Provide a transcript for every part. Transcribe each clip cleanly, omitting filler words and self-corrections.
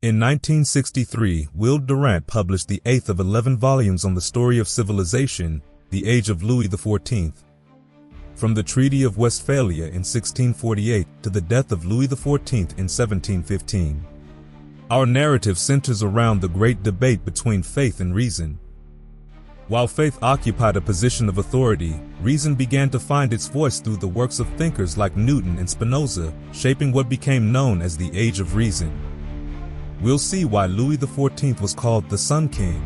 In 1963, Will Durant published the 8th of 11 volumes on the story of civilization, the Age of Louis XIV. From the Treaty of Westphalia in 1648 to the death of Louis XIV in 1715. Our narrative centers around the great debate between faith and reason. While faith occupied a position of authority, reason began to find its voice through the works of thinkers like Newton and Spinoza, shaping what became known as the Age of Reason. We'll see why Louis XIV was called the Sun King.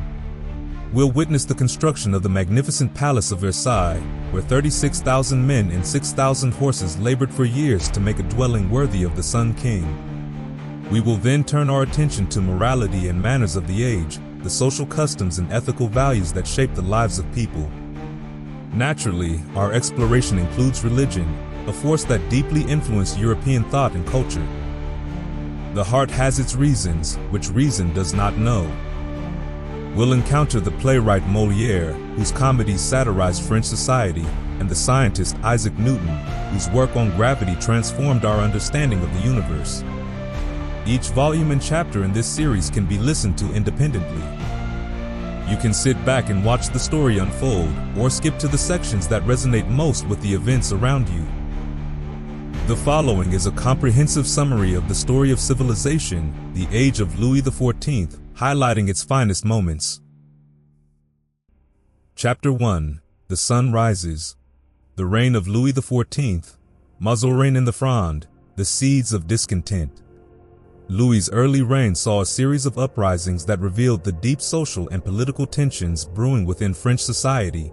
We'll witness the construction of the magnificent Palace of Versailles, where 36,000 men and 6,000 horses labored for years to make a dwelling worthy of the Sun King. We will then turn our attention to morality and manners of the age, the social customs and ethical values that shape the lives of people. Naturally, our exploration includes religion, a force that deeply influenced European thought and culture. The heart has its reasons, which reason does not know. We'll encounter the playwright Moliere, whose comedies satirized French society, and the scientist Isaac Newton, whose work on gravity transformed our understanding of the universe. Each volume and chapter in this series can be listened to independently. You can sit back and watch the story unfold, or skip to the sections that resonate most with the events around you. The following is a comprehensive summary of the story of civilization, the Age of Louis XIV, highlighting its finest moments. Chapter 1. The Sun Rises. The Reign of Louis XIV. Mazarin in the Fronde. The Seeds of Discontent. Louis's early reign saw a series of uprisings that revealed the deep social and political tensions brewing within French society.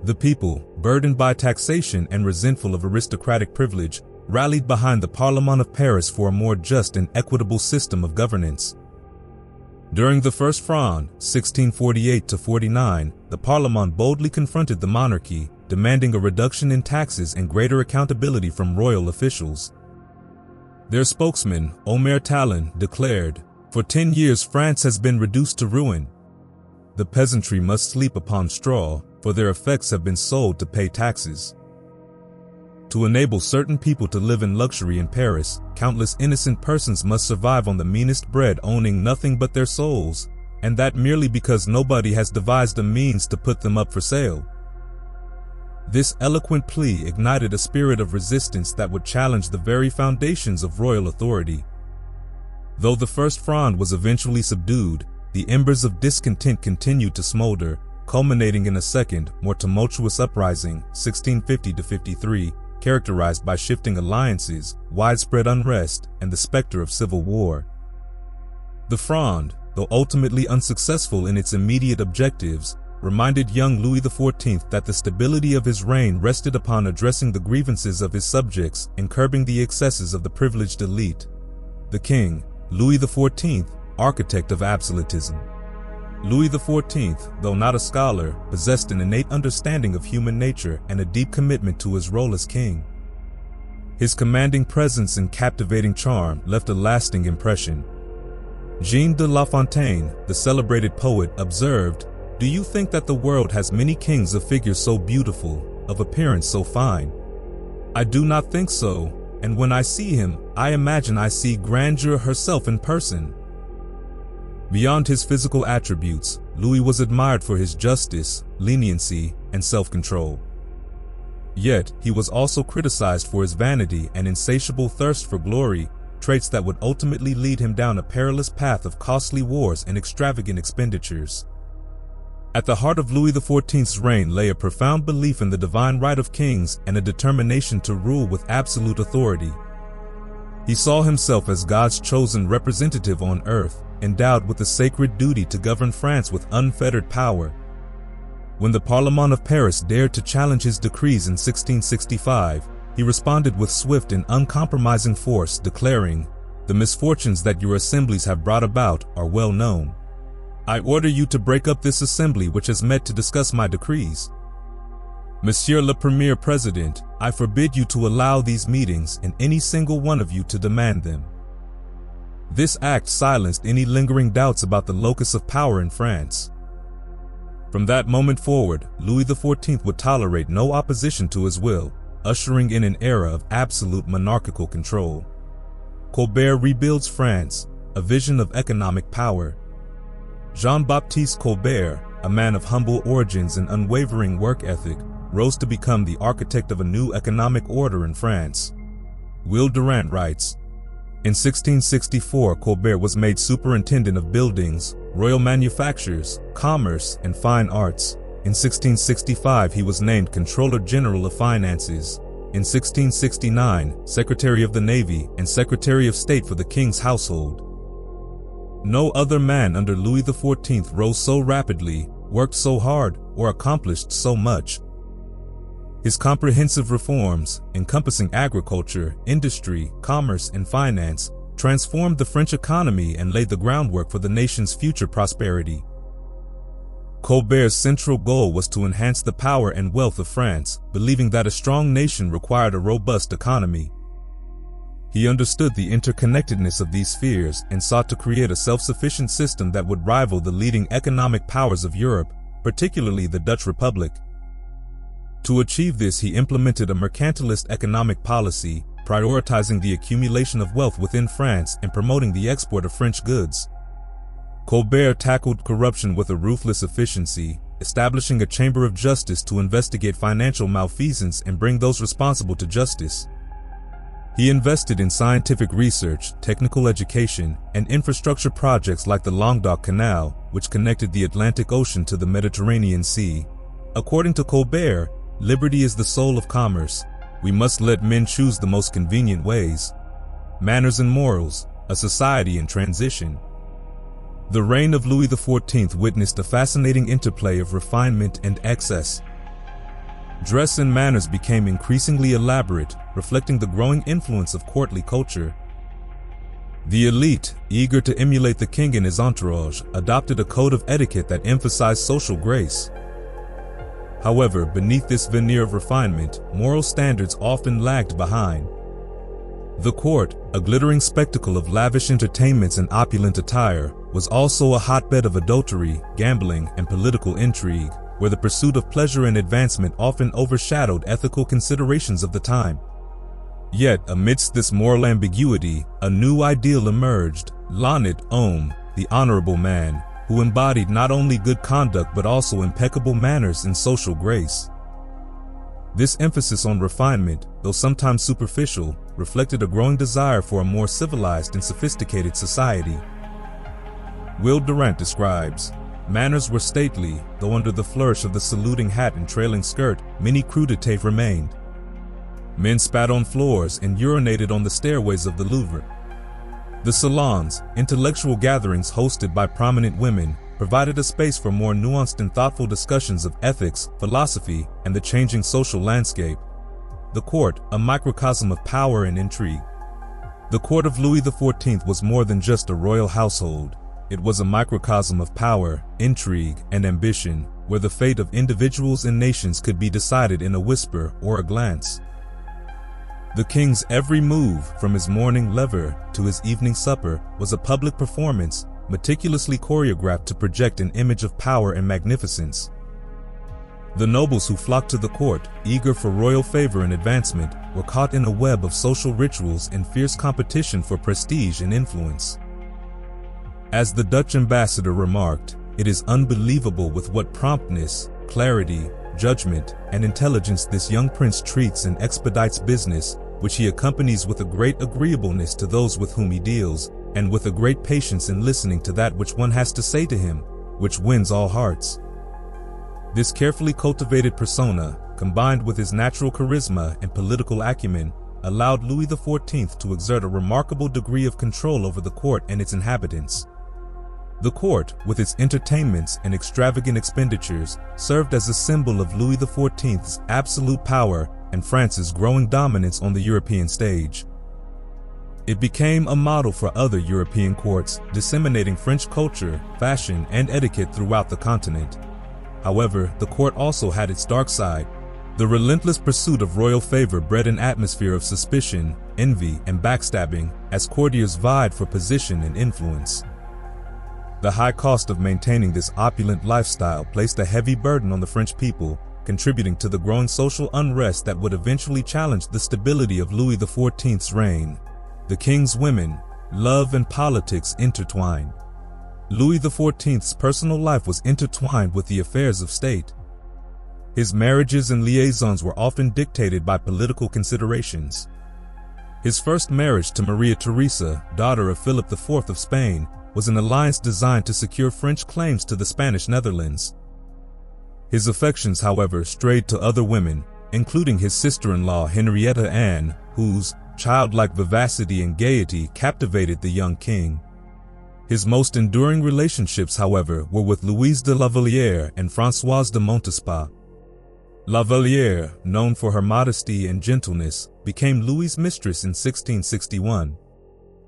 The people, burdened by taxation and resentful of aristocratic privilege, rallied behind the Parlement of Paris for a more just and equitable system of governance. During the First Fronde, 1648-49, the Parlement boldly confronted the monarchy, demanding a reduction in taxes and greater accountability from royal officials. Their spokesman, Omer Talon, declared, "For 10 years France has been reduced to ruin. The peasantry must sleep upon straw, for their effects have been sold to pay taxes." To enable certain people to live in luxury in Paris, countless innocent persons must survive on the meanest bread, owning nothing but their souls, and that merely because nobody has devised a means to put them up for sale. This eloquent plea ignited a spirit of resistance that would challenge the very foundations of royal authority. Though the First Fronde was eventually subdued, the embers of discontent continued to smolder, culminating in a second, more tumultuous uprising, 1650-53, characterized by shifting alliances, widespread unrest, and the specter of civil war. The Fronde, though ultimately unsuccessful in its immediate objectives, reminded young Louis XIV that the stability of his reign rested upon addressing the grievances of his subjects and curbing the excesses of the privileged elite. The king, Louis XIV, architect of absolutism. Louis XIV, though not a scholar, possessed an innate understanding of human nature and a deep commitment to his role as king. His commanding presence and captivating charm left a lasting impression. Jean de La Fontaine, the celebrated poet, observed, "Do you think that the world has many kings of figure so beautiful, of appearance so fine? I do not think so, and when I see him, I imagine I see grandeur herself in person." Beyond his physical attributes, Louis was admired for his justice, leniency, and self-control. Yet, he was also criticized for his vanity and insatiable thirst for glory, traits that would ultimately lead him down a perilous path of costly wars and extravagant expenditures. At the heart of Louis XIV's reign lay a profound belief in the divine right of kings and a determination to rule with absolute authority. He saw himself as God's chosen representative on earth, endowed with the sacred duty to govern France with unfettered power. When the Parlement of Paris dared to challenge his decrees in 1665, he responded with swift and uncompromising force, declaring, "The misfortunes that your assemblies have brought about are well known. I order you to break up this assembly which has met to discuss my decrees. Monsieur le Premier President, I forbid you to allow these meetings and any single one of you to demand them." This act silenced any lingering doubts about the locus of power in France. From that moment forward, Louis XIV would tolerate no opposition to his will, ushering in an era of absolute monarchical control. Colbert rebuilds France, a vision of economic power. Jean-Baptiste Colbert, a man of humble origins and unwavering work ethic, rose to become the architect of a new economic order in France. Will Durant writes, "In 1664, Colbert was made superintendent of buildings, royal manufactures, commerce, and fine arts. In 1665, he was named Controller General of Finances. In 1669, Secretary of the Navy and Secretary of State for the King's household. No other man under Louis XIV rose so rapidly, worked so hard, or accomplished so much. His comprehensive reforms, encompassing agriculture, industry, commerce, and finance, transformed the French economy and laid the groundwork for the nation's future prosperity." Colbert's central goal was to enhance the power and wealth of France, believing that a strong nation required a robust economy. He understood the interconnectedness of these spheres and sought to create a self-sufficient system that would rival the leading economic powers of Europe, particularly the Dutch Republic. To achieve this, he implemented a mercantilist economic policy, prioritizing the accumulation of wealth within France and promoting the export of French goods. Colbert tackled corruption with a ruthless efficiency, establishing a chamber of justice to investigate financial malfeasance and bring those responsible to justice. He invested in scientific research, technical education, and infrastructure projects like the Languedoc Canal, which connected the Atlantic Ocean to the Mediterranean Sea. According to Colbert, liberty is the soul of commerce. We must let men choose the most convenient ways. Manners and morals, a society in transition. The reign of Louis XIV witnessed a fascinating interplay of refinement and excess. Dress and manners became increasingly elaborate, reflecting the growing influence of courtly culture. The elite, eager to emulate the king and his entourage, adopted a code of etiquette that emphasized social grace. However, beneath this veneer of refinement, moral standards often lagged behind. The court, a glittering spectacle of lavish entertainments and opulent attire, was also a hotbed of adultery, gambling, and political intrigue, where the pursuit of pleasure and advancement often overshadowed ethical considerations of the time. Yet, amidst this moral ambiguity, a new ideal emerged, l'honnête homme, the honorable man, who embodied not only good conduct but also impeccable manners and social grace. This emphasis on refinement, though sometimes superficial, reflected a growing desire for a more civilized and sophisticated society. Will Durant describes, "Manners were stately, though under the flourish of the saluting hat and trailing skirt, many crudités remained. Men spat on floors and urinated on the stairways of the Louvre. The salons, intellectual gatherings hosted by prominent women, provided a space for more nuanced and thoughtful discussions of ethics, philosophy, and the changing social landscape. The court, a microcosm of power and intrigue." The court of Louis XIV was more than just a royal household. It was a microcosm of power, intrigue, and ambition, where the fate of individuals and nations could be decided in a whisper or a glance. The king's every move, from his morning lever to his evening supper, was a public performance, meticulously choreographed to project an image of power and magnificence. The nobles who flocked to the court, eager for royal favor and advancement, were caught in a web of social rituals and fierce competition for prestige and influence. As the Dutch ambassador remarked, "It is unbelievable with what promptness, clarity, judgment, and intelligence this young prince treats and expedites business, which he accompanies with a great agreeableness to those with whom he deals, and with a great patience in listening to that which one has to say to him, which wins all hearts." This carefully cultivated persona, combined with his natural charisma and political acumen, allowed Louis XIV to exert a remarkable degree of control over the court and its inhabitants. The court, with its entertainments and extravagant expenditures, served as a symbol of Louis XIV's absolute power and France's growing dominance on the European stage. It became a model for other European courts, disseminating French culture, fashion, and etiquette throughout the continent. However, the court also had its dark side. The relentless pursuit of royal favor bred an atmosphere of suspicion, envy, and backstabbing, as courtiers vied for position and influence. The high cost of maintaining this opulent lifestyle placed a heavy burden on the French people, contributing to the growing social unrest that would eventually challenge the stability of Louis XIV's reign. The king's women, love and politics intertwined. Louis XIV's personal life was intertwined with the affairs of state. His marriages and liaisons were often dictated by political considerations. His first marriage to Maria Theresa, daughter of Philip IV of Spain, was an alliance designed to secure French claims to the Spanish Netherlands. His affections, however, strayed to other women, including his sister-in-law Henrietta Anne, whose childlike vivacity and gaiety captivated the young king. His most enduring relationships, however, were with Louise de La Valliere and Françoise de Montespan. La Valliere, known for her modesty and gentleness, became Louis's mistress in 1661.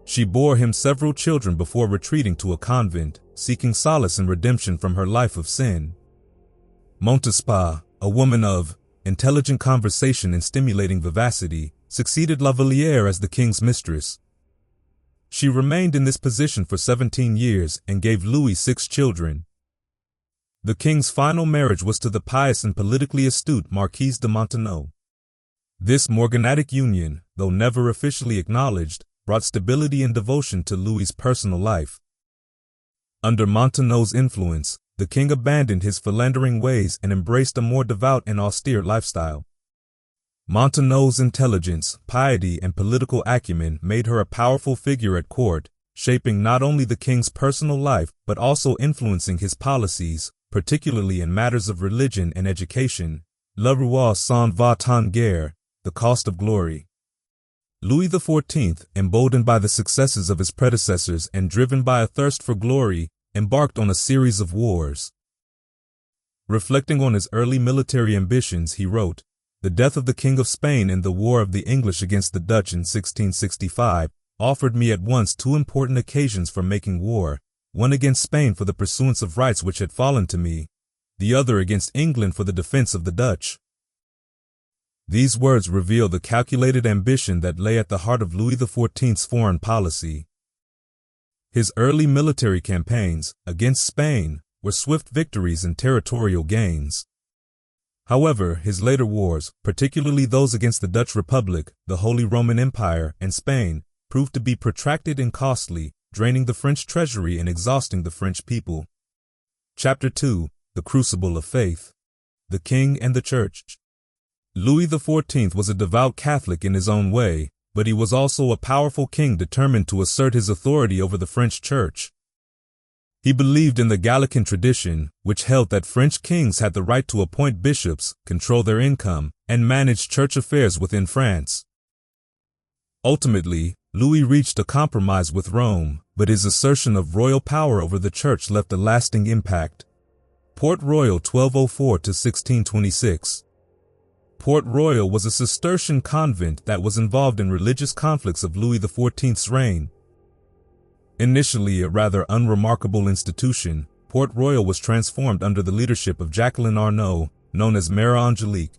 She bore him several children before retreating to a convent, seeking solace and redemption from her life of sin. Montespan, a woman of intelligent conversation and stimulating vivacity, succeeded La Valliere as the king's mistress. She remained in this position for 17 years and gave Louis 6 children. The king's final marriage was to the pious and politically astute Marquise de Montenot. This morganatic union, though never officially acknowledged, brought stability and devotion to Louis's personal life. Under Montenot's influence, the king abandoned his philandering ways and embraced a more devout and austere lifestyle. Montenot's intelligence, piety, and political acumen made her a powerful figure at court, shaping not only the king's personal life but also influencing his policies, particularly in matters of religion and education. Le roi s'en va-t-en guerre, the cost of glory. Louis XIV, emboldened by the successes of his predecessors and driven by a thirst for glory, embarked on a series of wars. Reflecting on his early military ambitions, he wrote, "The death of the King of Spain in the War of the English against the Dutch in 1665 offered me at once 2 important occasions for making war, one against Spain for the pursuance of rights which had fallen to me, the other against England for the defense of the Dutch." These words reveal the calculated ambition that lay at the heart of Louis XIV's foreign policy. His early military campaigns against Spain were swift victories and territorial gains. However, his later wars, particularly those against the Dutch Republic, the Holy Roman Empire, and Spain, proved to be protracted and costly, draining the French treasury and exhausting the French people. Chapter 2: The Crucible of Faith. The King and the Church. Louis XIV was a devout Catholic in his own way, but he was also a powerful king determined to assert his authority over the French Church. He believed in the Gallican tradition, which held that French kings had the right to appoint bishops, control their income, and manage church affairs within France. Ultimately, Louis reached a compromise with Rome, but his assertion of royal power over the church left a lasting impact. Port Royal 1204 to 1626. Port Royal was a Cistercian convent that was involved in religious conflicts of Louis XIV's reign. Initially a rather unremarkable institution, Port Royal was transformed under the leadership of Jacqueline Arnaud, known as Mère Angélique.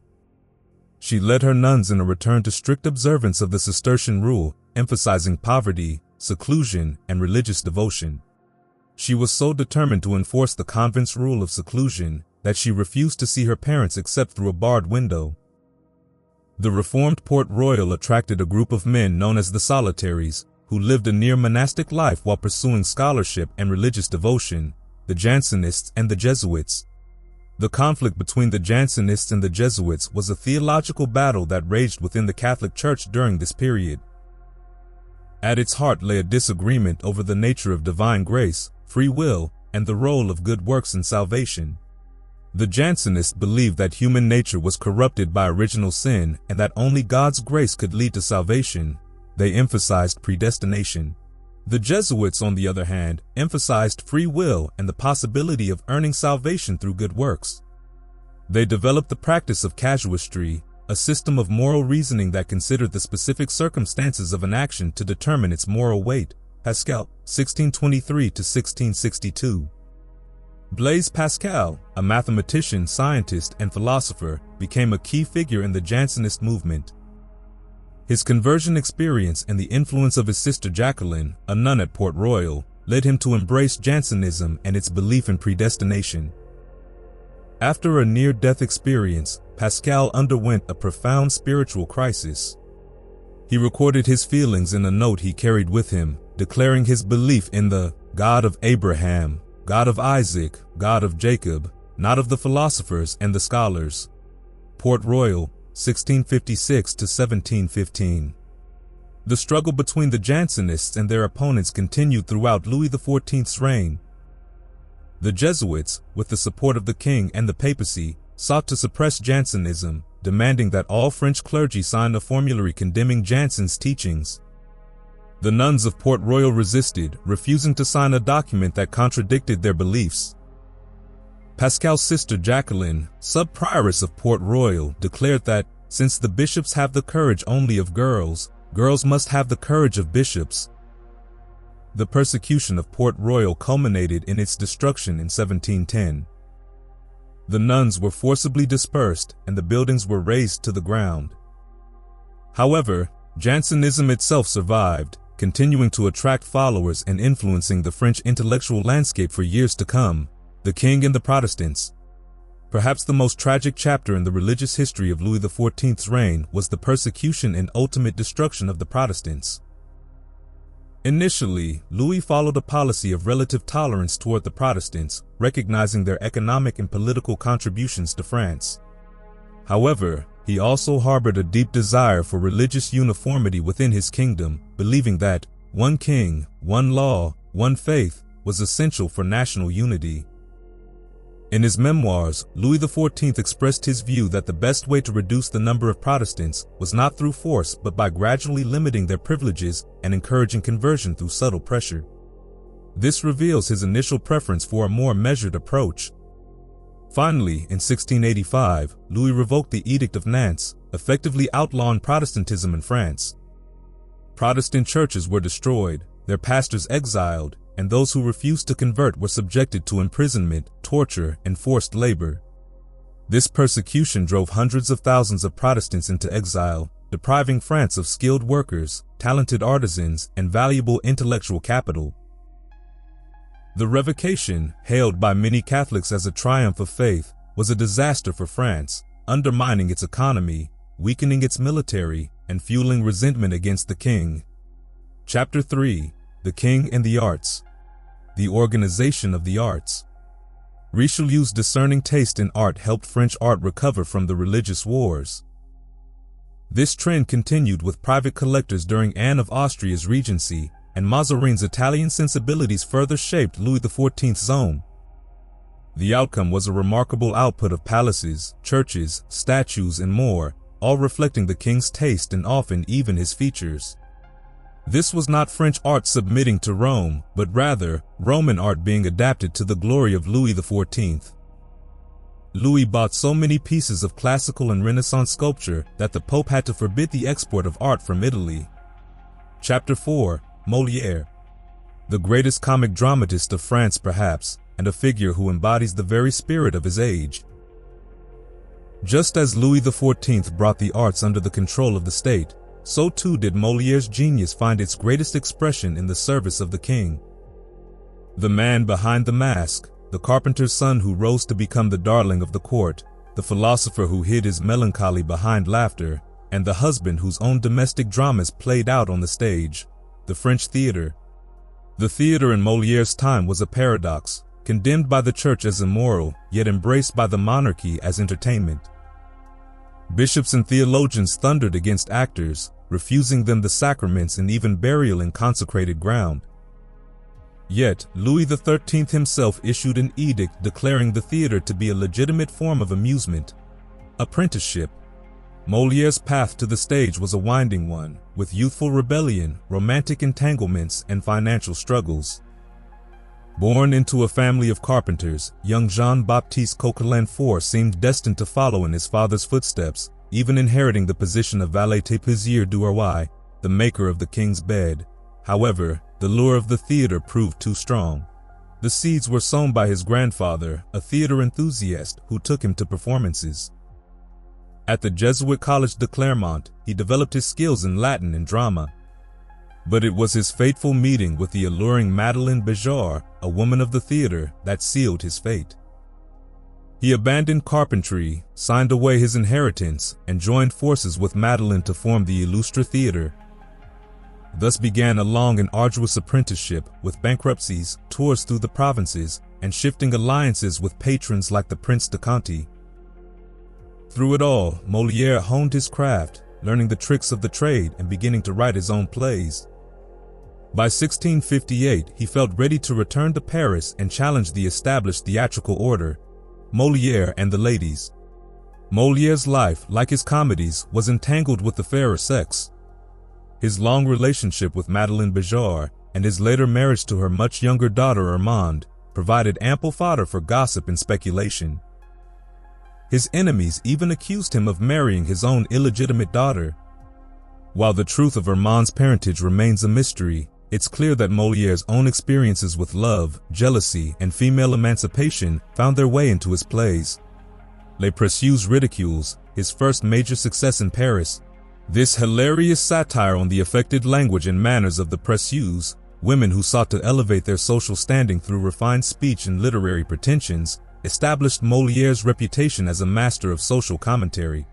She led her nuns in a return to strict observance of the Cistercian rule, emphasizing poverty, seclusion, and religious devotion. She was so determined to enforce the convent's rule of seclusion that she refused to see her parents except through a barred window. The reformed Port Royal attracted a group of men known as the Solitaries, who lived a near monastic life while pursuing scholarship and religious devotion, the Jansenists and the Jesuits. The conflict between the Jansenists and the Jesuits was a theological battle that raged within the Catholic Church during this period. At its heart lay a disagreement over the nature of divine grace, free will, and the role of good works in salvation. The Jansenists believed that human nature was corrupted by original sin and that only God's grace could lead to salvation. They emphasized predestination. The Jesuits, on the other hand, emphasized free will and the possibility of earning salvation through good works. They developed the practice of casuistry, a system of moral reasoning that considered the specific circumstances of an action to determine its moral weight. Pascal, 1623 to 1662. Blaise Pascal, a mathematician, scientist, and philosopher, became a key figure in the Jansenist movement. His conversion experience and the influence of his sister Jacqueline, a nun at Port Royal, led him to embrace Jansenism and its belief in predestination. After a near-death experience, Pascal underwent a profound spiritual crisis. He recorded his feelings in a note he carried with him, declaring his belief in the God of Abraham, God of Isaac, God of Jacob, not of the philosophers and the scholars. Port Royal, 1656 to 1715. The struggle between the Jansenists and their opponents continued throughout Louis XIV's reign. The Jesuits, with the support of the king and the papacy, sought to suppress Jansenism, demanding that all French clergy sign a formulary condemning Jansen's teachings. The nuns of Port Royal resisted, refusing to sign a document that contradicted their beliefs. Pascal's sister Jacqueline, sub-prioress of Port Royal, declared that, since the bishops have the courage only of girls, girls must have the courage of bishops. The persecution of Port Royal culminated in its destruction in 1710. The nuns were forcibly dispersed and the buildings were razed to the ground. However, Jansenism itself survived, continuing to attract followers and influencing the French intellectual landscape for years to come. The King and the Protestants. Perhaps the most tragic chapter in the religious history of Louis XIV's reign was the persecution and ultimate destruction of the Protestants. Initially, Louis followed a policy of relative tolerance toward the Protestants, recognizing their economic and political contributions to France. However, he also harbored a deep desire for religious uniformity within his kingdom, believing that one king, one law, one faith was essential for national unity. In his memoirs, Louis XIV expressed his view that the best way to reduce the number of Protestants was not through force but by gradually limiting their privileges and encouraging conversion through subtle pressure. This reveals his initial preference for a more measured approach. Finally, in 1685, Louis revoked the Edict of Nantes, effectively outlawing Protestantism in France. Protestant churches were destroyed, their pastors exiled, and those who refused to convert were subjected to imprisonment, torture, and forced labor. This persecution drove hundreds of thousands of Protestants into exile, depriving France of skilled workers, talented artisans, and valuable intellectual capital. The revocation, hailed by many Catholics as a triumph of faith, was a disaster for France, undermining its economy, weakening its military, and fueling resentment against the king. Chapter 3: The King and the Arts. The organization of the arts. Richelieu's discerning taste in art helped French art recover from the religious wars. This trend continued with private collectors during Anne of Austria's regency, and Mazarin's Italian sensibilities further shaped Louis XIV's own. The outcome was a remarkable output of palaces, churches, statues, and more, all reflecting the king's taste and often even his features. This was not French art submitting to Rome, but rather, Roman art being adapted to the glory of Louis XIV. Louis bought so many pieces of classical and Renaissance sculpture that the Pope had to forbid the export of art from Italy. Chapter 4: Moliere. The greatest comic dramatist of France perhaps, and a figure who embodies the very spirit of his age. Just as Louis XIV brought the arts under the control of the state, so too did Moliere's genius find its greatest expression in the service of the king. The man behind the mask, the carpenter's son who rose to become the darling of the court, the philosopher who hid his melancholy behind laughter, and the husband whose own domestic dramas played out on the stage, the French theater. The theater in Moliere's time was a paradox, condemned by the church as immoral, yet embraced by the monarchy as entertainment. Bishops and theologians thundered against actors, refusing them the sacraments and even burial in consecrated ground. Yet, Louis XIII himself issued an edict declaring the theater to be a legitimate form of amusement. Apprenticeship. Moliere's path to the stage was a winding one, with youthful rebellion, romantic entanglements, and financial struggles. Born into a family of carpenters, young Jean-Baptiste Coquelin IV seemed destined to follow in his father's footsteps, even inheriting the position of valet-de-plaisir du roi, the maker of the king's bed. However, the lure of the theater proved too strong. The seeds were sown by his grandfather, a theater enthusiast who took him to performances. At the Jesuit College de Clermont, he developed his skills in Latin and drama. But it was his fateful meeting with the alluring Madeleine Béjart, a woman of the theater, that sealed his fate. He abandoned carpentry, signed away his inheritance, and joined forces with Madeleine to form the Illustre Theater. Thus began a long and arduous apprenticeship, with bankruptcies, tours through the provinces, and shifting alliances with patrons like the Prince de Conti. Through it all, Moliere honed his craft, learning the tricks of the trade and beginning to write his own plays. By 1658, he felt ready to return to Paris and challenge the established theatrical order, Moliere and the ladies. Moliere's life, like his comedies, was entangled with the fairer sex. His long relationship with Madeleine Béjart and his later marriage to her much younger daughter Armande provided ample fodder for gossip and speculation. His enemies even accused him of marrying his own illegitimate daughter. While the truth of Armande's parentage remains a mystery, it's clear that Moliere's own experiences with love, jealousy, and female emancipation found their way into his plays. Les Précieuses Ridicules, his first major success in Paris. This hilarious satire on the affected language and manners of the Précieuses, women who sought to elevate their social standing through refined speech and literary pretensions, established Moliere's reputation as a master of social commentary.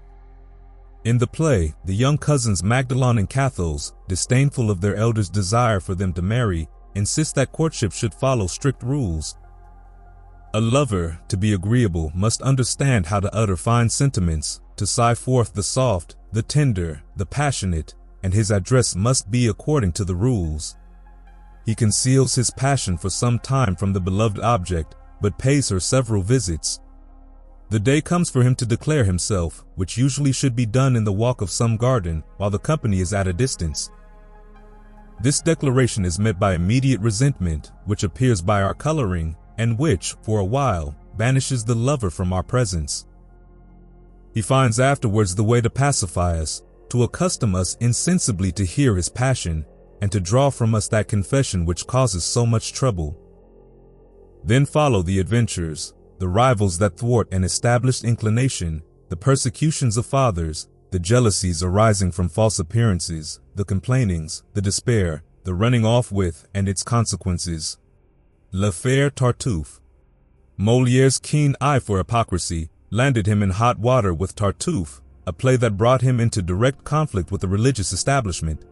In the play, the young cousins Magdelon and Cathos, disdainful of their elders' desire for them to marry, insist that courtship should follow strict rules. A lover, to be agreeable, must understand how to utter fine sentiments, to sigh forth the soft, the tender, the passionate, and his address must be according to the rules. He conceals his passion for some time from the beloved object, but pays her several visits. The day comes for him to declare himself, which usually should be done in the walk of some garden, while the company is at a distance. This declaration is met by immediate resentment, which appears by our coloring, and which, for a while, banishes the lover from our presence. He finds afterwards the way to pacify us, to accustom us insensibly to hear his passion, and to draw from us that confession which causes so much trouble. Then follow the adventures, the rivals that thwart an established inclination, the persecutions of fathers, the jealousies arising from false appearances, the complainings, the despair, the running off with, and its consequences. L'Affaire Tartuffe. Moliere's keen eye for hypocrisy landed him in hot water with Tartuffe, a play that brought him into direct conflict with the religious establishment.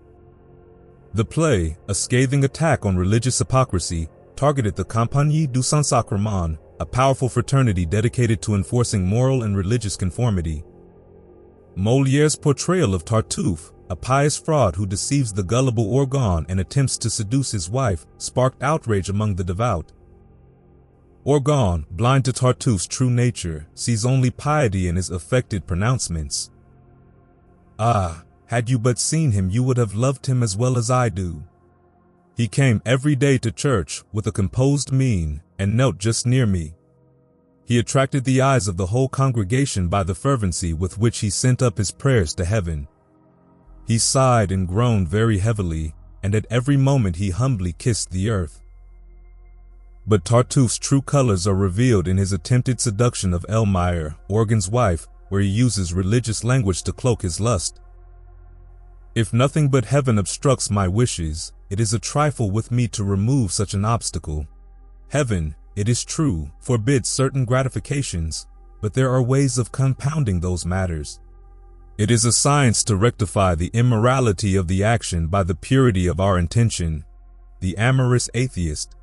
The play, a scathing attack on religious hypocrisy, targeted the Compagnie du Saint-Sacrement, a powerful fraternity dedicated to enforcing moral and religious conformity. Moliere's portrayal of Tartuffe, a pious fraud who deceives the gullible Orgon and attempts to seduce his wife, sparked outrage among the devout. Orgon, blind to Tartuffe's true nature, sees only piety in his affected pronouncements. "Ah, had you but seen him, you would have loved him as well as I do. He came every day to church with a composed mien and knelt just near me. He attracted the eyes of the whole congregation by the fervency with which he sent up his prayers to heaven. He sighed and groaned very heavily, and at every moment he humbly kissed the earth." But Tartuffe's true colors are revealed in his attempted seduction of Elmire, Orgon's wife, where he uses religious language to cloak his lust. "If nothing but heaven obstructs my wishes, it is a trifle with me to remove such an obstacle. Heaven, it is true, forbids certain gratifications, but there are ways of compounding those matters. It is a science to rectify the immorality of the action by the purity of our intention." The amorous atheist.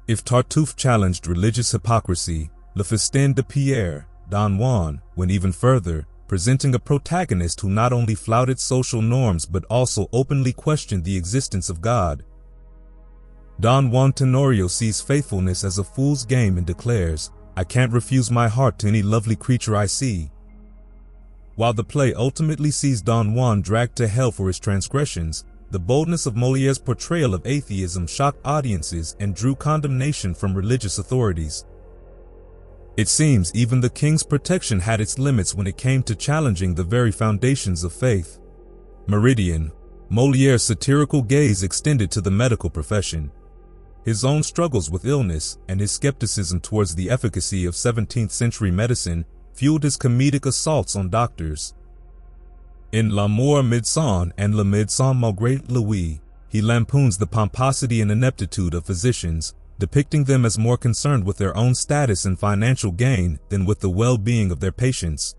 If Tartuffe challenged religious hypocrisy, Le Festin de Pierre, Don Juan, went even further, presenting a protagonist who not only flouted social norms but also openly questioned the existence of God. Don Juan Tenorio sees faithfulness as a fool's game and declares, "I can't refuse my heart to any lovely creature I see." While the play ultimately sees Don Juan dragged to hell for his transgressions, the boldness of Moliere's portrayal of atheism shocked audiences and drew condemnation from religious authorities. It seems even the king's protection had its limits when it came to challenging the very foundations of faith. Meridian. Moliere's satirical gaze extended to the medical profession. His own struggles with illness and his skepticism towards the efficacy of 17th-century medicine fueled his comedic assaults on doctors. In L'amour médecin and Le médecin malgré lui, he lampoons the pomposity and ineptitude of physicians, depicting them as more concerned with their own status and financial gain than with the well-being of their patients.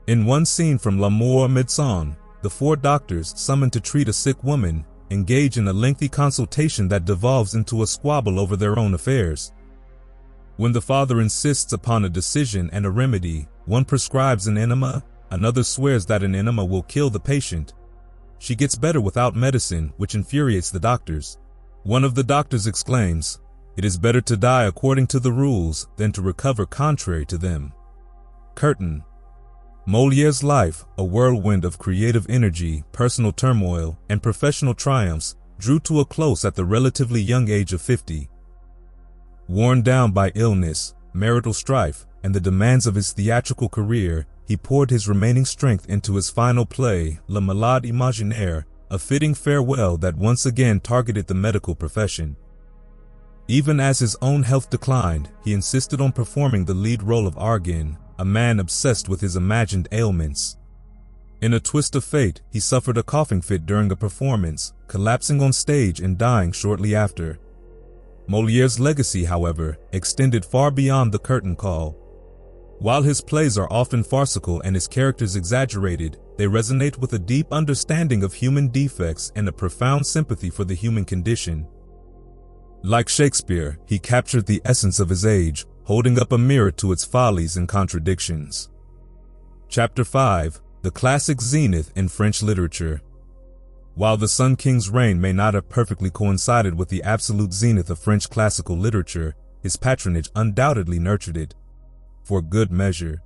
In one scene from L'amour médecin, the 4 doctors summoned to treat a sick woman engage in a lengthy consultation that devolves into a squabble over their own affairs. When the father insists upon a decision and a remedy, one prescribes an enema, another swears that an enema will kill the patient. She gets better without medicine, which infuriates the doctors. One of the doctors exclaims, "It is better to die according to the rules than to recover contrary to them." Curtain. Moliere's life, a whirlwind of creative energy, personal turmoil, and professional triumphs, drew to a close at the relatively young age of 50. Worn down by illness, marital strife, and the demands of his theatrical career, he poured his remaining strength into his final play, Le Malade Imaginaire, a fitting farewell that once again targeted the medical profession. Even as his own health declined, he insisted on performing the lead role of Argan, a man obsessed with his imagined ailments. In a twist of fate, he suffered a coughing fit during a performance, collapsing on stage and dying shortly after. Moliere's legacy, however, extended far beyond the curtain call. While his plays are often farcical and his characters exaggerated, they resonate with a deep understanding of human defects and a profound sympathy for the human condition. Like Shakespeare, he captured the essence of his age, holding up a mirror to its follies and contradictions. Chapter 5. The Classic Zenith in French Literature. While the Sun King's reign may not have perfectly coincided with the absolute zenith of French classical literature, his patronage undoubtedly nurtured it. For good measure.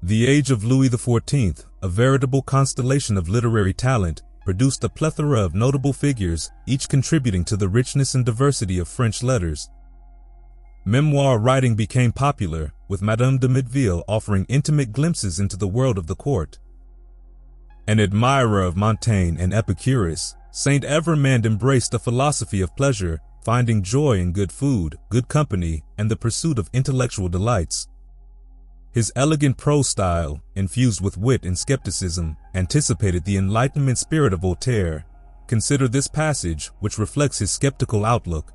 The age of Louis XIV, a veritable constellation of literary talent, produced a plethora of notable figures, each contributing to the richness and diversity of French letters. Memoir writing became popular, with Madame de Motteville offering intimate glimpses into the world of the court. An admirer of Montaigne and Epicurus, Saint Evremond embraced a philosophy of pleasure, finding joy in good food, good company, and the pursuit of intellectual delights. His elegant prose style, infused with wit and skepticism, anticipated the Enlightenment spirit of Voltaire. Consider this passage, which reflects his skeptical outlook.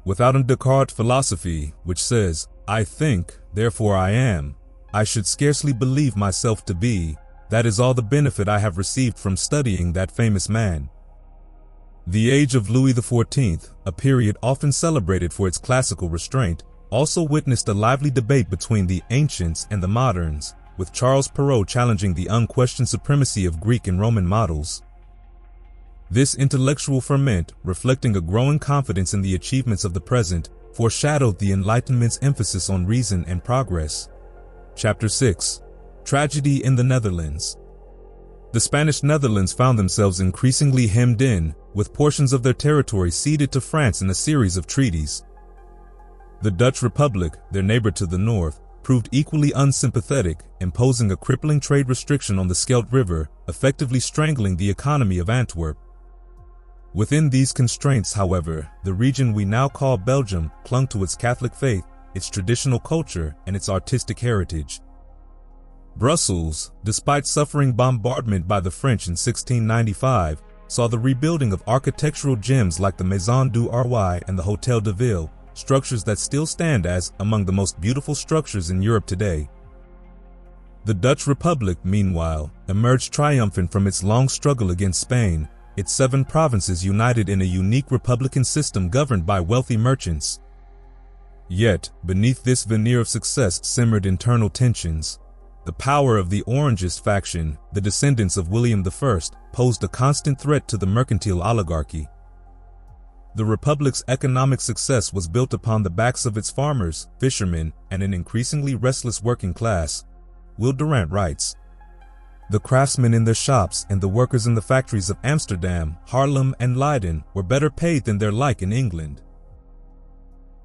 Without a Descartes philosophy, which says, "I think, therefore I am, I should scarcely believe myself to be. That is all the benefit I have received from studying that famous man." The age of Louis XIV, a period often celebrated for its classical restraint, also witnessed a lively debate between the ancients and the moderns, with Charles Perrault challenging the unquestioned supremacy of Greek and Roman models. This intellectual ferment, reflecting a growing confidence in the achievements of the present, foreshadowed the Enlightenment's emphasis on reason and progress. Chapter 6. Tragedy in the Netherlands. The Spanish Netherlands found themselves increasingly hemmed in, with portions of their territory ceded to France in a series of treaties. The Dutch Republic, their neighbor to the north, proved equally unsympathetic, imposing a crippling trade restriction on the Scheldt River, effectively strangling the economy of Antwerp. Within these constraints, however, the region we now call Belgium clung to its Catholic faith, its traditional culture, and its artistic heritage. Brussels, despite suffering bombardment by the French in 1695, saw the rebuilding of architectural gems like the Maison du Roi and the Hôtel de Ville, structures that still stand as among the most beautiful structures in Europe today. The Dutch Republic, meanwhile, emerged triumphant from its long struggle against Spain, its 7 provinces united in a unique republican system governed by wealthy merchants. Yet, beneath this veneer of success simmered internal tensions. The power of the Orangist faction, the descendants of William I, posed a constant threat to the mercantile oligarchy. The Republic's economic success was built upon the backs of its farmers, fishermen, and an increasingly restless working class. Will Durant writes, "The craftsmen in their shops and the workers in the factories of Amsterdam, Haarlem, and Leiden were better paid than their like in England."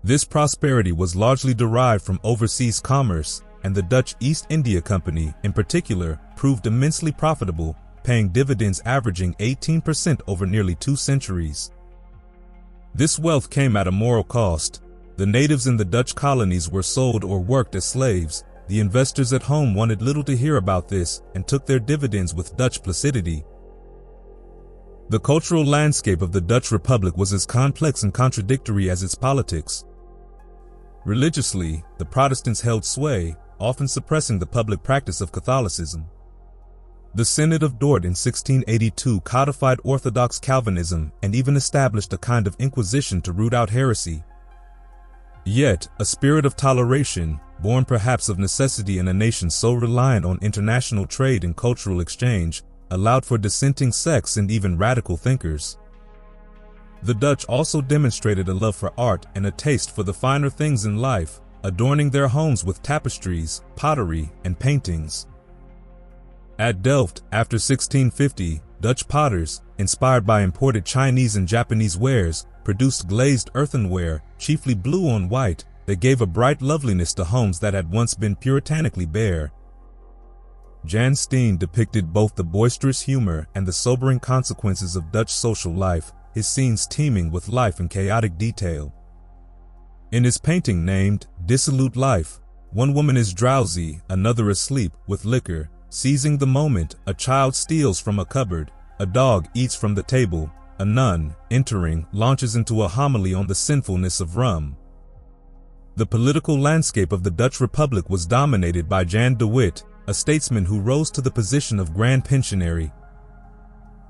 This prosperity was largely derived from overseas commerce, and the Dutch East India Company, in particular, proved immensely profitable, paying dividends averaging 18% over nearly 2 centuries. This wealth came at a moral cost. The natives in the Dutch colonies were sold or worked as slaves. The investors at home wanted little to hear about this and took their dividends with Dutch placidity. The cultural landscape of the Dutch Republic was as complex and contradictory as its politics. Religiously, the Protestants held sway, often suppressing the public practice of Catholicism. The Synod of Dort in 1682 codified Orthodox Calvinism and even established a kind of inquisition to root out heresy. Yet, a spirit of toleration, born perhaps of necessity in a nation so reliant on international trade and cultural exchange, allowed for dissenting sects and even radical thinkers. The Dutch also demonstrated a love for art and a taste for the finer things in life, adorning their homes with tapestries, pottery, and paintings. At Delft, after 1650, Dutch potters, inspired by imported Chinese and Japanese wares, produced glazed earthenware, chiefly blue on white, that gave a bright loveliness to homes that had once been puritanically bare. Jan Steen depicted both the boisterous humor and the sobering consequences of Dutch social life, his scenes teeming with life and chaotic detail. In his painting named Dissolute Life, one woman is drowsy, another asleep, with liquor. Seizing the moment, a child steals from a cupboard, a dog eats from the table, a nun, entering, launches into a homily on the sinfulness of rum. The political landscape of the Dutch Republic was dominated by Jan de Witt, a statesman who rose to the position of Grand Pensionary.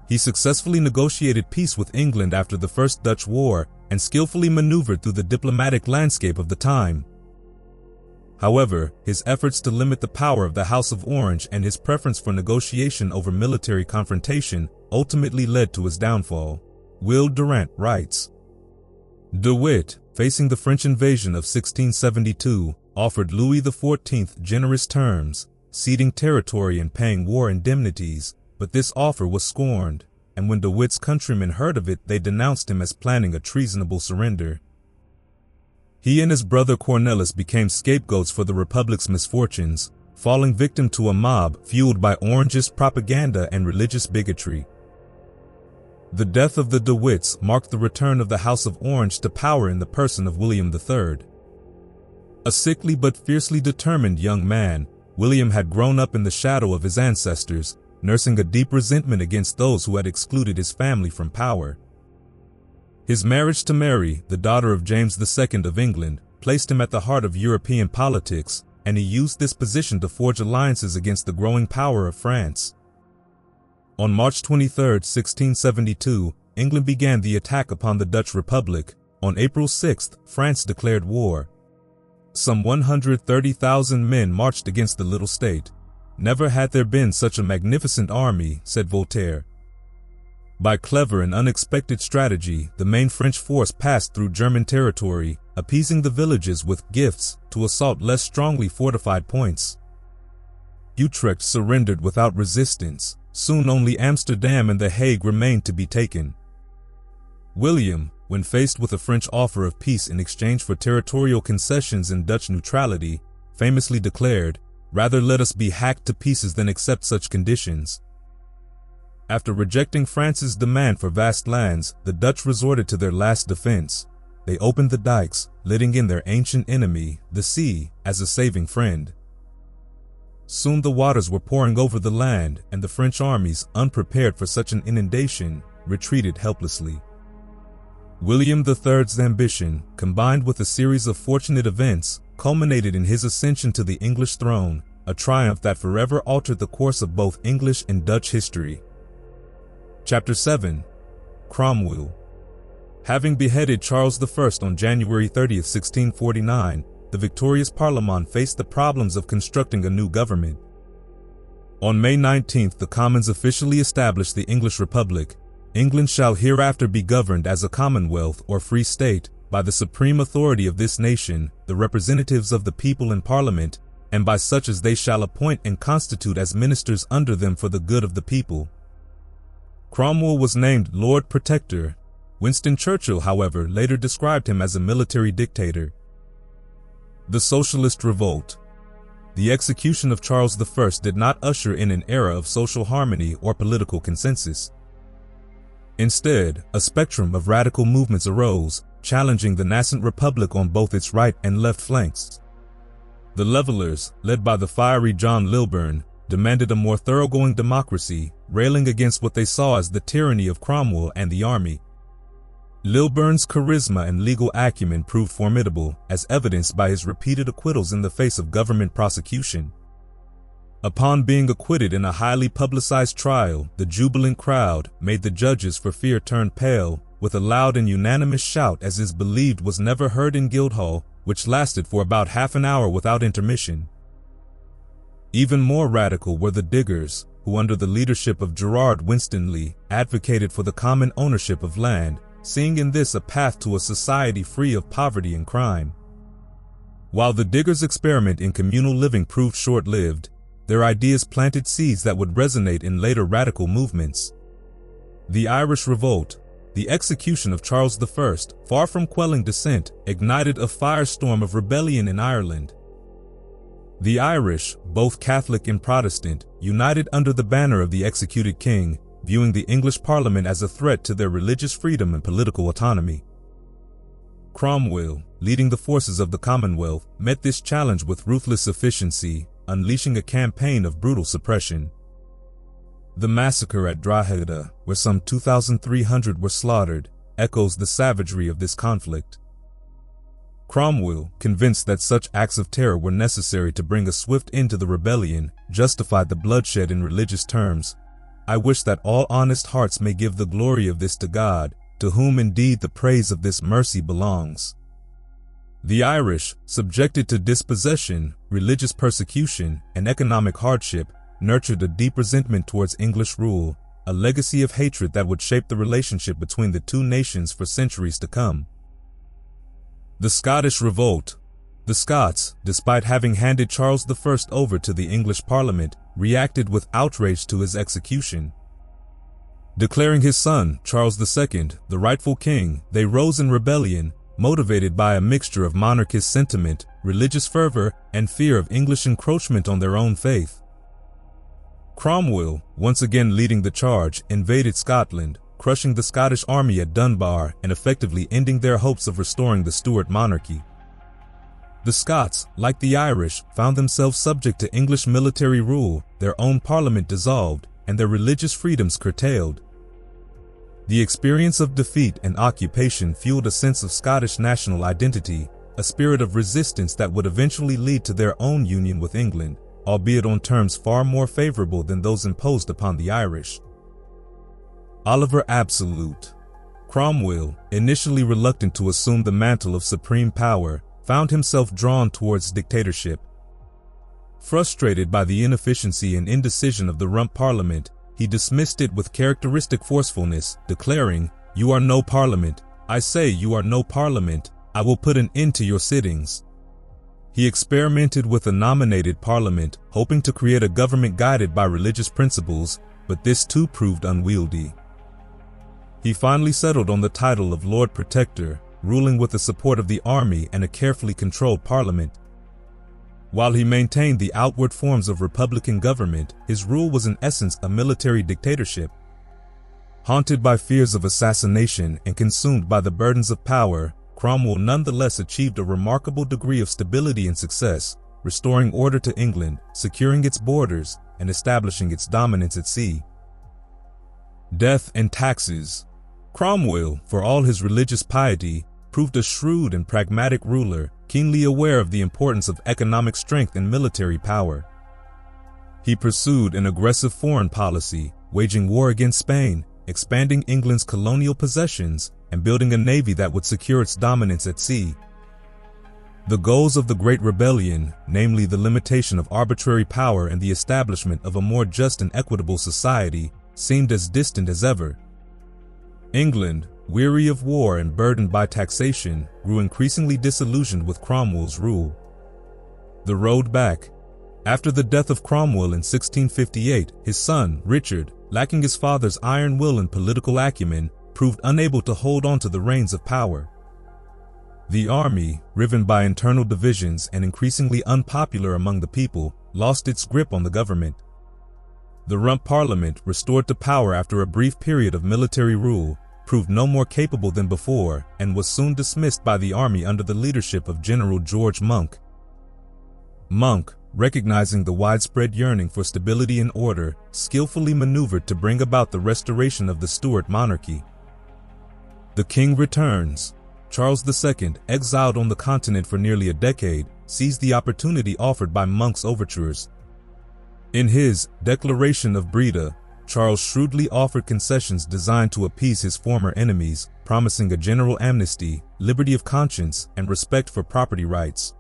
He successfully negotiated peace with England after the First Dutch War and skillfully maneuvered through the diplomatic landscape of the time. However, his efforts to limit the power of the House of Orange and his preference for negotiation over military confrontation ultimately led to his downfall. Will Durant writes, De Witt, facing the French invasion of 1672, offered Louis XIV generous terms, ceding territory and paying war indemnities, but this offer was scorned, and when De Witt's countrymen heard of it, they denounced him as planning a treasonable surrender. He and his brother Cornelis became scapegoats for the Republic's misfortunes, falling victim to a mob fueled by Orangist propaganda and religious bigotry. The death of the De Witts marked the return of the House of Orange to power in the person of William III. A sickly but fiercely determined young man, William had grown up in the shadow of his ancestors, nursing a deep resentment against those who had excluded his family from power. His marriage to Mary, the daughter of James II of England, placed him at the heart of European politics, and he used this position to forge alliances against the growing power of France. On March 23, 1672, England began the attack upon the Dutch Republic. On April 6, France declared war. Some 130,000 men marched against the little state. Never had there been such a magnificent army, said Voltaire. By clever and unexpected strategy, the main French force passed through German territory, appeasing the villages with gifts to assault less strongly fortified points. Utrecht surrendered without resistance. Soon only Amsterdam and The Hague remained to be taken. William, when faced with a French offer of peace in exchange for territorial concessions and Dutch neutrality, famously declared, "Rather let us be hacked to pieces than accept such conditions." After rejecting France's demand for vast lands, the Dutch resorted to their last defense. They opened the dikes, letting in their ancient enemy, the sea, as a saving friend. Soon the waters were pouring over the land, and the French armies, unprepared for such an inundation, retreated helplessly. William III's ambition, combined with a series of fortunate events, culminated in his ascension to the English throne, a triumph that forever altered the course of both English and Dutch history. Chapter 7. Cromwell. Having beheaded Charles I on January 30, 1649, the victorious Parliament faced the problems of constructing a new government. On May 19, the Commons officially established the English Republic. England shall hereafter be governed as a commonwealth or free state, by the supreme authority of this nation, the representatives of the people in Parliament, and by such as they shall appoint and constitute as ministers under them for the good of the people. Cromwell was named Lord Protector. Winston Churchill, however, later described him as a military dictator. The Socialist Revolt. The execution of Charles I did not usher in an era of social harmony or political consensus. Instead, a spectrum of radical movements arose, challenging the nascent republic on both its right and left flanks. The Levelers, led by the fiery John Lilburne, demanded a more thoroughgoing democracy, railing against what they saw as the tyranny of Cromwell and the army. Lilburne's charisma and legal acumen proved formidable, as evidenced by his repeated acquittals in the face of government prosecution. Upon being acquitted in a highly publicized trial, the jubilant crowd made the judges for fear turn pale, with a loud and unanimous shout as is believed was never heard in Guildhall, which lasted for about half an hour without intermission. Even more radical were the diggers, who under the leadership of Gerard Winstanley advocated for the common ownership of land, seeing in this a path to a society free of poverty and crime. While the diggers' experiment in communal living proved short-lived, their ideas planted seeds that would resonate in later radical movements. The Irish Revolt, the execution of Charles I, far from quelling dissent, ignited a firestorm of rebellion in Ireland. The Irish, both Catholic and Protestant, united under the banner of the executed king, viewing the English Parliament as a threat to their religious freedom and political autonomy. Cromwell, leading the forces of the Commonwealth, met this challenge with ruthless efficiency, unleashing a campaign of brutal suppression. The massacre at Drogheda, where some 2,300 were slaughtered, echoes the savagery of this conflict. Cromwell, convinced that such acts of terror were necessary to bring a swift end to the rebellion, justified the bloodshed in religious terms. "I wish that all honest hearts may give the glory of this to God, to whom indeed the praise of this mercy belongs." The Irish, subjected to dispossession, religious persecution, and economic hardship, nurtured a deep resentment towards English rule, a legacy of hatred that would shape the relationship between the two nations for centuries to come. The Scottish Revolt. The Scots, despite having handed Charles I over to the English Parliament, reacted with outrage to his execution. Declaring his son, Charles II, the rightful king, they rose in rebellion, motivated by a mixture of monarchist sentiment, religious fervor, and fear of English encroachment on their own faith. Cromwell, once again leading the charge, invaded Scotland, crushing the Scottish army at Dunbar and effectively ending their hopes of restoring the Stuart monarchy. The Scots, like the Irish, found themselves subject to English military rule, their own parliament dissolved, and their religious freedoms curtailed. The experience of defeat and occupation fueled a sense of Scottish national identity, a spirit of resistance that would eventually lead to their own union with England, albeit on terms far more favorable than those imposed upon the Irish. Oliver Absolute. Cromwell, initially reluctant to assume the mantle of supreme power, found himself drawn towards dictatorship. Frustrated by the inefficiency and indecision of the Rump Parliament, he dismissed it with characteristic forcefulness, declaring, "You are no parliament. I say you are no parliament. I will put an end to your sittings." He experimented with a nominated parliament, hoping to create a government guided by religious principles, but this too proved unwieldy. He finally settled on the title of Lord Protector, ruling with the support of the army and a carefully controlled parliament. While he maintained the outward forms of republican government, his rule was in essence a military dictatorship. Haunted by fears of assassination and consumed by the burdens of power, Cromwell nonetheless achieved a remarkable degree of stability and success, restoring order to England, securing its borders, and establishing its dominance at sea. Death and taxes. Cromwell, for all his religious piety, proved a shrewd and pragmatic ruler, keenly aware of the importance of economic strength and military power. He pursued an aggressive foreign policy, waging war against Spain, expanding England's colonial possessions, and building a navy that would secure its dominance at sea. The goals of the Great Rebellion, namely the limitation of arbitrary power and the establishment of a more just and equitable society, seemed as distant as ever. England, weary of war and burdened by taxation, grew increasingly disillusioned with Cromwell's rule. The road back. After the death of Cromwell in 1658, his son, Richard, lacking his father's iron will and political acumen, proved unable to hold on to the reins of power. The army, riven by internal divisions and increasingly unpopular among the people, lost its grip on the government. The Rump Parliament, restored to power after a brief period of military rule, proved no more capable than before and was soon dismissed by the army under the leadership of General George Monk. Monk, recognizing the widespread yearning for stability and order, skillfully maneuvered to bring about the restoration of the Stuart monarchy. The king returns. Charles II, exiled on the continent for nearly a decade, seized the opportunity offered by Monk's overtures. In his Declaration of Breda, Charles shrewdly offered concessions designed to appease his former enemies, promising a general amnesty, liberty of conscience, and respect for property rights.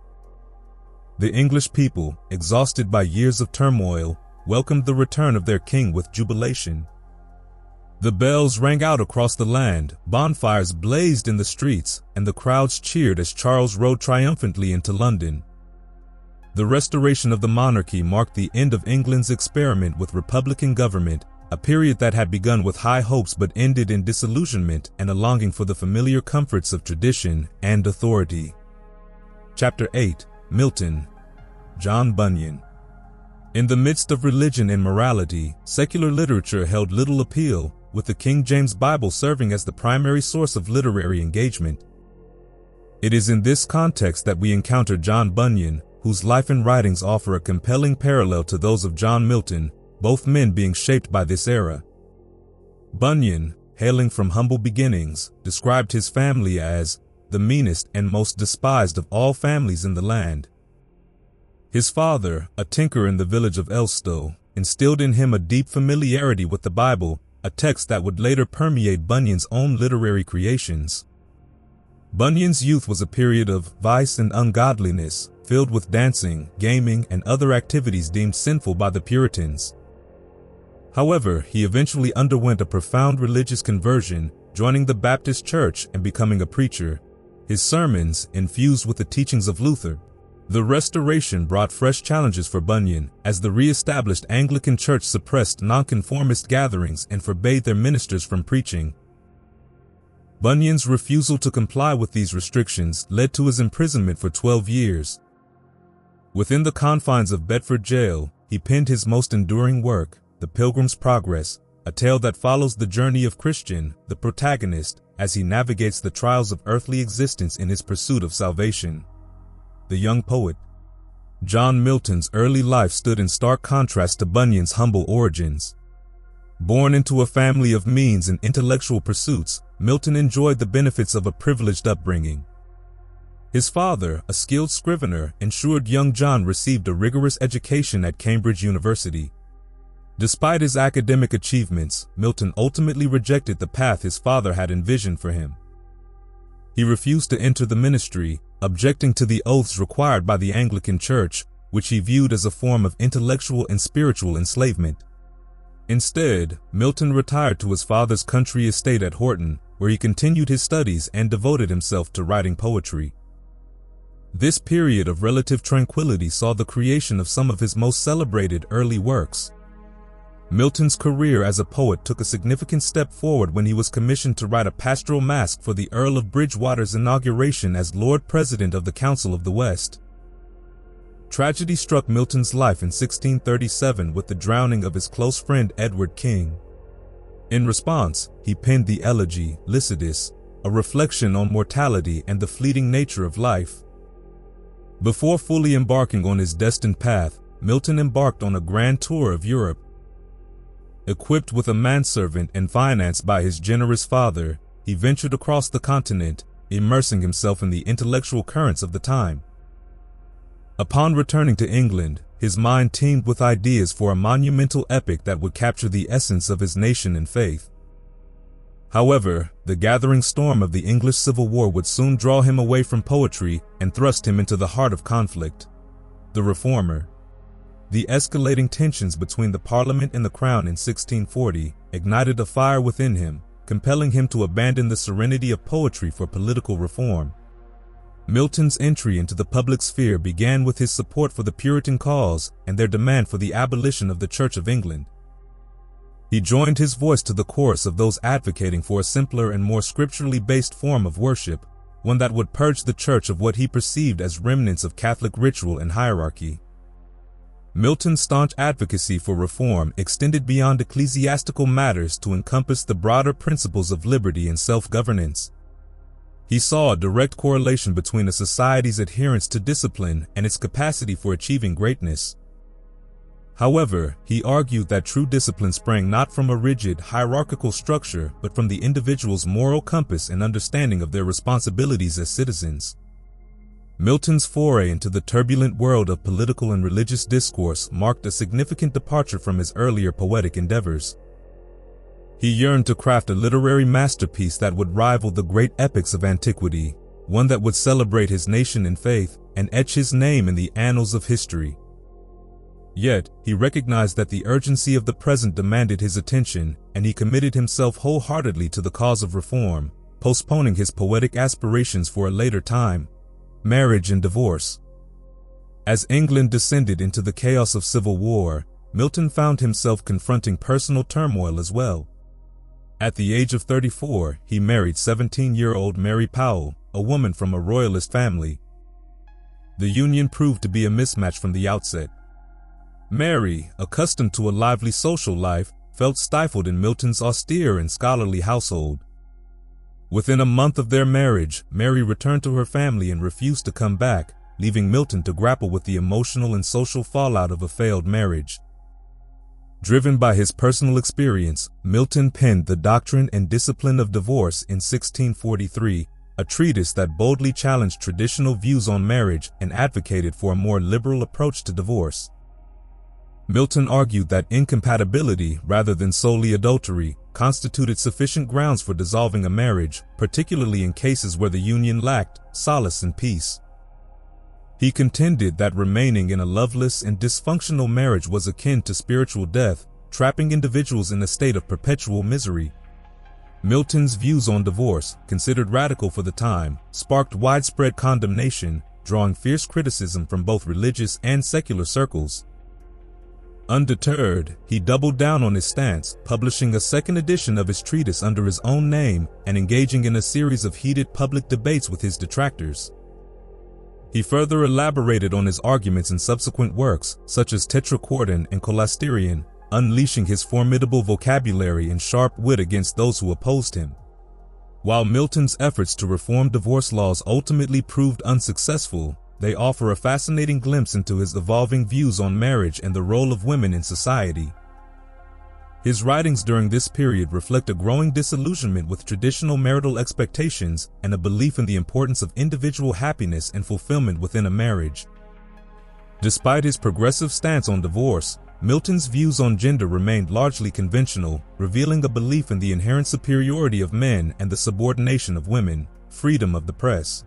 The English people, exhausted by years of turmoil, welcomed the return of their king with jubilation. The bells rang out across the land, bonfires blazed in the streets, and the crowds cheered as Charles rode triumphantly into London. The restoration of the monarchy marked the end of England's experiment with republican government, a period that had begun with high hopes but ended in disillusionment and a longing for the familiar comforts of tradition and authority. Chapter 8. Milton. John Bunyan. In the midst of religion and morality, secular literature held little appeal, with the King James Bible serving as the primary source of literary engagement. It is in this context that we encounter John Bunyan, whose life and writings offer a compelling parallel to those of John Milton, both men being shaped by this era. Bunyan, hailing from humble beginnings, described his family as the meanest and most despised of all families in the land. His father, a tinker in the village of Elstow, instilled in him a deep familiarity with the Bible, a text that would later permeate Bunyan's own literary creations. Bunyan's youth was a period of vice and ungodliness, filled with dancing, gaming, and other activities deemed sinful by the Puritans. However, he eventually underwent a profound religious conversion, joining the Baptist Church and becoming a preacher. His sermons, infused with the teachings of Luther. The Restoration brought fresh challenges for Bunyan, as the re-established Anglican Church suppressed nonconformist gatherings and forbade their ministers from preaching. Bunyan's refusal to comply with these restrictions led to his imprisonment for 12 years. Within the confines of Bedford Jail, he penned his most enduring work, The Pilgrim's Progress, a tale that follows the journey of Christian, the protagonist, as he navigates the trials of earthly existence in his pursuit of salvation. The young poet. John Milton's early life stood in stark contrast to Bunyan's humble origins. Born into a family of means and intellectual pursuits, Milton enjoyed the benefits of a privileged upbringing. His father, a skilled scrivener, ensured young John received a rigorous education at Cambridge University. Despite his academic achievements, Milton ultimately rejected the path his father had envisioned for him. He refused to enter the ministry, objecting to the oaths required by the Anglican Church, which he viewed as a form of intellectual and spiritual enslavement. Instead, Milton retired to his father's country estate at Horton, where he continued his studies and devoted himself to writing poetry. This period of relative tranquility saw the creation of some of his most celebrated early works. Milton's career as a poet took a significant step forward when he was commissioned to write a pastoral masque for the Earl of Bridgewater's inauguration as Lord President of the Council of the West. Tragedy struck Milton's life in 1637 with the drowning of his close friend Edward King. In response, he penned the elegy, Lycidas, a reflection on mortality and the fleeting nature of life. Before fully embarking on his destined path, Milton embarked on a grand tour of Europe. Equipped with a manservant and financed by his generous father, he ventured across the continent, immersing himself in the intellectual currents of the time. Upon returning to England, his mind teemed with ideas for a monumental epic that would capture the essence of his nation and faith. However, the gathering storm of the English Civil War would soon draw him away from poetry and thrust him into the heart of conflict. The Reformer. The escalating tensions between the Parliament and the Crown in 1640 ignited a fire within him, compelling him to abandon the serenity of poetry for political reform. Milton's entry into the public sphere began with his support for the Puritan cause and their demand for the abolition of the Church of England. He joined his voice to the chorus of those advocating for a simpler and more scripturally based form of worship, one that would purge the Church of what he perceived as remnants of Catholic ritual and hierarchy. Milton's staunch advocacy for reform extended beyond ecclesiastical matters to encompass the broader principles of liberty and self-governance. He saw a direct correlation between a society's adherence to discipline and its capacity for achieving greatness. However, he argued that true discipline sprang not from a rigid, hierarchical structure, but from the individual's moral compass and understanding of their responsibilities as citizens. Milton's foray into the turbulent world of political and religious discourse marked a significant departure from his earlier poetic endeavors. He yearned to craft a literary masterpiece that would rival the great epics of antiquity, one that would celebrate his nation and faith and etch his name in the annals of history. Yet, he recognized that the urgency of the present demanded his attention, and he committed himself wholeheartedly to the cause of reform, postponing his poetic aspirations for a later time: marriage and divorce. As England descended into the chaos of civil war, Milton found himself confronting personal turmoil as well. At the age of 34, he married 17-year-old Mary Powell, a woman from a royalist family. The union proved to be a mismatch from the outset. Mary, accustomed to a lively social life, felt stifled in Milton's austere and scholarly household. Within a month of their marriage, Mary returned to her family and refused to come back, leaving Milton to grapple with the emotional and social fallout of a failed marriage. Driven by his personal experience, Milton penned The Doctrine and Discipline of Divorce in 1643, a treatise that boldly challenged traditional views on marriage and advocated for a more liberal approach to divorce. Milton argued that incompatibility, rather than solely adultery, constituted sufficient grounds for dissolving a marriage, particularly in cases where the union lacked solace and peace. He contended that remaining in a loveless and dysfunctional marriage was akin to spiritual death, trapping individuals in a state of perpetual misery. Milton's views on divorce, considered radical for the time, sparked widespread condemnation, drawing fierce criticism from both religious and secular circles. Undeterred, he doubled down on his stance, publishing a second edition of his treatise under his own name and engaging in a series of heated public debates with his detractors. He further elaborated on his arguments in subsequent works, such as Tetrachordon and Colasterion, unleashing his formidable vocabulary and sharp wit against those who opposed him. While Milton's efforts to reform divorce laws ultimately proved unsuccessful, they offer a fascinating glimpse into his evolving views on marriage and the role of women in society. His writings during this period reflect a growing disillusionment with traditional marital expectations and a belief in the importance of individual happiness and fulfillment within a marriage. Despite his progressive stance on divorce, Milton's views on gender remained largely conventional, revealing a belief in the inherent superiority of men and the subordination of women, freedom of the press.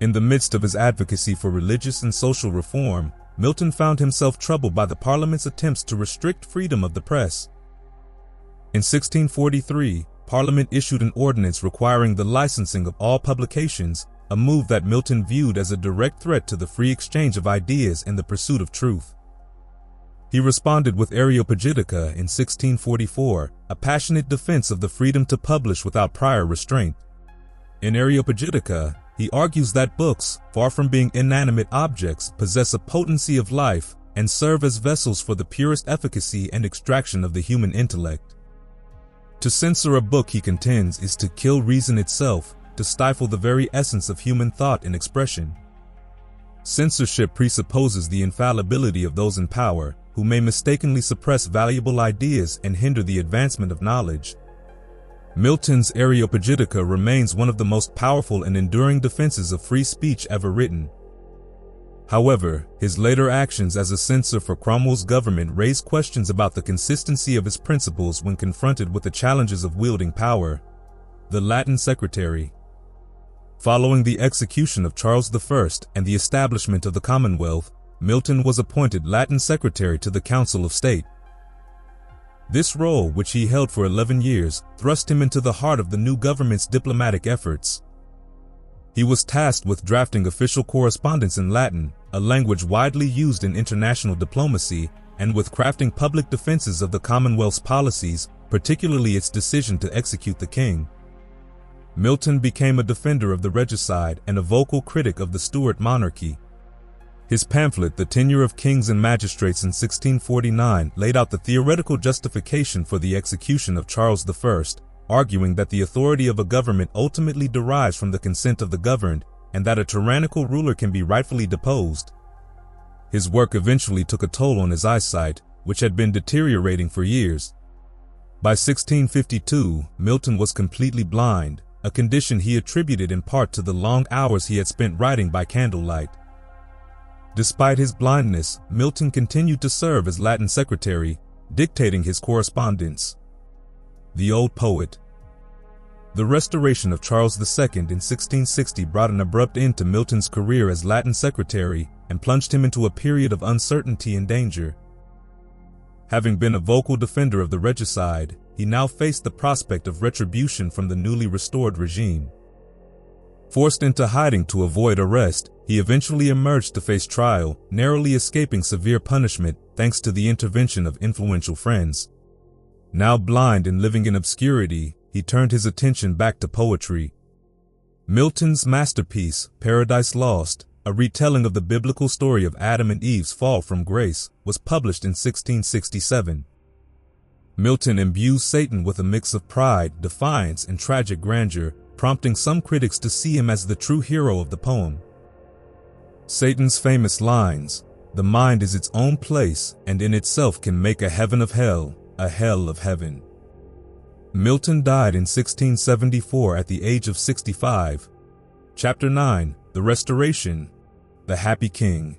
In the midst of his advocacy for religious and social reform, Milton found himself troubled by the Parliament's attempts to restrict freedom of the press. In 1643, Parliament issued an ordinance requiring the licensing of all publications, a move that Milton viewed as a direct threat to the free exchange of ideas and the pursuit of truth. He responded with Areopagitica in 1644, a passionate defense of the freedom to publish without prior restraint. In Areopagitica, he argues that books, far from being inanimate objects, possess a potency of life and serve as vessels for the purest efficacy and extraction of the human intellect. To censor a book, he contends, is to kill reason itself, to stifle the very essence of human thought and expression. Censorship presupposes the infallibility of those in power, who may mistakenly suppress valuable ideas and hinder the advancement of knowledge. Milton's Areopagitica remains one of the most powerful and enduring defenses of free speech ever written. However, his later actions as a censor for Cromwell's government raised questions about the consistency of his principles when confronted with the challenges of wielding power. The Latin Secretary. Following the execution of Charles I and the establishment of the Commonwealth, Milton was appointed Latin Secretary to the Council of State. This role, which he held for 11 years, thrust him into the heart of the new government's diplomatic efforts. He was tasked with drafting official correspondence in Latin, a language widely used in international diplomacy, and with crafting public defenses of the Commonwealth's policies, particularly its decision to execute the king. Milton became a defender of the regicide and a vocal critic of the Stuart monarchy. His pamphlet, The Tenure of Kings and Magistrates in 1649, laid out the theoretical justification for the execution of Charles I, arguing that the authority of a government ultimately derives from the consent of the governed, and that a tyrannical ruler can be rightfully deposed. His work eventually took a toll on his eyesight, which had been deteriorating for years. By 1652, Milton was completely blind, a condition he attributed in part to the long hours he had spent writing by candlelight. Despite his blindness, Milton continued to serve as Latin secretary, dictating his correspondence. The Old Poet. The restoration of Charles II in 1660 brought an abrupt end to Milton's career as Latin secretary and plunged him into a period of uncertainty and danger. Having been a vocal defender of the regicide, he now faced the prospect of retribution from the newly restored regime. Forced into hiding to avoid arrest, he eventually emerged to face trial, narrowly escaping severe punishment thanks to the intervention of influential friends. Now blind and living in obscurity, he turned his attention back to poetry. Milton's masterpiece, Paradise Lost, a retelling of the biblical story of Adam and Eve's fall from grace, was published in 1667. Milton imbues Satan with a mix of pride, defiance, and tragic grandeur, prompting some critics to see him as the true hero of the poem. Satan's famous lines, "The mind is its own place, and in itself can make a heaven of hell, a hell of heaven." Milton died in 1674 at the age of 65. Chapter 9, The Restoration, The Happy King.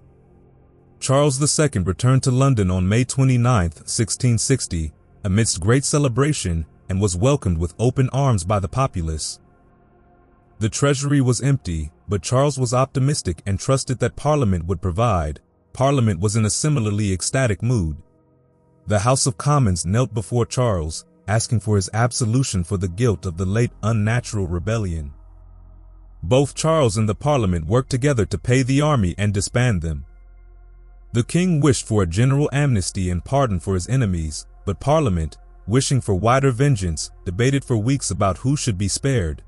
Charles II returned to London on May 29, 1660, amidst great celebration, and was welcomed with open arms by the populace. The treasury was empty, but Charles was optimistic and trusted that Parliament would provide. Parliament was in a similarly ecstatic mood. The House of Commons knelt before Charles, asking for his absolution for the guilt of the late unnatural rebellion. Both Charles and the Parliament worked together to pay the army and disband them. The king wished for a general amnesty and pardon for his enemies, but Parliament, wishing for wider vengeance, debated for weeks about who should be spared.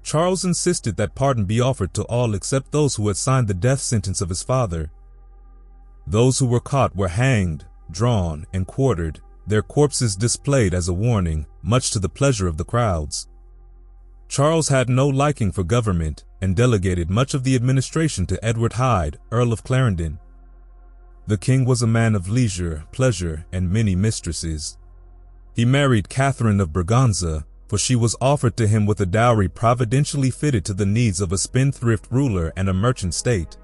Charles insisted that pardon be offered to all except those who had signed the death sentence of his father. Those who were caught were hanged, drawn, and quartered, their corpses displayed as a warning, much to the pleasure of the crowds. Charles had no liking for government and delegated much of the administration to Edward Hyde, Earl of Clarendon. The king was a man of leisure, pleasure, and many mistresses. He married Catherine of Braganza, for she was offered to him with a dowry providentially fitted to the needs of a spendthrift ruler and a merchant state.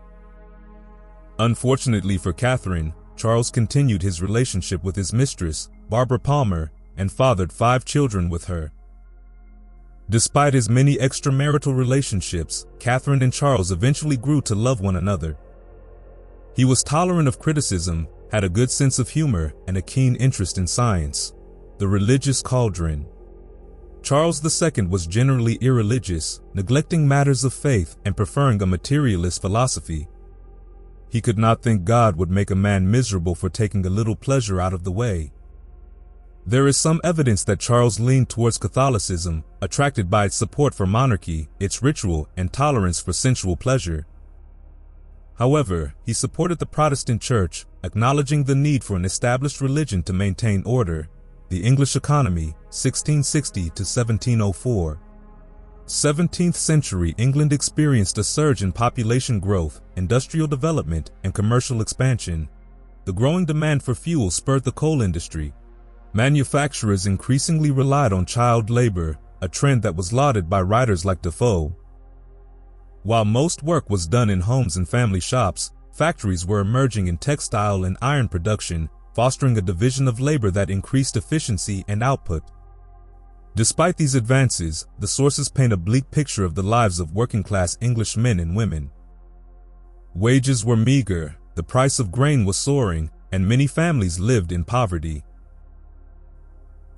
Unfortunately for Catherine, Charles continued his relationship with his mistress, Barbara Palmer, and fathered 5 children with her. Despite his many extramarital relationships, Catherine and Charles eventually grew to love one another. He was tolerant of criticism, had a good sense of humor, and a keen interest in science. The religious cauldron. Charles II was generally irreligious, neglecting matters of faith and preferring a materialist philosophy. He could not think God would make a man miserable for taking a little pleasure out of the way. There is some evidence that Charles leaned towards Catholicism, attracted by its support for monarchy, its ritual, and tolerance for sensual pleasure. However, he supported the Protestant Church, acknowledging the need for an established religion to maintain order. The English Economy, 1660 to 1704. 17th century England experienced a surge in population growth, industrial development, and commercial expansion. The growing demand for fuel spurred the coal industry. Manufacturers increasingly relied on child labor, a trend that was lauded by writers like Defoe. While most work was done in homes and family shops, factories were emerging in textile and iron production, fostering a division of labor that increased efficiency and output. Despite these advances, the sources paint a bleak picture of the lives of working-class English men and women. Wages were meager, the price of grain was soaring, and many families lived in poverty.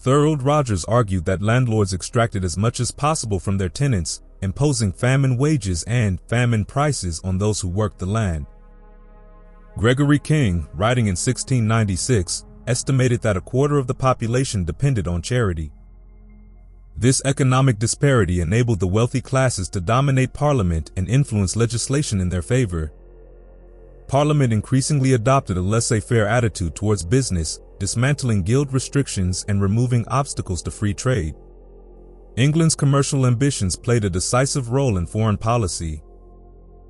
Thorold Rogers argued that landlords extracted as much as possible from their tenants, imposing famine wages and famine prices on those who worked the land. Gregory King, writing in 1696, estimated that a quarter of the population depended on charity. This economic disparity enabled the wealthy classes to dominate Parliament and influence legislation in their favor. Parliament increasingly adopted a laissez-faire attitude towards business, dismantling guild restrictions and removing obstacles to free trade. England's commercial ambitions played a decisive role in foreign policy.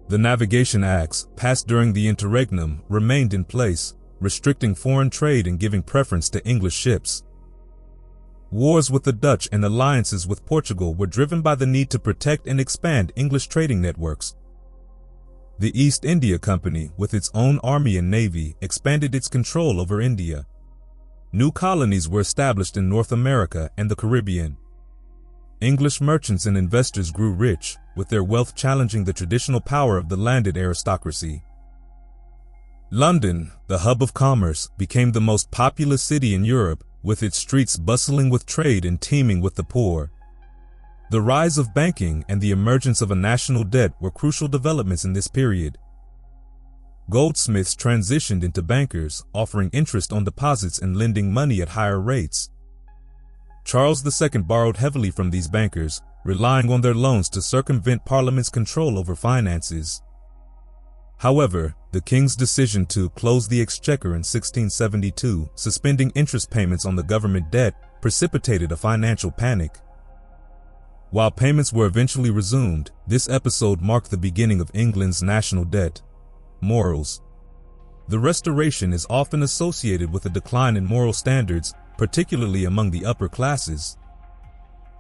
The Navigation Acts, passed during the interregnum, remained in place, restricting foreign trade and giving preference to English ships. Wars with the Dutch and alliances with Portugal were driven by the need to protect and expand English trading networks. The East India Company, with its own army and navy, expanded its control over India. New colonies were established in North America and the Caribbean. English merchants and investors grew rich, with their wealth challenging the traditional power of the landed aristocracy. London, the hub of commerce, became the most populous city in Europe, with its streets bustling with trade and teeming with the poor. The rise of banking and the emergence of a national debt were crucial developments in this period. Goldsmiths transitioned into bankers, offering interest on deposits and lending money at higher rates. Charles II borrowed heavily from these bankers, relying on their loans to circumvent Parliament's control over finances. However, the king's decision to close the exchequer in 1672, suspending interest payments on the government debt, precipitated a financial panic. While payments were eventually resumed, this episode marked the beginning of England's national debt. Morals. The Restoration is often associated with a decline in moral standards, particularly among the upper classes.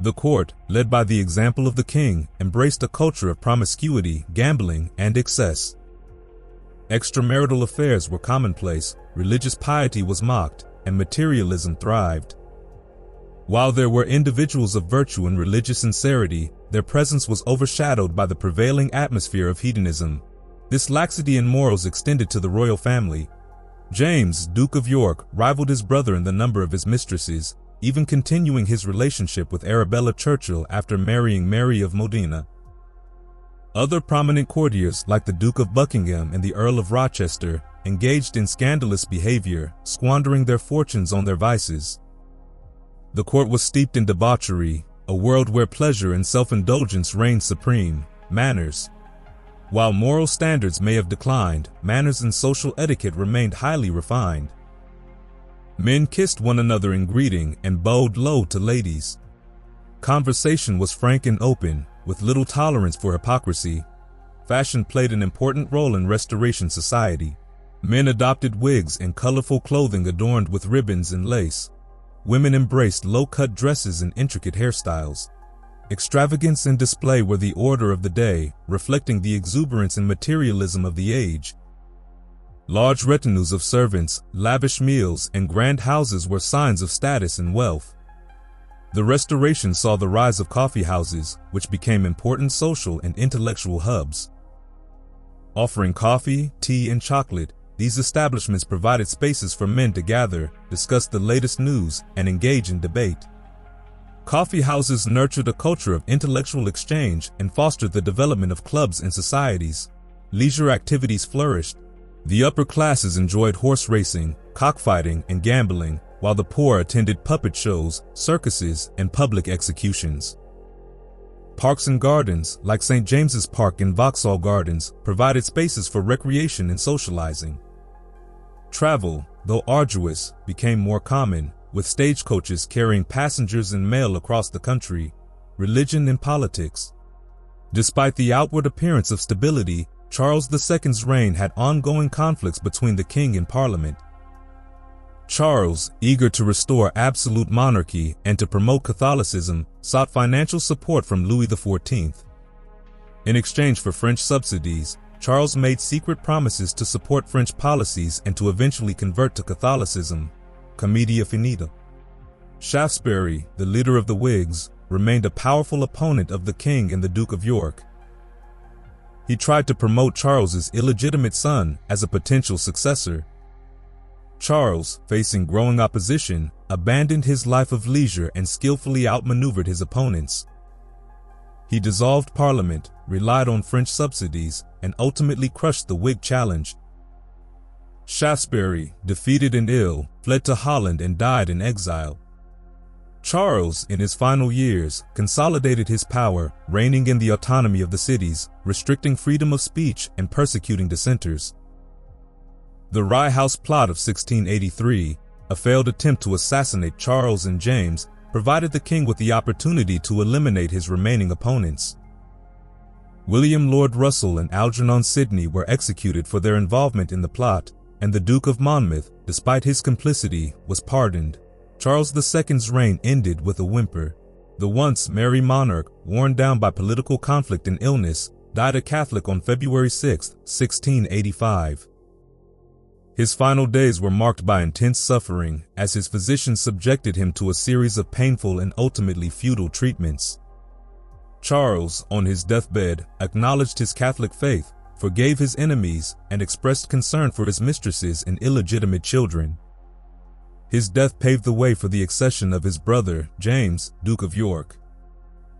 The court, led by the example of the king, embraced a culture of promiscuity, gambling, and excess. Extramarital affairs were commonplace, religious piety was mocked, and materialism thrived. While there were individuals of virtue and religious sincerity, their presence was overshadowed by the prevailing atmosphere of hedonism. This laxity in morals extended to the royal family. James, Duke of York, rivaled his brother in the number of his mistresses, even continuing his relationship with Arabella Churchill after marrying Mary of Modena. Other prominent courtiers, like the Duke of Buckingham and the Earl of Rochester, engaged in scandalous behavior, squandering their fortunes on their vices. The court was steeped in debauchery, a world where pleasure and self-indulgence reigned supreme. Manners. While moral standards may have declined, manners and social etiquette remained highly refined. Men kissed one another in greeting and bowed low to ladies. Conversation was frank and open, with little tolerance for hypocrisy. Fashion played an important role in Restoration society. Men adopted wigs and colorful clothing adorned with ribbons and lace. Women embraced low-cut dresses and intricate hairstyles. Extravagance and display were the order of the day, reflecting the exuberance and materialism of the age. Large retinues of servants, lavish meals, and grand houses were signs of status and wealth. The Restoration saw the rise of coffee houses, which became important social and intellectual hubs. Offering coffee, tea, and chocolate, these establishments provided spaces for men to gather, discuss the latest news, and engage in debate. Coffee houses nurtured a culture of intellectual exchange and fostered the development of clubs and societies. Leisure activities flourished. The upper classes enjoyed horse racing, cockfighting, and gambling, while the poor attended puppet shows, circuses, and public executions. Parks and gardens, like St. James's Park and Vauxhall Gardens, provided spaces for recreation and socializing. Travel, though arduous, became more common, with stagecoaches carrying passengers and mail across the country. Religion and politics. Despite the outward appearance of stability, Charles II's reign had ongoing conflicts between the king and Parliament. Charles, eager to restore absolute monarchy and to promote Catholicism, sought financial support from Louis XIV. In exchange for French subsidies, Charles made secret promises to support French policies and to eventually convert to Catholicism. Commedia finita. Shaftesbury, the leader of the Whigs, remained a powerful opponent of the king and the Duke of York. He tried to promote Charles's illegitimate son as a potential successor. Charles, facing growing opposition, abandoned his life of leisure and skillfully outmaneuvered his opponents. He dissolved Parliament, relied on French subsidies, and ultimately crushed the Whig challenge. Shaftesbury, defeated and ill, fled to Holland and died in exile. Charles, in his final years, consolidated his power, reigning in the autonomy of the cities, restricting freedom of speech and persecuting dissenters. The Rye House Plot of 1683, a failed attempt to assassinate Charles and James, provided the king with the opportunity to eliminate his remaining opponents. William Lord Russell and Algernon Sidney were executed for their involvement in the plot, and the Duke of Monmouth, despite his complicity, was pardoned. Charles II's reign ended with a whimper. The once merry monarch, worn down by political conflict and illness, died a Catholic on February 6, 1685. His final days were marked by intense suffering, as his physicians subjected him to a series of painful and ultimately futile treatments. Charles, on his deathbed, acknowledged his Catholic faith, forgave his enemies, and expressed concern for his mistresses and illegitimate children. His death paved the way for the accession of his brother, James, Duke of York.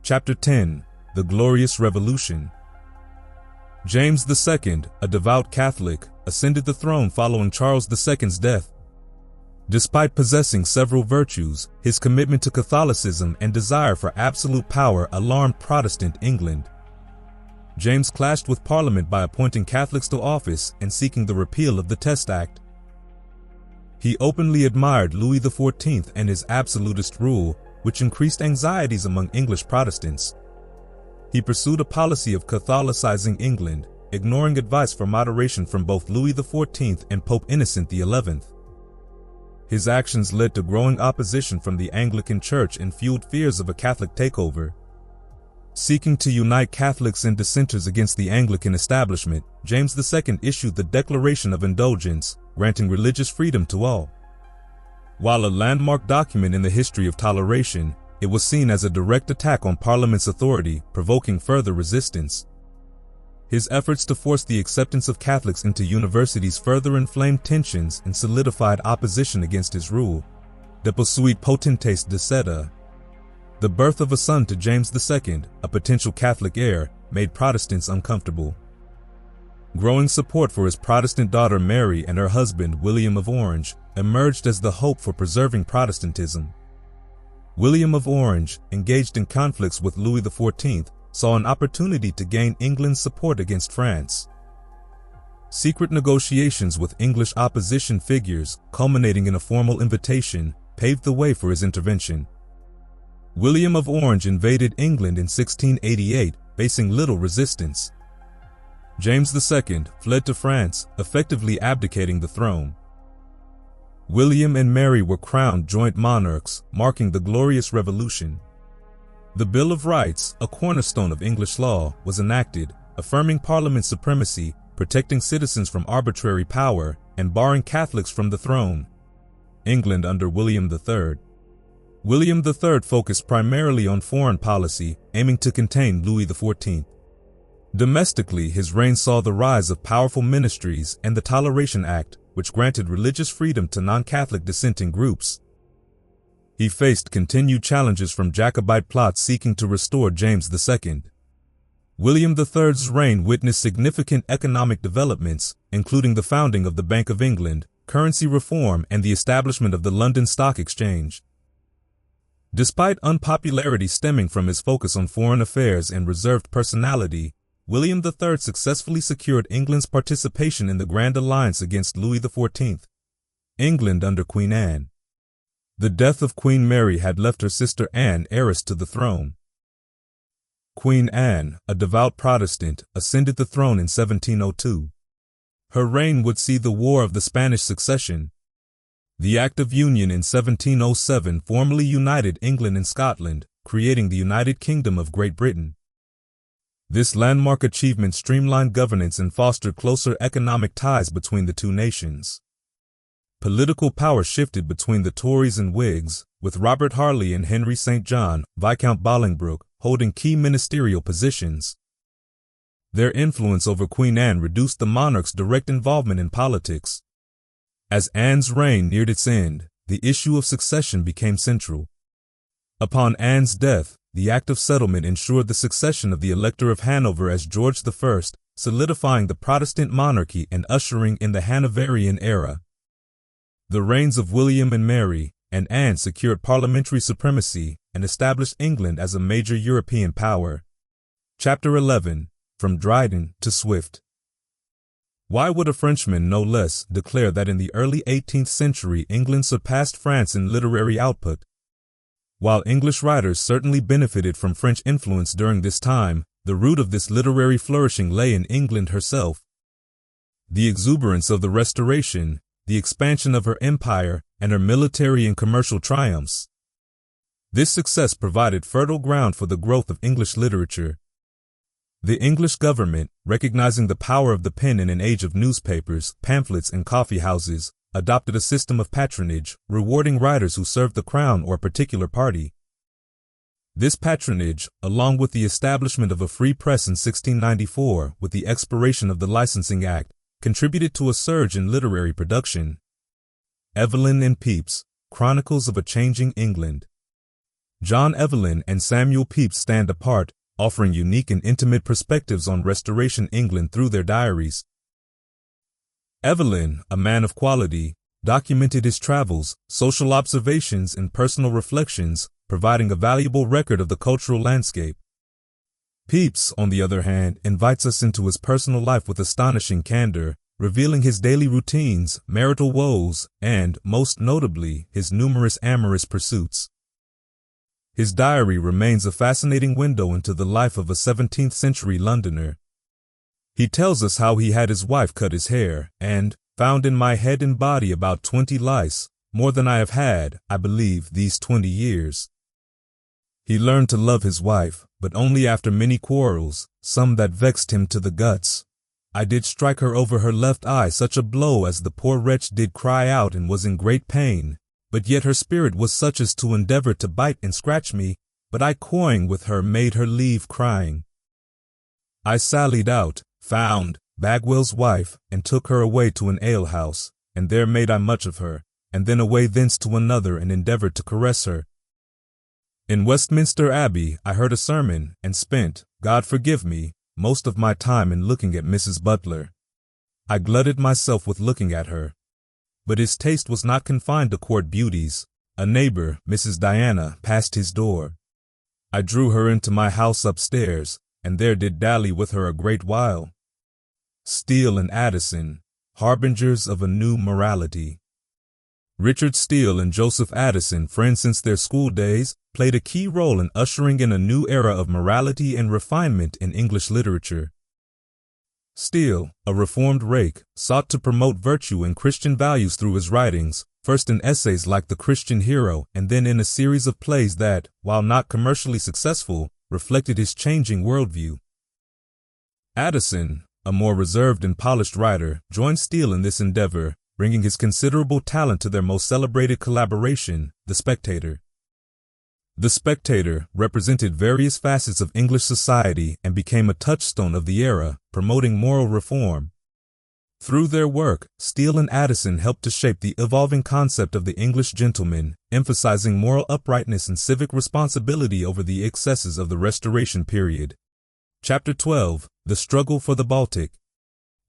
Chapter 10: The Glorious Revolution. James II, a devout Catholic, ascended the throne following Charles II's death. Despite possessing several virtues, his commitment to Catholicism and desire for absolute power alarmed Protestant England. James clashed with Parliament by appointing Catholics to office and seeking the repeal of the Test Act. He openly admired Louis XIV and his absolutist rule, which increased anxieties among English Protestants. He pursued a policy of Catholicizing England, ignoring advice for moderation from both Louis XIV and Pope Innocent XI. His actions led to growing opposition from the Anglican Church and fueled fears of a Catholic takeover. Seeking to unite Catholics and dissenters against the Anglican establishment, James II issued the Declaration of Indulgence, granting religious freedom to all. While a landmark document in the history of toleration, it was seen as a direct attack on Parliament's authority, provoking further resistance. His efforts to force the acceptance of Catholics into universities further inflamed tensions and solidified opposition against his rule. Deposuit potentes deceda. The birth of a son to James II, a potential Catholic heir, made Protestants uncomfortable. Growing support for his Protestant daughter Mary and her husband William of Orange emerged as the hope for preserving Protestantism. William of Orange, engaged in conflicts with Louis XIV, saw an opportunity to gain England's support against France. Secret negotiations with English opposition figures, culminating in a formal invitation, paved the way for his intervention. William of Orange invaded England in 1688, facing little resistance. James II fled to France, effectively abdicating the throne. William and Mary were crowned joint monarchs, marking the Glorious Revolution. The Bill of Rights, a cornerstone of English law, was enacted, affirming Parliament's supremacy, protecting citizens from arbitrary power, and barring Catholics from the throne. England under William III. William III focused primarily on foreign policy, aiming to contain Louis XIV. Domestically, his reign saw the rise of powerful ministries and the Toleration Act, which granted religious freedom to non-Catholic dissenting groups. He faced continued challenges from Jacobite plots seeking to restore James II. William III's reign witnessed significant economic developments, including the founding of the Bank of England, currency reform, and the establishment of the London Stock Exchange. Despite unpopularity stemming from his focus on foreign affairs and reserved personality, William III successfully secured England's participation in the Grand Alliance against Louis XIV. England under Queen Anne. The death of Queen Mary had left her sister Anne heiress to the throne. Queen Anne, a devout Protestant, ascended the throne in 1702. Her reign would see the War of the Spanish Succession. The Act of Union in 1707 formally united England and Scotland, creating the United Kingdom of Great Britain. This landmark achievement streamlined governance and fostered closer economic ties between the two nations. Political power shifted between the Tories and Whigs, with Robert Harley and Henry St. John, Viscount Bolingbroke, holding key ministerial positions. Their influence over Queen Anne reduced the monarch's direct involvement in politics. As Anne's reign neared its end, the issue of succession became central. Upon Anne's death, the Act of Settlement ensured the succession of the Elector of Hanover as George I, solidifying the Protestant monarchy and ushering in the Hanoverian era. The reigns of William and Mary and Anne secured parliamentary supremacy and established England as a major European power. Chapter 11: From Dryden to Swift. Why would a Frenchman, no less, declare that in the early 18th century England surpassed France in literary output? While English writers certainly benefited from French influence during this time, the root of this literary flourishing lay in England herself. The exuberance of the Restoration, the expansion of her empire, and her military and commercial triumphs. This success provided fertile ground for the growth of English literature. The English government, recognizing the power of the pen in an age of newspapers, pamphlets, and coffee houses, adopted a system of patronage, rewarding writers who served the crown or a particular party. This patronage, along with the establishment of a free press in 1694 with the expiration of the Licensing Act, contributed to a surge in literary production. Evelyn and Pepys, Chronicles of a Changing England. John Evelyn and Samuel Pepys stand apart, offering unique and intimate perspectives on Restoration England through their diaries. Evelyn, a man of quality, documented his travels, social observations, and personal reflections, providing a valuable record of the cultural landscape. Pepys, on the other hand, invites us into his personal life with astonishing candor, revealing his daily routines, marital woes, and, most notably, his numerous amorous pursuits. His diary remains a fascinating window into the life of a 17th-century Londoner. He tells us how he had his wife cut his hair, and, found in my head and body about 20 lice, more than I have had, I believe, these 20 years. He learned to love his wife, but only after many quarrels, some that vexed him to the guts. I did strike her over her left eye such a blow as the poor wretch did cry out and was in great pain, but yet her spirit was such as to endeavor to bite and scratch me, but I coying with her made her leave crying. I sallied out, found Bagwell's wife, and took her away to an alehouse, and there made I much of her, and then away thence to another and endeavored to caress her. In Westminster Abbey I heard a sermon, and spent, God forgive me, most of my time in looking at Mrs. Butler. I glutted myself with looking at her. But his taste was not confined to court beauties. A neighbor, Mrs. Diana, passed his door. I drew her into my house upstairs, and there did dally with her a great while. Steele and Addison, harbingers of a new morality. Richard Steele and Joseph Addison, friends since their school days, played a key role in ushering in a new era of morality and refinement in English literature. Steele, a reformed rake, sought to promote virtue and Christian values through his writings, first in essays like The Christian Hero and then in a series of plays that, while not commercially successful, reflected his changing worldview. Addison, a more reserved and polished writer, joined Steele in this endeavor, bringing his considerable talent to their most celebrated collaboration, The Spectator. The Spectator represented various facets of English society and became a touchstone of the era, promoting moral reform. Through their work, Steele and Addison helped to shape the evolving concept of the English gentleman, emphasizing moral uprightness and civic responsibility over the excesses of the Restoration period. Chapter 12, The Struggle for the Baltic.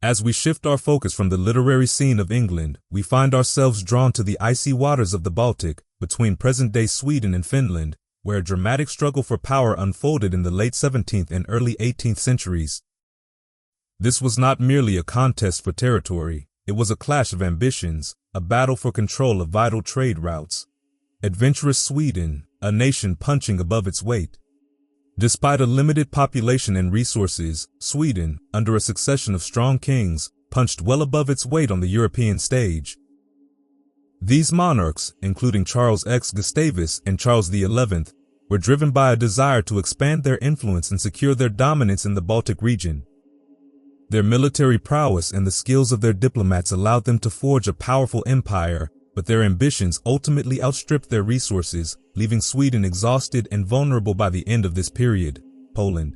As we shift our focus from the literary scene of England, we find ourselves drawn to the icy waters of the Baltic, between present-day Sweden and Finland, where a dramatic struggle for power unfolded in the late 17th and early 18th centuries. This was not merely a contest for territory, it was a clash of ambitions, a battle for control of vital trade routes. Adventurous Sweden, a nation punching above its weight. Despite a limited population and resources, Sweden, under a succession of strong kings, punched well above its weight on the European stage. These monarchs, including Charles X. Gustavus and Charles XI, were driven by a desire to expand their influence and secure their dominance in the Baltic region. Their military prowess and the skills of their diplomats allowed them to forge a powerful empire, but their ambitions ultimately outstripped their resources, leaving Sweden exhausted and vulnerable by the end of this period. Poland.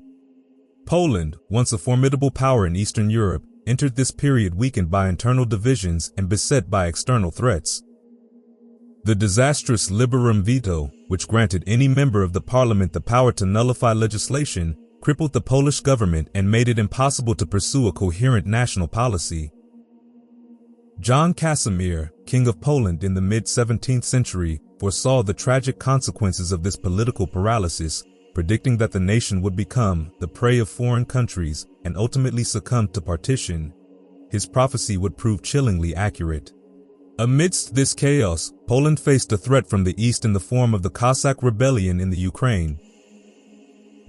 Poland, once a formidable power in Eastern Europe, entered this period weakened by internal divisions and beset by external threats. The disastrous Liberum Veto, which granted any member of the parliament the power to nullify legislation, crippled the Polish government and made it impossible to pursue a coherent national policy. John Casimir, King of Poland in the mid-17th century, foresaw the tragic consequences of this political paralysis, predicting that the nation would become the prey of foreign countries and ultimately succumb to partition. His prophecy would prove chillingly accurate. Amidst this chaos, Poland faced a threat from the east in the form of the Cossack rebellion in the Ukraine.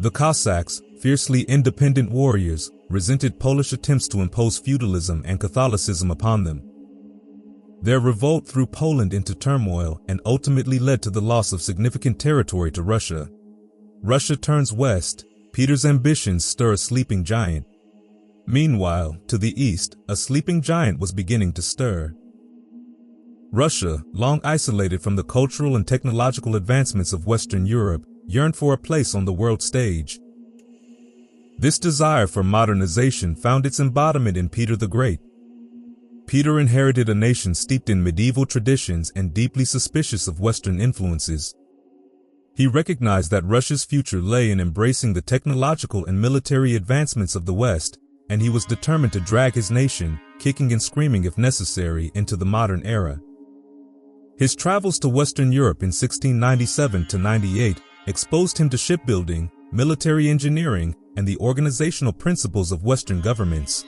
The Cossacks, fiercely independent warriors, resented Polish attempts to impose feudalism and Catholicism upon them. Their revolt threw Poland into turmoil and ultimately led to the loss of significant territory to Russia. Russia turns west. Peter's ambitions stir a sleeping giant. Meanwhile, to the east, a sleeping giant was beginning to stir. Russia, long isolated from the cultural and technological advancements of Western Europe, yearned for a place on the world stage. This desire for modernization found its embodiment in Peter the Great. Peter inherited a nation steeped in medieval traditions and deeply suspicious of Western influences. He recognized that Russia's future lay in embracing the technological and military advancements of the West, and he was determined to drag his nation, kicking and screaming if necessary, into the modern era. His travels to Western Europe in 1697 to 98 exposed him to shipbuilding, military engineering, and the organizational principles of Western governments.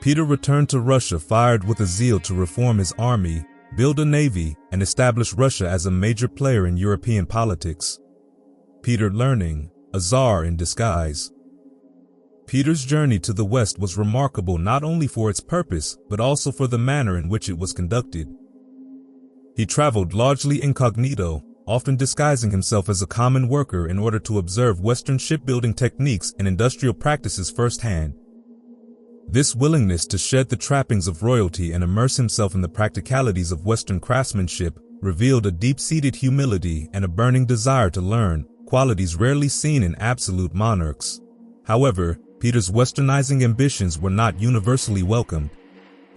Peter returned to Russia fired with a zeal to reform his army, build a navy, and establish Russia as a major player in European politics. Peter learning, a czar in disguise. Peter's journey to the West was remarkable not only for its purpose, but also for the manner in which it was conducted. He traveled largely incognito, often disguising himself as a common worker in order to observe Western shipbuilding techniques and industrial practices firsthand. This willingness to shed the trappings of royalty and immerse himself in the practicalities of Western craftsmanship revealed a deep-seated humility and a burning desire to learn, qualities rarely seen in absolute monarchs. However, Peter's westernizing ambitions were not universally welcomed.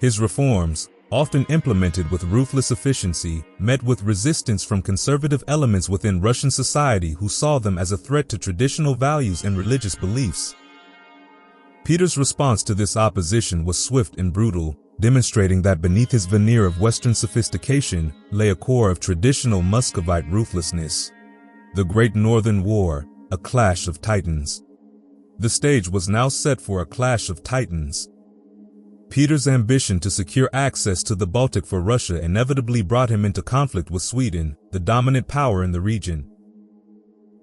His reforms, often implemented with ruthless efficiency, met with resistance from conservative elements within Russian society who saw them as a threat to traditional values and religious beliefs. Peter's response to this opposition was swift and brutal, demonstrating that beneath his veneer of Western sophistication lay a core of traditional Muscovite ruthlessness. The Great Northern War, a clash of titans. The stage was now set for a clash of titans. Peter's ambition to secure access to the Baltic for Russia inevitably brought him into conflict with Sweden, the dominant power in the region.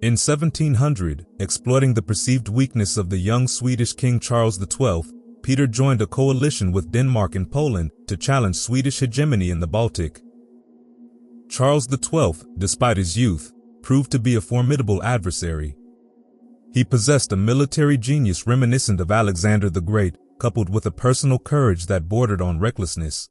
In 1700, exploiting the perceived weakness of the young Swedish King Charles XII, Peter joined a coalition with Denmark and Poland to challenge Swedish hegemony in the Baltic. Charles XII, despite his youth, proved to be a formidable adversary. He possessed a military genius reminiscent of Alexander the Great, coupled with a personal courage that bordered on recklessness.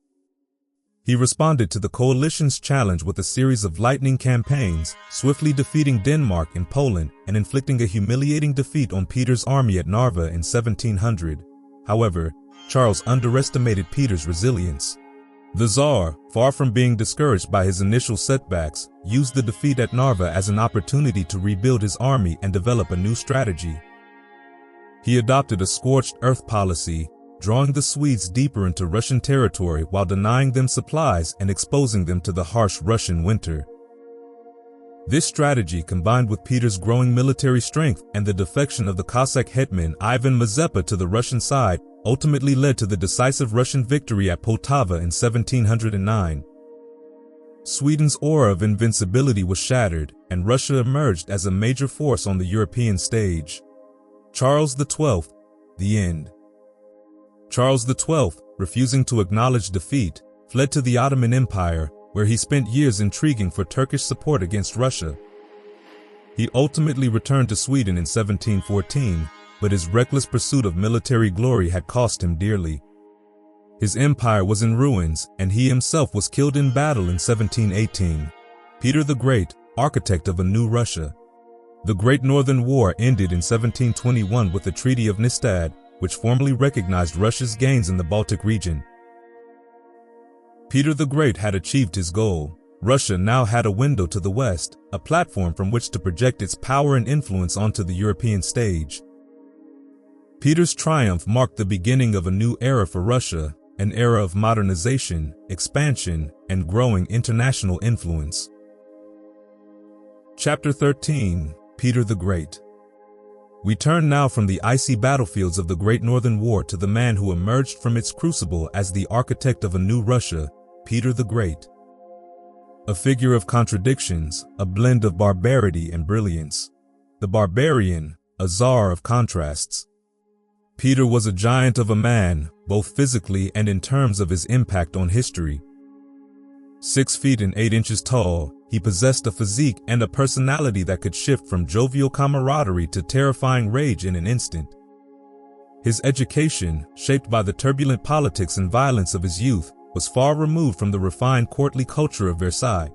He responded to the coalition's challenge with a series of lightning campaigns, swiftly defeating Denmark and Poland and inflicting a humiliating defeat on Peter's army at Narva in 1700. However, Charles underestimated Peter's resilience. The Tsar, far from being discouraged by his initial setbacks, used the defeat at Narva as an opportunity to rebuild his army and develop a new strategy. He adopted a scorched earth policy, drawing the Swedes deeper into Russian territory while denying them supplies and exposing them to the harsh Russian winter. This strategy, combined with Peter's growing military strength and the defection of the Cossack hetman Ivan Mazepa to the Russian side, ultimately led to the decisive Russian victory at Poltava in 1709. Sweden's aura of invincibility was shattered, and Russia emerged as a major force on the European stage. Charles XII, the end. Charles XII, refusing to acknowledge defeat, fled to the Ottoman Empire, where he spent years intriguing for Turkish support against Russia. He ultimately returned to Sweden in 1714, but his reckless pursuit of military glory had cost him dearly. His empire was in ruins, and he himself was killed in battle in 1718. Peter the Great, architect of a new Russia. The Great Northern War ended in 1721 with the Treaty of Nystad, which formally recognized Russia's gains in the Baltic region. Peter the Great had achieved his goal. Russia now had a window to the west, a platform from which to project its power and influence onto the European stage. Peter's triumph marked the beginning of a new era for Russia, an era of modernization, expansion, and growing international influence. Chapter 13, Peter the Great. We turn now from the icy battlefields of the Great Northern War to the man who emerged from its crucible as the architect of a new Russia, Peter the Great. A figure of contradictions, a blend of barbarity and brilliance. The barbarian, a czar of contrasts. Peter was a giant of a man, both physically and in terms of his impact on history. 6 feet and 8 inches tall, he possessed a physique and a personality that could shift from jovial camaraderie to terrifying rage in an instant. His education, shaped by the turbulent politics and violence of his youth, was far removed from the refined courtly culture of Versailles.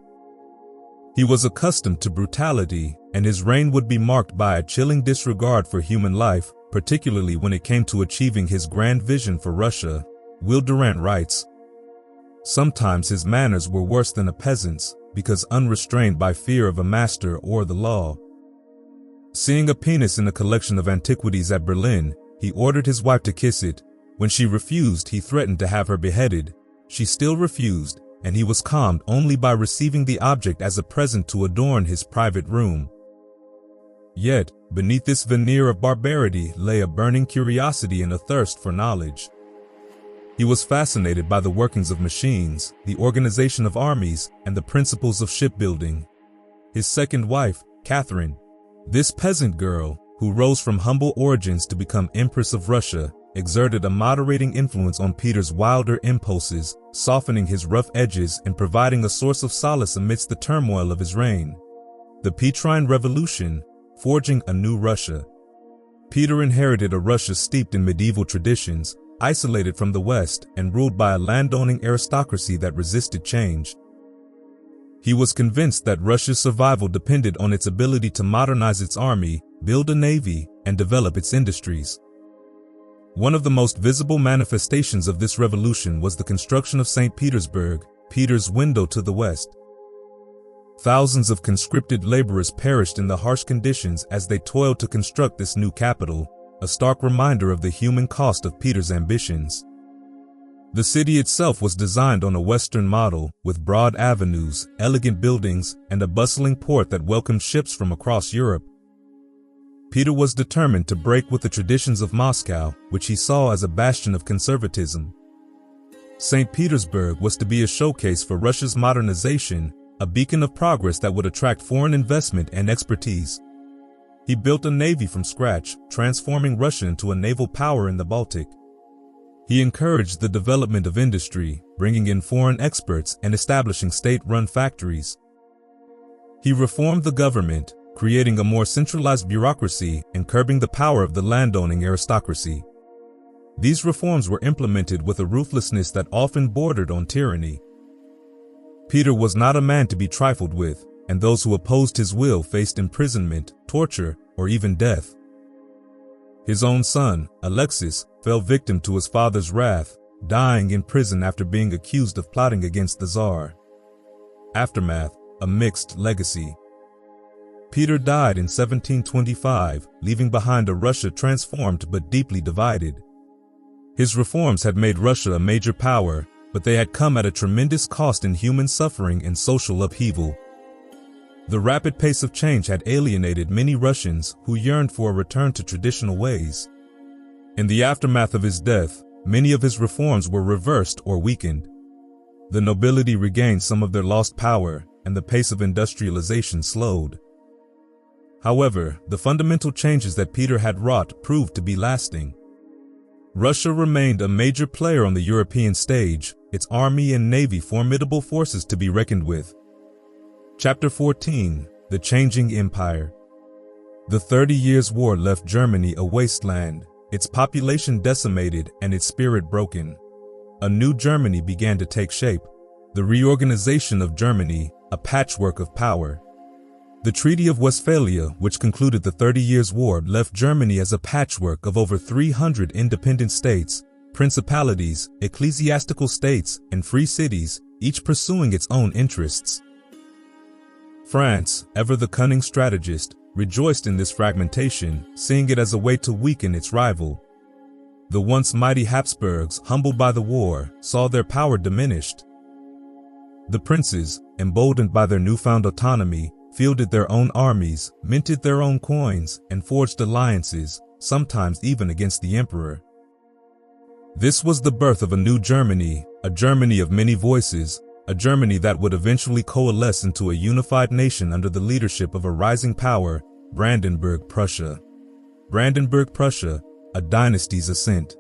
He was accustomed to brutality, and his reign would be marked by a chilling disregard for human life, particularly when it came to achieving his grand vision for Russia. Will Durant writes, "Sometimes his manners were worse than a peasant's, because unrestrained by fear of a master or the law. Seeing a penis in a collection of antiquities at Berlin, he ordered his wife to kiss it. When she refused, he threatened to have her beheaded. She still refused, and he was calmed only by receiving the object as a present to adorn his private room." Yet, beneath this veneer of barbarity lay a burning curiosity and a thirst for knowledge. He was fascinated by the workings of machines, the organization of armies, and the principles of shipbuilding. His second wife, Catherine, this peasant girl, who rose from humble origins to become Empress of Russia, exerted a moderating influence on Peter's wilder impulses, softening his rough edges and providing a source of solace amidst the turmoil of his reign. The Petrine Revolution, forging a new Russia. Peter inherited a Russia steeped in medieval traditions, isolated from the West and ruled by a landowning aristocracy that resisted change. He was convinced that Russia's survival depended on its ability to modernize its army, build a navy, and develop its industries. One of the most visible manifestations of this revolution was the construction of St. Petersburg, Peter's window to the west. Thousands of conscripted laborers perished in the harsh conditions as they toiled to construct this new capital, a stark reminder of the human cost of Peter's ambitions. The city itself was designed on a Western model, with broad avenues, elegant buildings, and a bustling port that welcomed ships from across Europe. Peter was determined to break with the traditions of Moscow, which he saw as a bastion of conservatism. St. Petersburg was to be a showcase for Russia's modernization, a beacon of progress that would attract foreign investment and expertise. He built a navy from scratch, transforming Russia into a naval power in the Baltic. He encouraged the development of industry, bringing in foreign experts and establishing state-run factories. He reformed the government, creating a more centralized bureaucracy and curbing the power of the landowning aristocracy. These reforms were implemented with a ruthlessness that often bordered on tyranny. Peter was not a man to be trifled with, and those who opposed his will faced imprisonment, torture, or even death. His own son, Alexis, fell victim to his father's wrath, dying in prison after being accused of plotting against the Tsar. Aftermath: a mixed legacy. Peter died in 1725, leaving behind a Russia transformed but deeply divided. His reforms had made Russia a major power, but they had come at a tremendous cost in human suffering and social upheaval. The rapid pace of change had alienated many Russians who yearned for a return to traditional ways. In the aftermath of his death, many of his reforms were reversed or weakened. The nobility regained some of their lost power, and the pace of industrialization slowed. However, the fundamental changes that Peter had wrought proved to be lasting. Russia remained a major player on the European stage, its army and navy formidable forces to be reckoned with. Chapter 14: The Changing Empire. The 30 Years' War left Germany a wasteland, its population decimated and its spirit broken. A new Germany began to take shape. The reorganization of Germany, a patchwork of power. The Treaty of Westphalia, which concluded the 30 Years' War, left Germany as a patchwork of over 300 independent states, principalities, ecclesiastical states, and free cities, each pursuing its own interests. France, ever the cunning strategist, rejoiced in this fragmentation, seeing it as a way to weaken its rival. The once mighty Habsburgs, humbled by the war, saw their power diminished. The princes, emboldened by their newfound autonomy, fielded their own armies, minted their own coins, and forged alliances, sometimes even against the emperor. This was the birth of a new Germany, a Germany of many voices, a Germany that would eventually coalesce into a unified nation under the leadership of a rising power, Brandenburg Prussia. Brandenburg Prussia, a dynasty's ascent.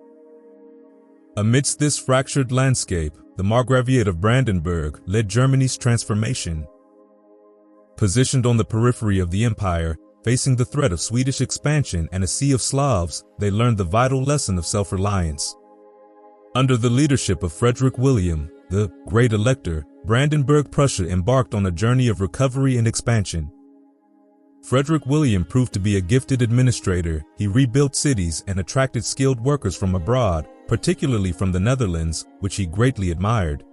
Amidst this fractured landscape, the Margraviate of Brandenburg led Germany's transformation. Positioned on the periphery of the empire, facing the threat of Swedish expansion and a sea of Slavs, they learned the vital lesson of self-reliance. Under the leadership of Frederick William, the Great Elector, Brandenburg-Prussia embarked on a journey of recovery and expansion. Frederick William proved to be a gifted administrator. He rebuilt cities and attracted skilled workers from abroad, particularly from the Netherlands, which he greatly admired.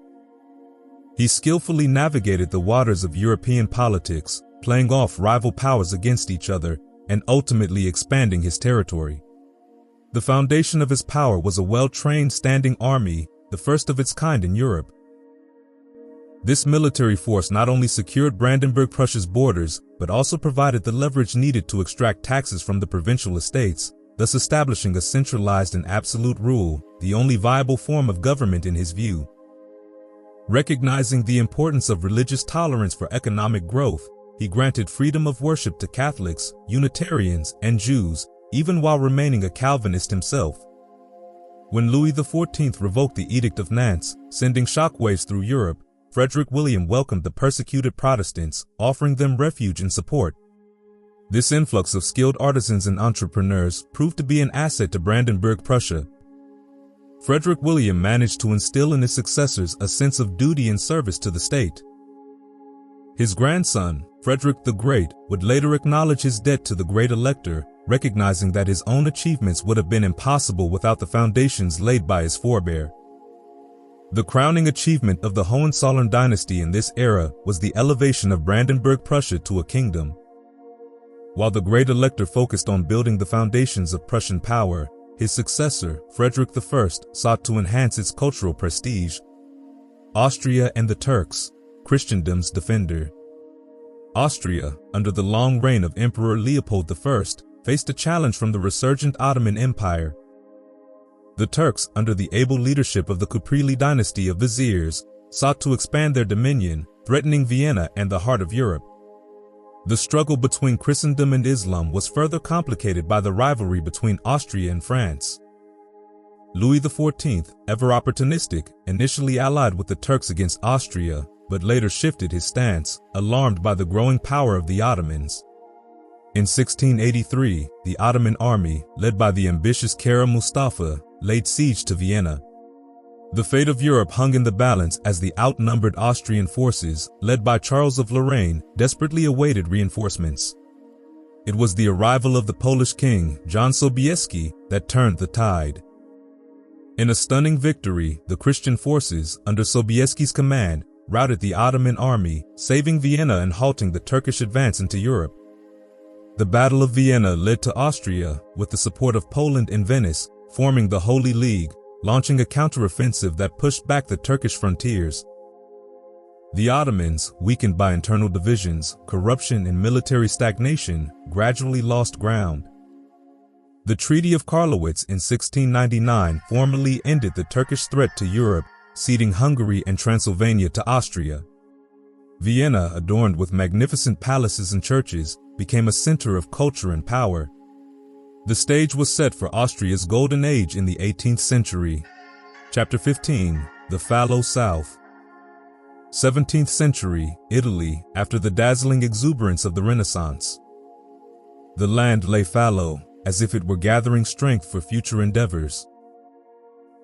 He skillfully navigated the waters of European politics, playing off rival powers against each other, and ultimately expanding his territory. The foundation of his power was a well-trained standing army, the first of its kind in Europe. This military force not only secured Brandenburg-Prussia's borders, but also provided the leverage needed to extract taxes from the provincial estates, thus establishing a centralized and absolute rule, the only viable form of government in his view. Recognizing the importance of religious tolerance for economic growth, he granted freedom of worship to Catholics, Unitarians, and Jews, even while remaining a Calvinist himself. When Louis XIV revoked the Edict of Nantes, sending shockwaves through Europe, Frederick William welcomed the persecuted Protestants, offering them refuge and support. This influx of skilled artisans and entrepreneurs proved to be an asset to Brandenburg-Prussia. Frederick William managed to instill in his successors a sense of duty and service to the state. His grandson, Frederick the Great, would later acknowledge his debt to the Great Elector, recognizing that his own achievements would have been impossible without the foundations laid by his forebear. The crowning achievement of the Hohenzollern dynasty in this era was the elevation of Brandenburg-Prussia to a kingdom. While the Great Elector focused on building the foundations of Prussian power, his successor, Frederick I, sought to enhance its cultural prestige. Austria and the Turks, Christendom's defender. Austria, under the long reign of Emperor Leopold I, faced a challenge from the resurgent Ottoman Empire. The Turks, under the able leadership of the Cuprili dynasty of viziers, sought to expand their dominion, threatening Vienna and the heart of Europe. The struggle between Christendom and Islam was further complicated by the rivalry between Austria and France. Louis XIV, ever opportunistic, initially allied with the Turks against Austria, but later shifted his stance, alarmed by the growing power of the Ottomans. In 1683, the Ottoman army, led by the ambitious Kara Mustafa, laid siege to Vienna. The fate of Europe hung in the balance as the outnumbered Austrian forces, led by Charles of Lorraine, desperately awaited reinforcements. It was the arrival of the Polish king, John Sobieski, that turned the tide. In a stunning victory, the Christian forces, under Sobieski's command, routed the Ottoman army, saving Vienna and halting the Turkish advance into Europe. The Battle of Vienna led to Austria, with the support of Poland and Venice, forming the Holy League, launching a counteroffensive that pushed back the Turkish frontiers. The Ottomans, weakened by internal divisions, corruption, and military stagnation, gradually lost ground. The Treaty of Karlowitz in 1699 formally ended the Turkish threat to Europe, ceding Hungary and Transylvania to Austria. Vienna, adorned with magnificent palaces and churches, became a center of culture and power. The stage was set for Austria's golden age in the 18th century. Chapter 15, The Fallow South. 17th century, Italy, after the dazzling exuberance of the Renaissance. The land lay fallow, as if it were gathering strength for future endeavors.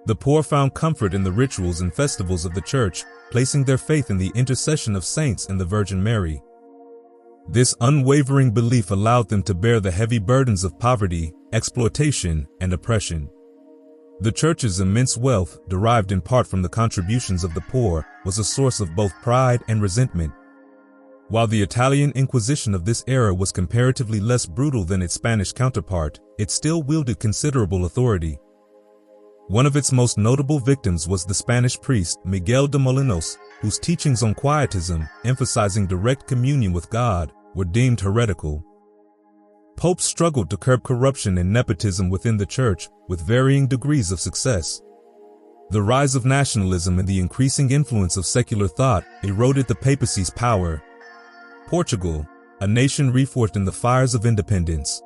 The poor found comfort in the rituals and festivals of the church, placing their faith in the intercession of saints and the Virgin Mary. This unwavering belief allowed them to bear the heavy burdens of poverty, exploitation, and oppression. The church's immense wealth, derived in part from the contributions of the poor, was a source of both pride and resentment. While the Italian Inquisition of this era was comparatively less brutal than its Spanish counterpart, it still wielded considerable authority. One of its most notable victims was the Spanish priest Miguel de Molinos, whose teachings on quietism, emphasizing direct communion with God, were deemed heretical. Popes struggled to curb corruption and nepotism within the church, with varying degrees of success. The rise of nationalism and the increasing influence of secular thought eroded the papacy's power. Portugal, a nation reforged in the fires of independence.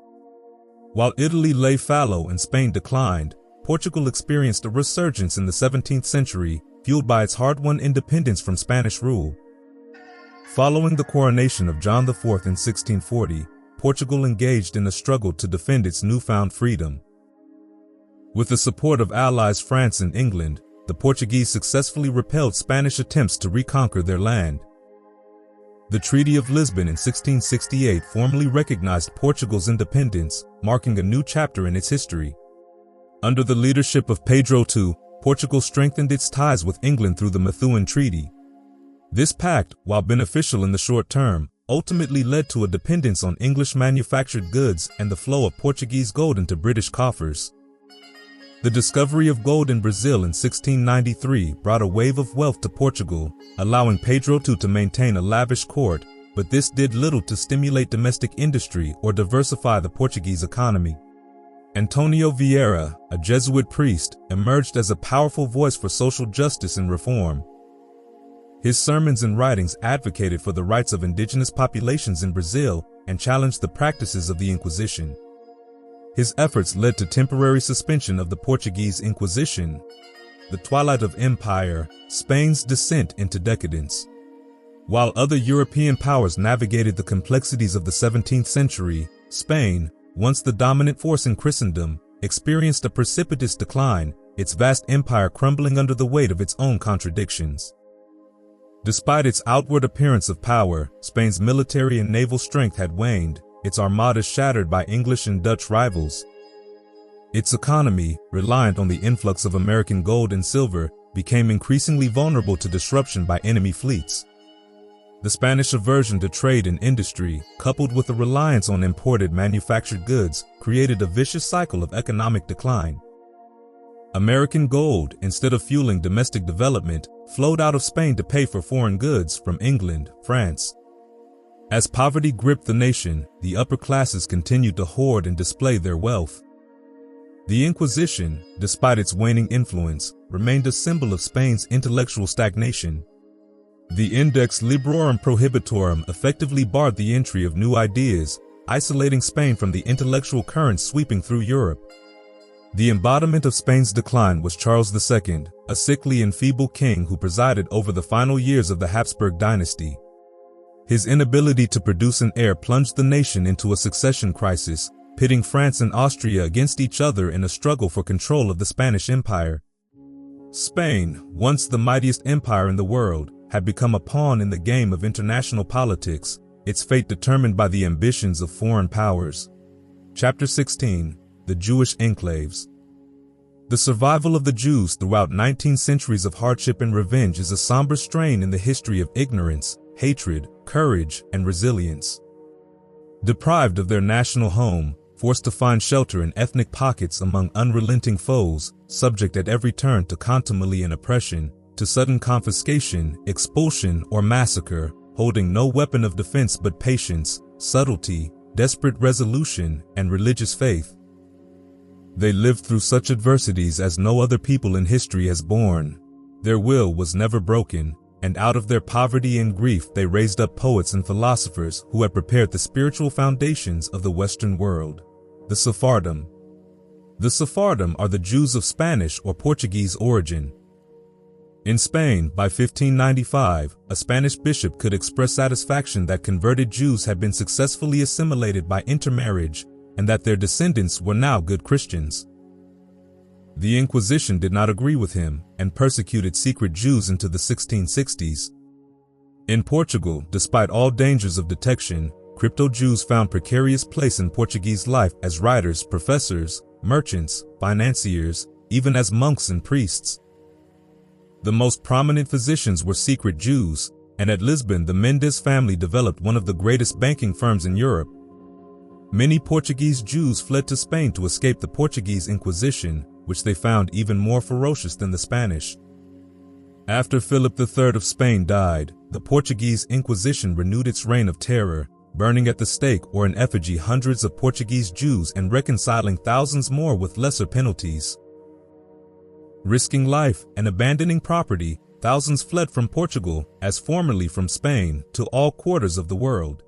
While Italy lay fallow and Spain declined, Portugal experienced a resurgence in the 17th century, fueled by its hard-won independence from Spanish rule. Following the coronation of John IV in 1640, Portugal engaged in a struggle to defend its newfound freedom. With the support of allies France and England, the Portuguese successfully repelled Spanish attempts to reconquer their land. The Treaty of Lisbon in 1668 formally recognized Portugal's independence, marking a new chapter in its history. Under the leadership of Pedro II, Portugal strengthened its ties with England through the Methuen Treaty. This pact, while beneficial in the short term, ultimately led to a dependence on English-manufactured goods and the flow of Portuguese gold into British coffers. The discovery of gold in Brazil in 1693 brought a wave of wealth to Portugal, allowing Pedro II to maintain a lavish court, but this did little to stimulate domestic industry or diversify the Portuguese economy. Antonio Vieira, a Jesuit priest, emerged as a powerful voice for social justice and reform. His sermons and writings advocated for the rights of indigenous populations in Brazil and challenged the practices of the Inquisition. His efforts led to temporary suspension of the Portuguese Inquisition, the twilight of empire, Spain's descent into decadence. While other European powers navigated the complexities of the 17th century, Spain, once the dominant force in Christendom, experienced a precipitous decline, its vast empire crumbling under the weight of its own contradictions. Despite its outward appearance of power, Spain's military and naval strength had waned, its armadas shattered by English and Dutch rivals. Its economy, reliant on the influx of American gold and silver, became increasingly vulnerable to disruption by enemy fleets. The Spanish aversion to trade and industry, coupled with a reliance on imported manufactured goods, created a vicious cycle of economic decline. American gold, instead of fueling domestic development, flowed out of Spain to pay for foreign goods from England, France. As poverty gripped the nation, the upper classes continued to hoard and display their wealth. The Inquisition, despite its waning influence, remained a symbol of Spain's intellectual stagnation. The Index Librorum Prohibitorum effectively barred the entry of new ideas, isolating Spain from the intellectual currents sweeping through Europe. The embodiment of Spain's decline was Charles II, a sickly and feeble king who presided over the final years of the Habsburg dynasty. His inability to produce an heir plunged the nation into a succession crisis, pitting France and Austria against each other in a struggle for control of the Spanish Empire. Spain, once the mightiest empire in the world, had become a pawn in the game of international politics, its fate determined by the ambitions of foreign powers. Chapter 16: The Jewish Enclaves. The survival of the Jews throughout 19 centuries of hardship and revenge is a somber strain in the history of ignorance, hatred, courage, and resilience. Deprived of their national home, forced to find shelter in ethnic pockets among unrelenting foes, subject at every turn to contumely and oppression, to sudden confiscation, expulsion, or massacre, holding no weapon of defense but patience, subtlety, desperate resolution, and religious faith. They lived through such adversities as no other people in history has borne. Their will was never broken, and out of their poverty and grief they raised up poets and philosophers who had prepared the spiritual foundations of the Western world. The Sephardim. The Sephardim are the Jews of Spanish or Portuguese origin. In Spain, by 1595, a Spanish bishop could express satisfaction that converted Jews had been successfully assimilated by intermarriage, and that their descendants were now good Christians. The Inquisition did not agree with him and persecuted secret Jews into the 1660s. In Portugal, despite all dangers of detection, crypto-Jews found precarious place in Portuguese life as writers, professors, merchants, financiers, even as monks and priests. The most prominent physicians were secret Jews, and at Lisbon the Mendes family developed one of the greatest banking firms in Europe. Many Portuguese Jews fled to Spain to escape the Portuguese Inquisition, which they found even more ferocious than the Spanish. After Philip III of Spain died, the Portuguese Inquisition renewed its reign of terror, burning at the stake or in effigy hundreds of Portuguese Jews and reconciling thousands more with lesser penalties. Risking life and abandoning property, thousands fled from Portugal, as formerly from Spain, to all quarters of the world.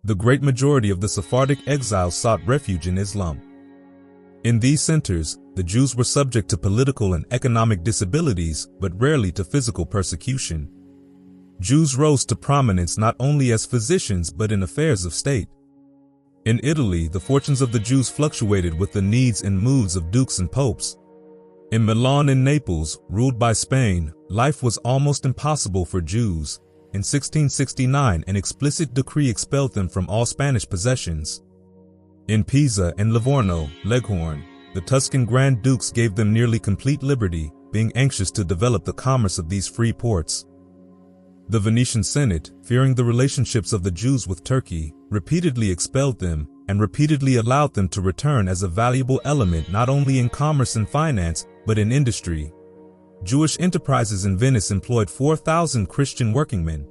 The great majority of the Sephardic exiles sought refuge in Islam. In these centers, the Jews were subject to political and economic disabilities, but rarely to physical persecution. Jews rose to prominence not only as physicians but in affairs of state. In Italy, the fortunes of the Jews fluctuated with the needs and moods of dukes and popes. In Milan and Naples, ruled by Spain, life was almost impossible for Jews. In 1669, an explicit decree expelled them from all Spanish possessions. In Pisa and Livorno, Leghorn, the Tuscan Grand Dukes gave them nearly complete liberty, being anxious to develop the commerce of these free ports. The Venetian Senate, fearing the relationships of the Jews with Turkey, repeatedly expelled them and repeatedly allowed them to return as a valuable element not only in commerce and finance, but in industry. Jewish enterprises in Venice employed 4,000 Christian workingmen.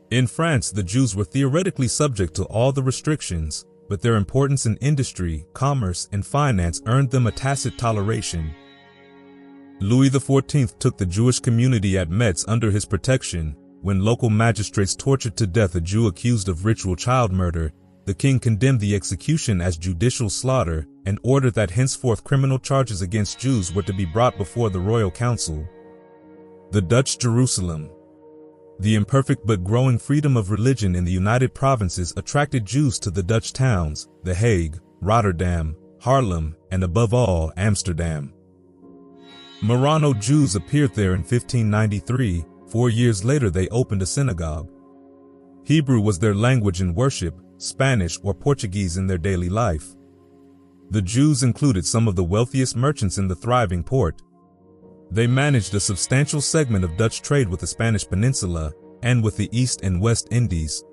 In France, the Jews were theoretically subject to all the restrictions, but their importance in industry, commerce, and finance earned them a tacit toleration. Louis XIV took the Jewish community at Metz under his protection. When local magistrates tortured to death a Jew accused of ritual child murder, the king condemned the execution as judicial slaughter and ordered that henceforth criminal charges against Jews were to be brought before the royal council. The Dutch Jerusalem. The imperfect but growing freedom of religion in the United Provinces attracted Jews to the Dutch towns, The Hague, Rotterdam, Haarlem, and above all, Amsterdam. Marrano Jews appeared there in 1593. 4 years later they opened a synagogue. Hebrew was their language in worship, Spanish or Portuguese in their daily life. The Jews included some of the wealthiest merchants in the thriving port. They managed a substantial segment of Dutch trade with the Spanish Peninsula and with the East and West Indies.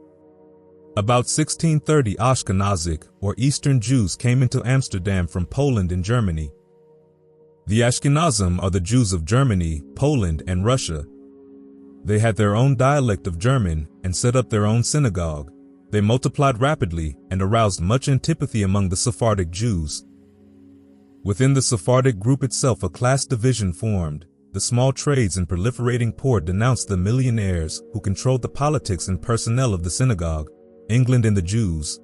About 1630, Ashkenazic, or Eastern Jews, came into Amsterdam from Poland and Germany. The Ashkenazim are the Jews of Germany, Poland, and Russia. They had their own dialect of German and set up their own synagogue. They multiplied rapidly and aroused much antipathy among the Sephardic Jews. Within the Sephardic group itself, a class division formed. The small trades and proliferating poor denounced the millionaires who controlled the politics and personnel of the synagogue, England and the Jews.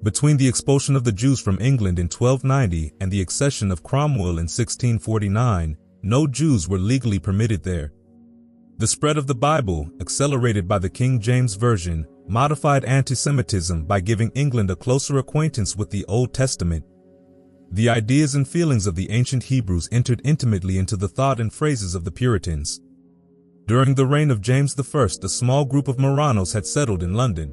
Between the expulsion of the Jews from England in 1290 and the accession of Cromwell in 1649, no Jews were legally permitted there. The spread of the Bible, accelerated by the King James Version, modified anti-Semitism by giving England a closer acquaintance with the Old Testament. The ideas and feelings of the ancient Hebrews entered intimately into the thought and phrases of the Puritans. During the reign of James I, a small group of Marranos had settled in London.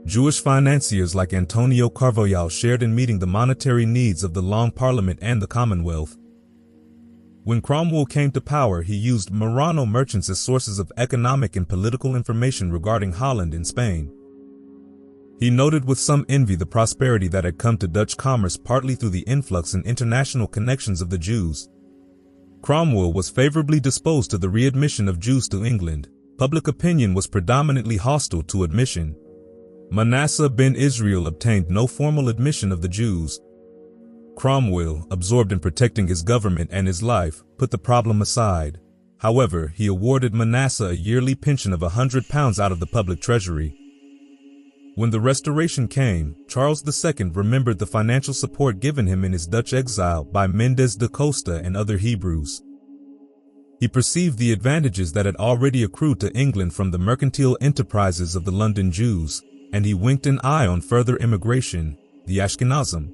Jewish financiers like Antonio Carvalhal shared in meeting the monetary needs of the Long Parliament and the Commonwealth. When Cromwell came to power, he used Marrano merchants as sources of economic and political information regarding Holland and Spain. He noted with some envy the prosperity that had come to Dutch commerce partly through the influx and international connections of the Jews. Cromwell was favorably disposed to the readmission of Jews to England. Public opinion was predominantly hostile to admission. Manasseh ben Israel obtained no formal admission of the Jews. Cromwell, absorbed in protecting his government and his life, put the problem aside. However, he awarded Manasseh a yearly pension of £100 out of the public treasury. When the Restoration came, Charles II remembered the financial support given him in his Dutch exile by Mendes da Costa and other Hebrews. He perceived the advantages that had already accrued to England from the mercantile enterprises of the London Jews, and he winked an eye on further immigration, the Ashkenazim.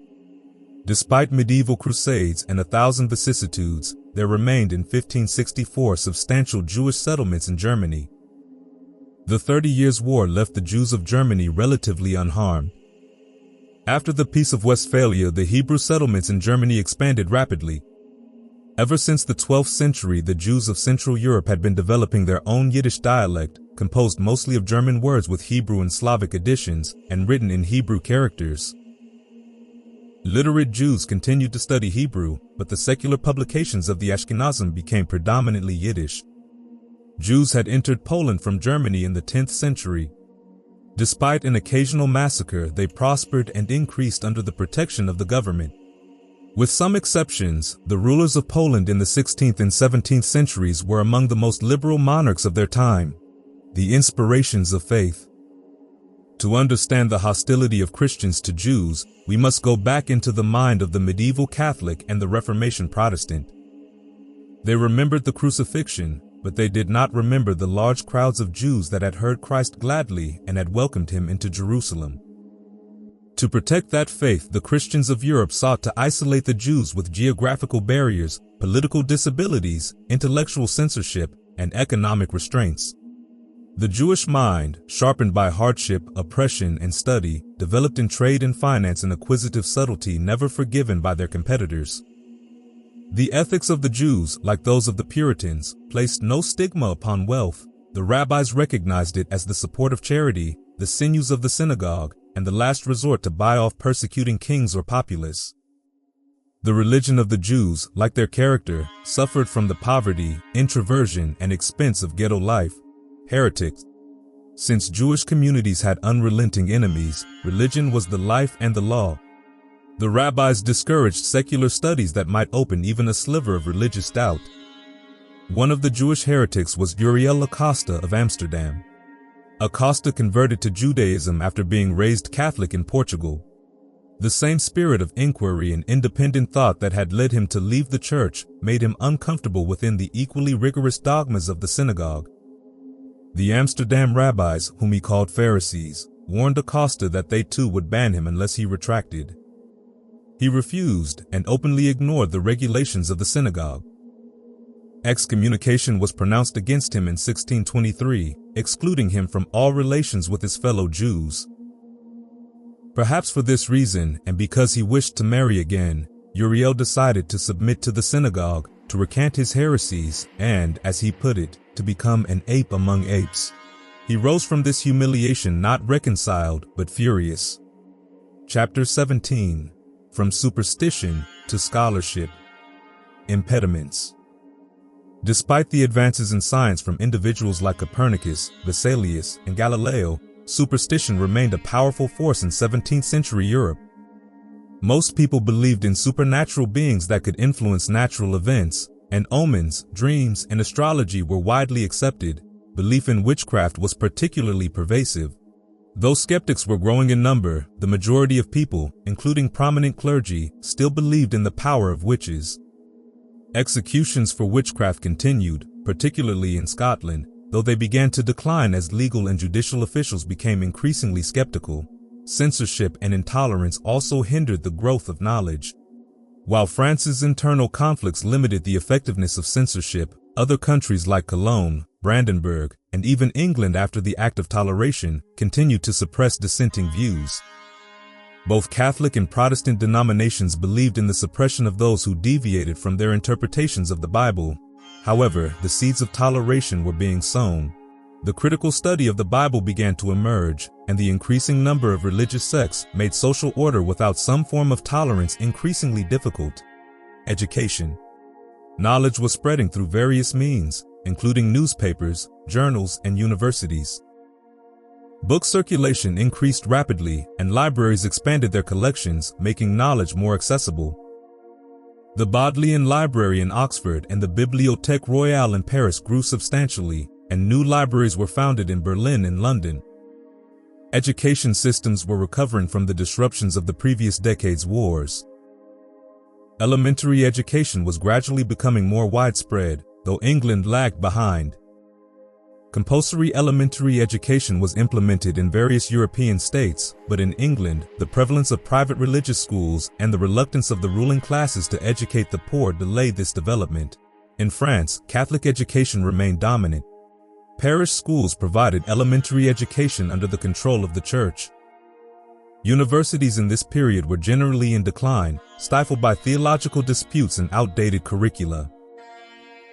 Despite medieval crusades and 1,000 vicissitudes, there remained in 1564 substantial Jewish settlements in Germany. The 30 Years' War left the Jews of Germany relatively unharmed. After the Peace of Westphalia, the Hebrew settlements in Germany expanded rapidly. Ever since the 12th century, the Jews of Central Europe had been developing their own Yiddish dialect, composed mostly of German words with Hebrew and Slavic additions, and written in Hebrew characters. Literate Jews continued to study Hebrew, but the secular publications of the Ashkenazim became predominantly Yiddish. Jews had entered Poland from Germany in the 10th century. Despite an occasional massacre, they prospered and increased under the protection of the government. With some exceptions, the rulers of Poland in the 16th and 17th centuries were among the most liberal monarchs of their time. The inspirations of faith. To understand the hostility of Christians to Jews, we must go back into the mind of the medieval Catholic and the Reformation Protestant. They remembered the crucifixion, but they did not remember the large crowds of Jews that had heard Christ gladly and had welcomed him into Jerusalem. To protect that faith, the Christians of Europe sought to isolate the Jews with geographical barriers, political disabilities, intellectual censorship, and economic restraints. The Jewish mind, sharpened by hardship, oppression, and study, developed in trade and finance an acquisitive subtlety never forgiven by their competitors. The ethics of the Jews, like those of the Puritans, placed no stigma upon wealth. The rabbis recognized it as the support of charity, the sinews of the synagogue, and the last resort to buy off persecuting kings or populace. The religion of the Jews, like their character, suffered from the poverty, introversion, and expense of ghetto life. Heretics. Since Jewish communities had unrelenting enemies, religion was the life and the law. The rabbis discouraged secular studies that might open even a sliver of religious doubt. One of the Jewish heretics was Uriel Acosta of Amsterdam. Acosta converted to Judaism after being raised Catholic in Portugal. The same spirit of inquiry and independent thought that had led him to leave the church made him uncomfortable within the equally rigorous dogmas of the synagogue. The Amsterdam rabbis, whom he called Pharisees, warned Acosta that they too would ban him unless he retracted. He refused and openly ignored the regulations of the synagogue. Excommunication was pronounced against him in 1623, excluding him from all relations with his fellow Jews. Perhaps for this reason, and because he wished to marry again, Uriel decided to submit to the synagogue, to recant his heresies, and, as he put it, to become an ape among apes. He rose from this humiliation not reconciled, but furious. Chapter 17. From Superstition to Scholarship. Impediments. Despite the advances in science from individuals like Copernicus, Vesalius, and Galileo, superstition remained a powerful force in 17th century Europe. Most people believed in supernatural beings that could influence natural events, and omens, dreams, and astrology were widely accepted. Belief in witchcraft was particularly pervasive. Though skeptics were growing in number, the majority of people, including prominent clergy, still believed in the power of witches. Executions for witchcraft continued, particularly in Scotland, though they began to decline as legal and judicial officials became increasingly skeptical. Censorship and intolerance also hindered the growth of knowledge. While France's internal conflicts limited the effectiveness of censorship, other countries like Cologne, Brandenburg, and even England after the Act of Toleration continued to suppress dissenting views. Both Catholic and Protestant denominations believed in the suppression of those who deviated from their interpretations of the Bible. However, the seeds of toleration were being sown. The critical study of the Bible began to emerge, and the increasing number of religious sects made social order without some form of tolerance increasingly difficult. Education. Knowledge was spreading through various means, including newspapers, journals, and universities. Book circulation increased rapidly, and libraries expanded their collections, making knowledge more accessible. The Bodleian Library in Oxford and the Bibliothèque Royale in Paris grew substantially, and new libraries were founded in Berlin and London. Education systems were recovering from the disruptions of the previous decade's wars. Elementary education was gradually becoming more widespread, though England lagged behind. Compulsory elementary education was implemented in various European states, but in England, the prevalence of private religious schools and the reluctance of the ruling classes to educate the poor delayed this development. In France, Catholic education remained dominant. Parish schools provided elementary education under the control of the church. Universities in this period were generally in decline, stifled by theological disputes and outdated curricula.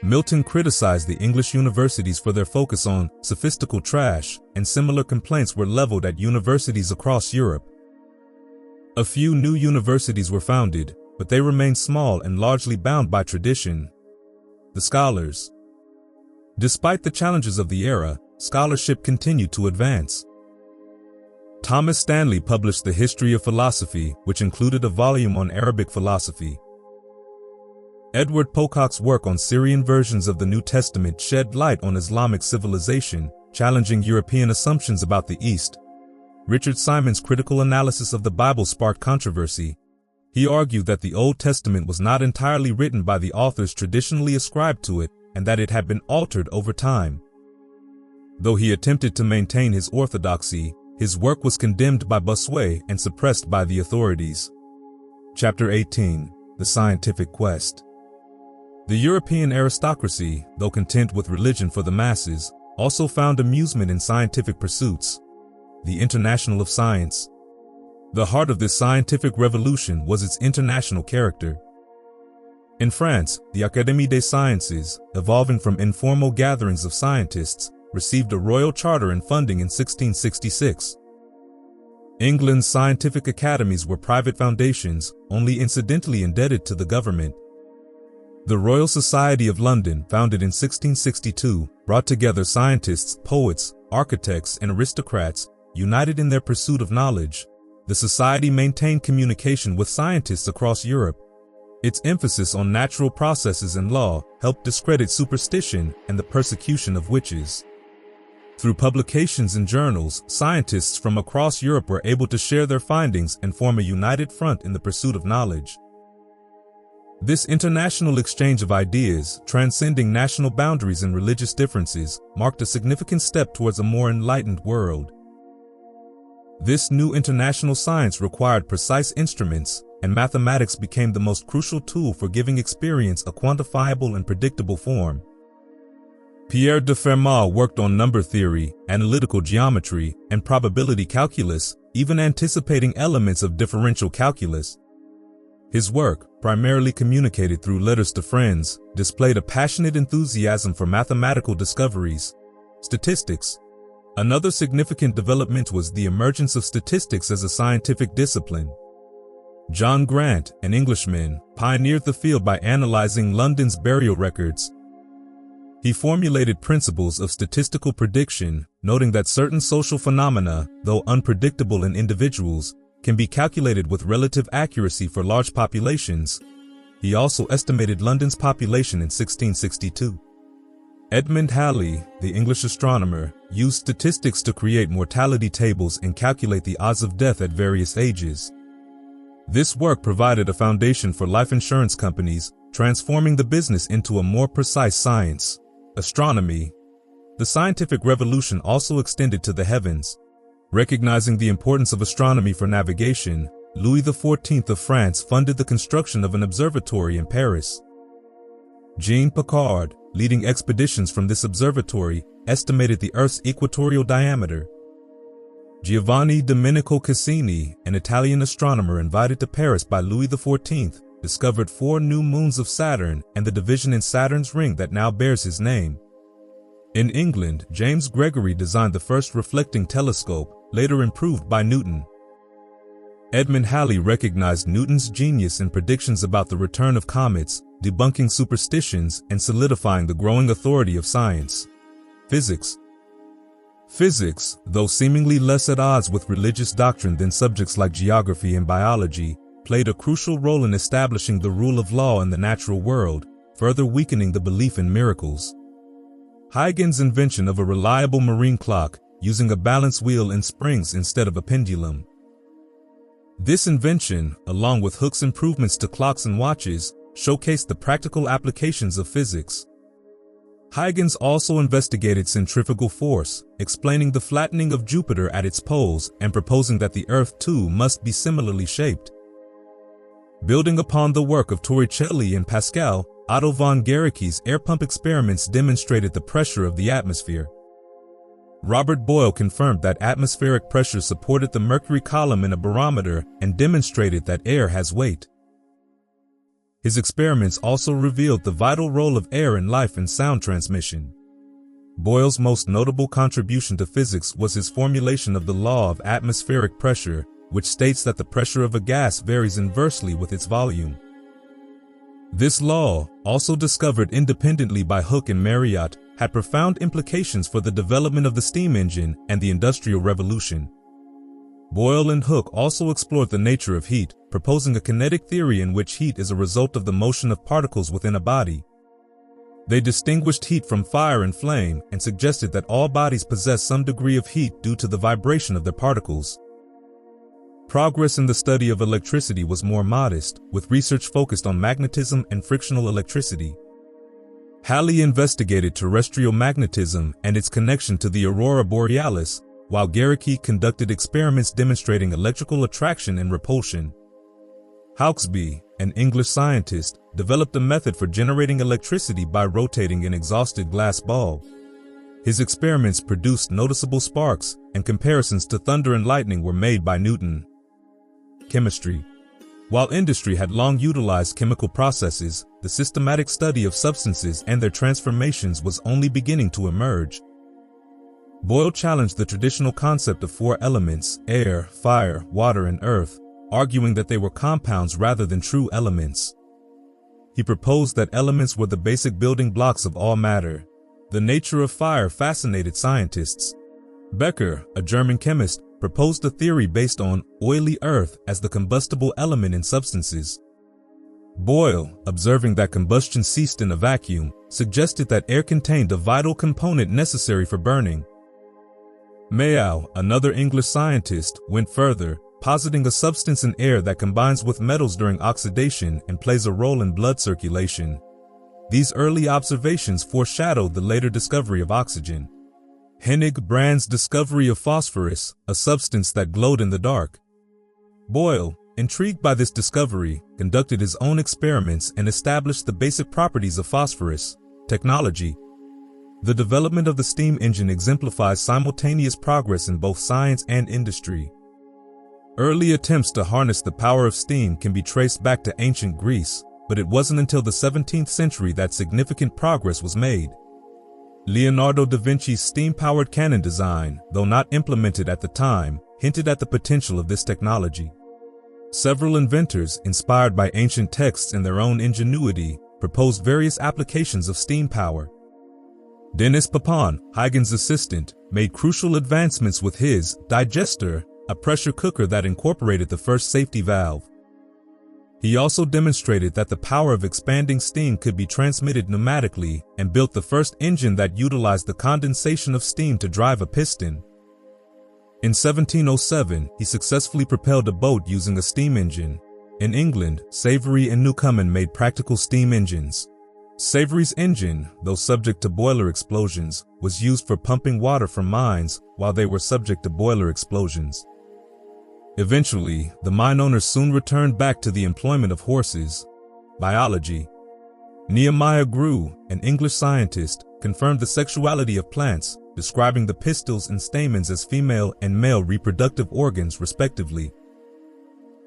Milton criticized the English universities for their focus on sophistical trash, and similar complaints were leveled at universities across Europe. A few new universities were founded, but they remained small and largely bound by tradition. The scholars. Despite the challenges of the era, scholarship continued to advance. Thomas Stanley published The History of Philosophy, which included a volume on Arabic philosophy. Edward Pocock's work on Syrian versions of the New Testament shed light on Islamic civilization, challenging European assumptions about the East. Richard Simon's critical analysis of the Bible sparked controversy. He argued that the Old Testament was not entirely written by the authors traditionally ascribed to it, and that it had been altered over time. Though he attempted to maintain his orthodoxy, his work was condemned by Bossuet and suppressed by the authorities. Chapter 18. The Scientific Quest. The European aristocracy, though content with religion for the masses, also found amusement in scientific pursuits. The International of Science. The heart of this scientific revolution was its international character. In France, the Académie des Sciences, evolving from informal gatherings of scientists, received a royal charter and funding in 1666. England's scientific academies were private foundations, only incidentally indebted to the government. The Royal Society of London, founded in 1662, brought together scientists, poets, architects, and aristocrats, united in their pursuit of knowledge. The society maintained communication with scientists across Europe. Its emphasis on natural processes and law helped discredit superstition and the persecution of witches. Through publications and journals, scientists from across Europe were able to share their findings and form a united front in the pursuit of knowledge. This international exchange of ideas, transcending national boundaries and religious differences, marked a significant step towards a more enlightened world. This new international science required precise instruments, and mathematics became the most crucial tool for giving experience a quantifiable and predictable form. Pierre de Fermat worked on number theory, analytical geometry, and probability calculus, even anticipating elements of differential calculus. His work, primarily communicated through letters to friends, displayed a passionate enthusiasm for mathematical discoveries. Statistics. Another significant development was the emergence of statistics as a scientific discipline. John Grant, an Englishman, pioneered the field by analyzing London's burial records. He formulated principles of statistical prediction, noting that certain social phenomena, though unpredictable in individuals, can be calculated with relative accuracy for large populations. He also estimated London's population in 1662. Edmund Halley, the English astronomer, used statistics to create mortality tables and calculate the odds of death at various ages. This work provided a foundation for life insurance companies, transforming the business into a more precise science. Astronomy. The scientific revolution also extended to the heavens. Recognizing the importance of astronomy for navigation, Louis XIV of France funded the construction of an observatory in Paris. Jean Piccard, leading expeditions from this observatory, estimated the Earth's equatorial diameter. Giovanni Domenico Cassini, an Italian astronomer invited to Paris by Louis XIV, discovered 4 new moons of Saturn and the division in Saturn's ring that now bears his name. In England, James Gregory designed the first reflecting telescope, later improved by Newton. Edmund Halley recognized Newton's genius in predictions about the return of comets, debunking superstitions and solidifying the growing authority of science. Physics. Physics, though seemingly less at odds with religious doctrine than subjects like geography and biology, played a crucial role in establishing the rule of law in the natural world, further weakening the belief in miracles. Huygens' invention of a reliable marine clock, using a balance wheel and springs instead of a pendulum. This invention, along with Hooke's improvements to clocks and watches, showcased the practical applications of physics. Huygens also investigated centrifugal force, explaining the flattening of Jupiter at its poles and proposing that the Earth too must be similarly shaped. Building upon the work of Torricelli and Pascal, Otto von Guericke's air pump experiments demonstrated the pressure of the atmosphere. Robert Boyle confirmed that atmospheric pressure supported the mercury column in a barometer and demonstrated that air has weight. His experiments also revealed the vital role of air in life and sound transmission. Boyle's most notable contribution to physics was his formulation of the law of atmospheric pressure, which states that the pressure of a gas varies inversely with its volume. This law, also discovered independently by Hooke and Marriott, had profound implications for the development of the steam engine and the Industrial Revolution. Boyle and Hooke also explored the nature of heat, proposing a kinetic theory in which heat is a result of the motion of particles within a body. They distinguished heat from fire and flame and suggested that all bodies possess some degree of heat due to the vibration of their particles. Progress in the study of electricity was more modest, with research focused on magnetism and frictional electricity. Halley investigated terrestrial magnetism and its connection to the aurora borealis, while Guericke conducted experiments demonstrating electrical attraction and repulsion. Hauksbee, an English scientist, developed a method for generating electricity by rotating an exhausted glass bulb. His experiments produced noticeable sparks, and comparisons to thunder and lightning were made by Newton. Chemistry. While industry had long utilized chemical processes, the systematic study of substances and their transformations was only beginning to emerge. Boyle challenged the traditional concept of four elements: air, fire, water, and earth, arguing that they were compounds rather than true elements. He proposed that elements were the basic building blocks of all matter. The nature of fire fascinated scientists. Becker, a German chemist, proposed a theory based on oily earth as the combustible element in substances. Boyle, observing that combustion ceased in a vacuum, suggested that air contained a vital component necessary for burning. Mayow, another English scientist, went further, positing a substance in air that combines with metals during oxidation and plays a role in blood circulation. These early observations foreshadowed the later discovery of oxygen. Hennig Brand's discovery of phosphorus, a substance that glowed in the dark. Boyle, intrigued by this discovery, conducted his own experiments and established the basic properties of phosphorus. Technology. The development of the steam engine exemplifies simultaneous progress in both science and industry. Early attempts to harness the power of steam can be traced back to ancient Greece, but it wasn't until the 17th century that significant progress was made. Leonardo da Vinci's steam-powered cannon design, though not implemented at the time, hinted at the potential of this technology. Several inventors, inspired by ancient texts and their own ingenuity, proposed various applications of steam power. Denis Papin, Huygens' assistant, made crucial advancements with his digester, a pressure cooker that incorporated the first safety valve. He also demonstrated that the power of expanding steam could be transmitted pneumatically and built the first engine that utilized the condensation of steam to drive a piston. In 1707, he successfully propelled a boat using a steam engine. In England, Savery and Newcomen made practical steam engines. Savery's engine, though subject to boiler explosions, was used for pumping water from mines while they were subject to boiler explosions. Eventually, the mine owners soon returned back to the employment of horses. Biology. Nehemiah Grew, an English scientist, confirmed the sexuality of plants, describing the pistils and stamens as female and male reproductive organs, respectively.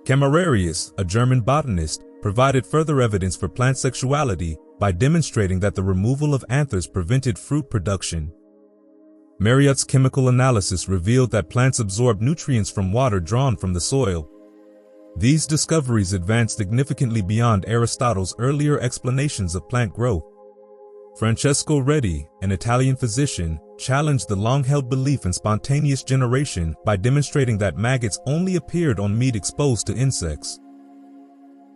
Camerarius, a German botanist, provided further evidence for plant sexuality by demonstrating that the removal of anthers prevented fruit production. Marriott's chemical analysis revealed that plants absorb nutrients from water drawn from the soil. These discoveries advanced significantly beyond Aristotle's earlier explanations of plant growth. Francesco Redi, an Italian physician, challenged the long-held belief in spontaneous generation by demonstrating that maggots only appeared on meat exposed to insects.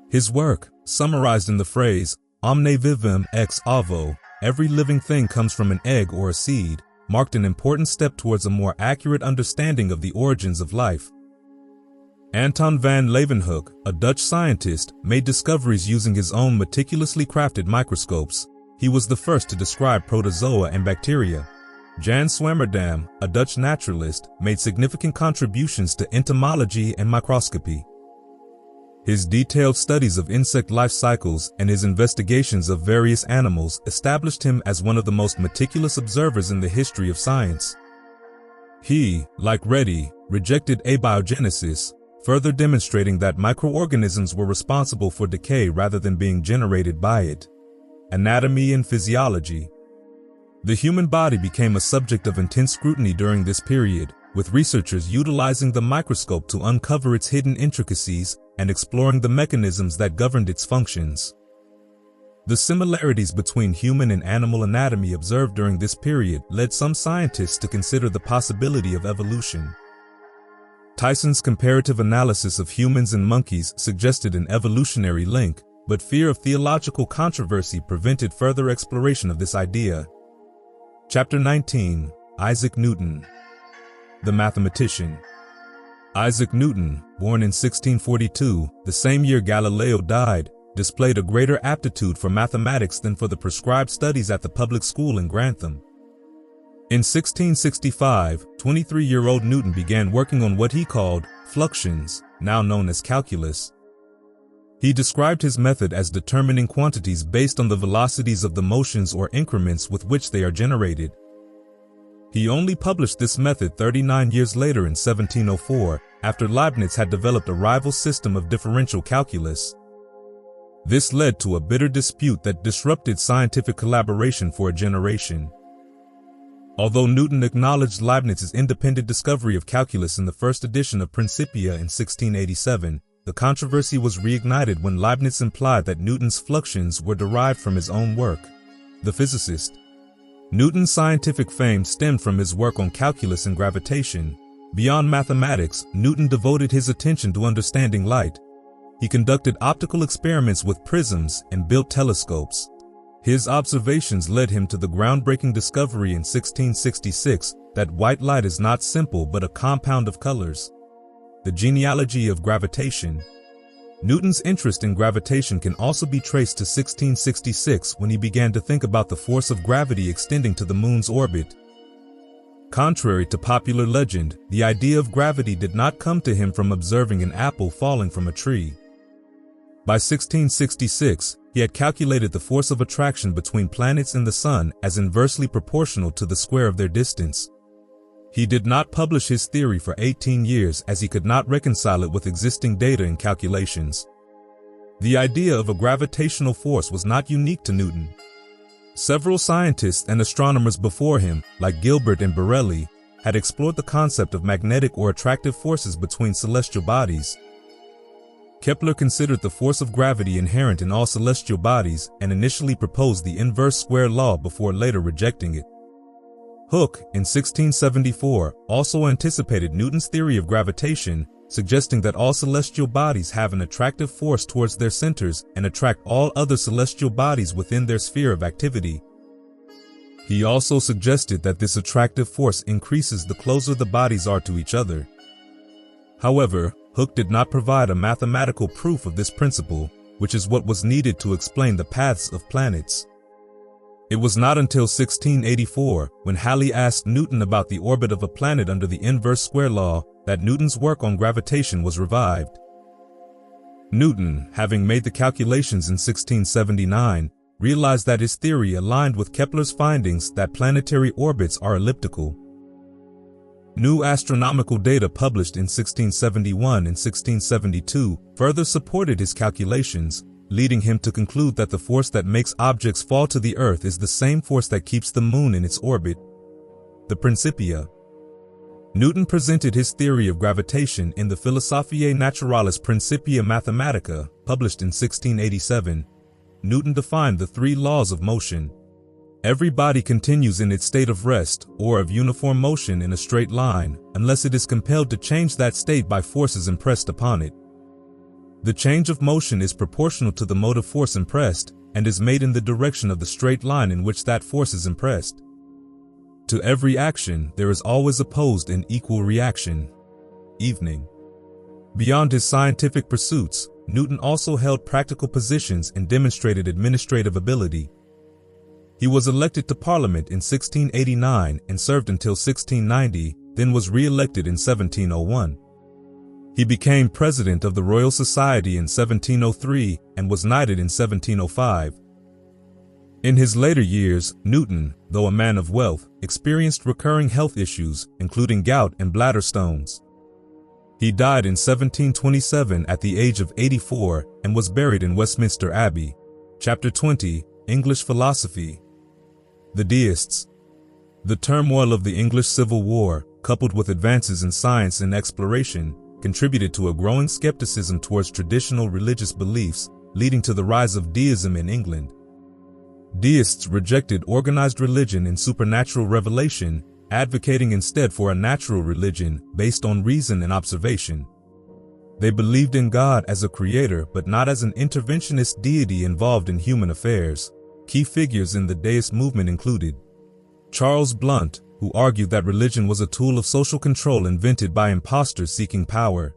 His work, summarized in the phrase, omne vivum ex ovo, every living thing comes from an egg or a seed, marked an important step towards a more accurate understanding of the origins of life. Anton van Leeuwenhoek, a Dutch scientist, made discoveries using his own meticulously crafted microscopes. He was the first to describe protozoa and bacteria. Jan Swammerdam, a Dutch naturalist, made significant contributions to entomology and microscopy. His detailed studies of insect life cycles and his investigations of various animals established him as one of the most meticulous observers in the history of science. He, like Redi, rejected abiogenesis, further demonstrating that microorganisms were responsible for decay rather than being generated by it. Anatomy and physiology. The human body became a subject of intense scrutiny during this period, with researchers utilizing the microscope to uncover its hidden intricacies and exploring the mechanisms that governed its functions. The similarities between human and animal anatomy observed during this period led some scientists to consider the possibility of evolution. Tyson's comparative analysis of humans and monkeys suggested an evolutionary link, but fear of theological controversy prevented further exploration of this idea. Chapter 19. Isaac Newton. The mathematician. Isaac Newton, born in 1642, the same year Galileo died, displayed a greater aptitude for mathematics than for the prescribed studies at the public school in Grantham. In 1665, 23-year-old Newton began working on what he called fluxions, now known as calculus. He described his method as determining quantities based on the velocities of the motions or increments with which they are generated. He only published this method 39 years later in 1704, after Leibniz had developed a rival system of differential calculus. This led to a bitter dispute that disrupted scientific collaboration for a generation. Although Newton acknowledged Leibniz's independent discovery of calculus in the first edition of Principia in 1687, the controversy was reignited when Leibniz implied that Newton's fluxions were derived from his own work. The physicist. Newton's scientific fame stemmed from his work on calculus and gravitation. Beyond mathematics, Newton devoted his attention to understanding light. He conducted optical experiments with prisms and built telescopes. His observations led him to the groundbreaking discovery in 1666 that white light is not simple but a compound of colors. The genealogy of gravitation. Newton's interest in gravitation can also be traced to 1666 when he began to think about the force of gravity extending to the moon's orbit. Contrary to popular legend, the idea of gravity did not come to him from observing an apple falling from a tree. By 1666, he had calculated the force of attraction between planets and the sun as inversely proportional to the square of their distance. He did not publish his theory for 18 years as he could not reconcile it with existing data and calculations. The idea of a gravitational force was not unique to Newton. Several scientists and astronomers before him, like Gilbert and Borelli, had explored the concept of magnetic or attractive forces between celestial bodies. Kepler considered the force of gravity inherent in all celestial bodies and initially proposed the inverse square law before later rejecting it. Hooke, in 1674, also anticipated Newton's theory of gravitation, suggesting that all celestial bodies have an attractive force towards their centers and attract all other celestial bodies within their sphere of activity. He also suggested that this attractive force increases the closer the bodies are to each other. However, Hooke did not provide a mathematical proof of this principle, which is what was needed to explain the paths of planets. It was not until 1684, when Halley asked Newton about the orbit of a planet under the inverse square law, that Newton's work on gravitation was revived. Newton, having made the calculations in 1679, realized that his theory aligned with Kepler's findings that planetary orbits are elliptical. New astronomical data published in 1671 and 1672 further supported his calculations, leading him to conclude that the force that makes objects fall to the earth is the same force that keeps the moon in its orbit. The Principia. Newton presented his theory of gravitation in the Philosophiae Naturalis Principia Mathematica, published in 1687. Newton defined the three laws of motion. Every body continues in its state of rest or of uniform motion in a straight line, unless it is compelled to change that state by forces impressed upon it. The change of motion is proportional to the motive force impressed and is made in the direction of the straight line in which that force is impressed. To every action, there is always opposed an equal reaction. Evening. Beyond his scientific pursuits, Newton also held practical positions and demonstrated administrative ability. He was elected to Parliament in 1689 and served until 1690, then was re-elected in 1701. He became president of the Royal Society in 1703 and was knighted in 1705. In his later years, Newton, though a man of wealth, experienced recurring health issues, including gout and bladder stones. He died in 1727 at the age of 84 and was buried in Westminster Abbey. Chapter 20, English Philosophy. The Deists. The turmoil of the English Civil War, coupled with advances in science and exploration, contributed to a growing skepticism towards traditional religious beliefs, leading to the rise of deism in England. Deists rejected organized religion and supernatural revelation, advocating instead for a natural religion based on reason and observation. They believed in God as a creator, but not as an interventionist deity involved in human affairs. Key figures in the deist movement included Charles Blount, who argued that religion was a tool of social control invented by impostors seeking power.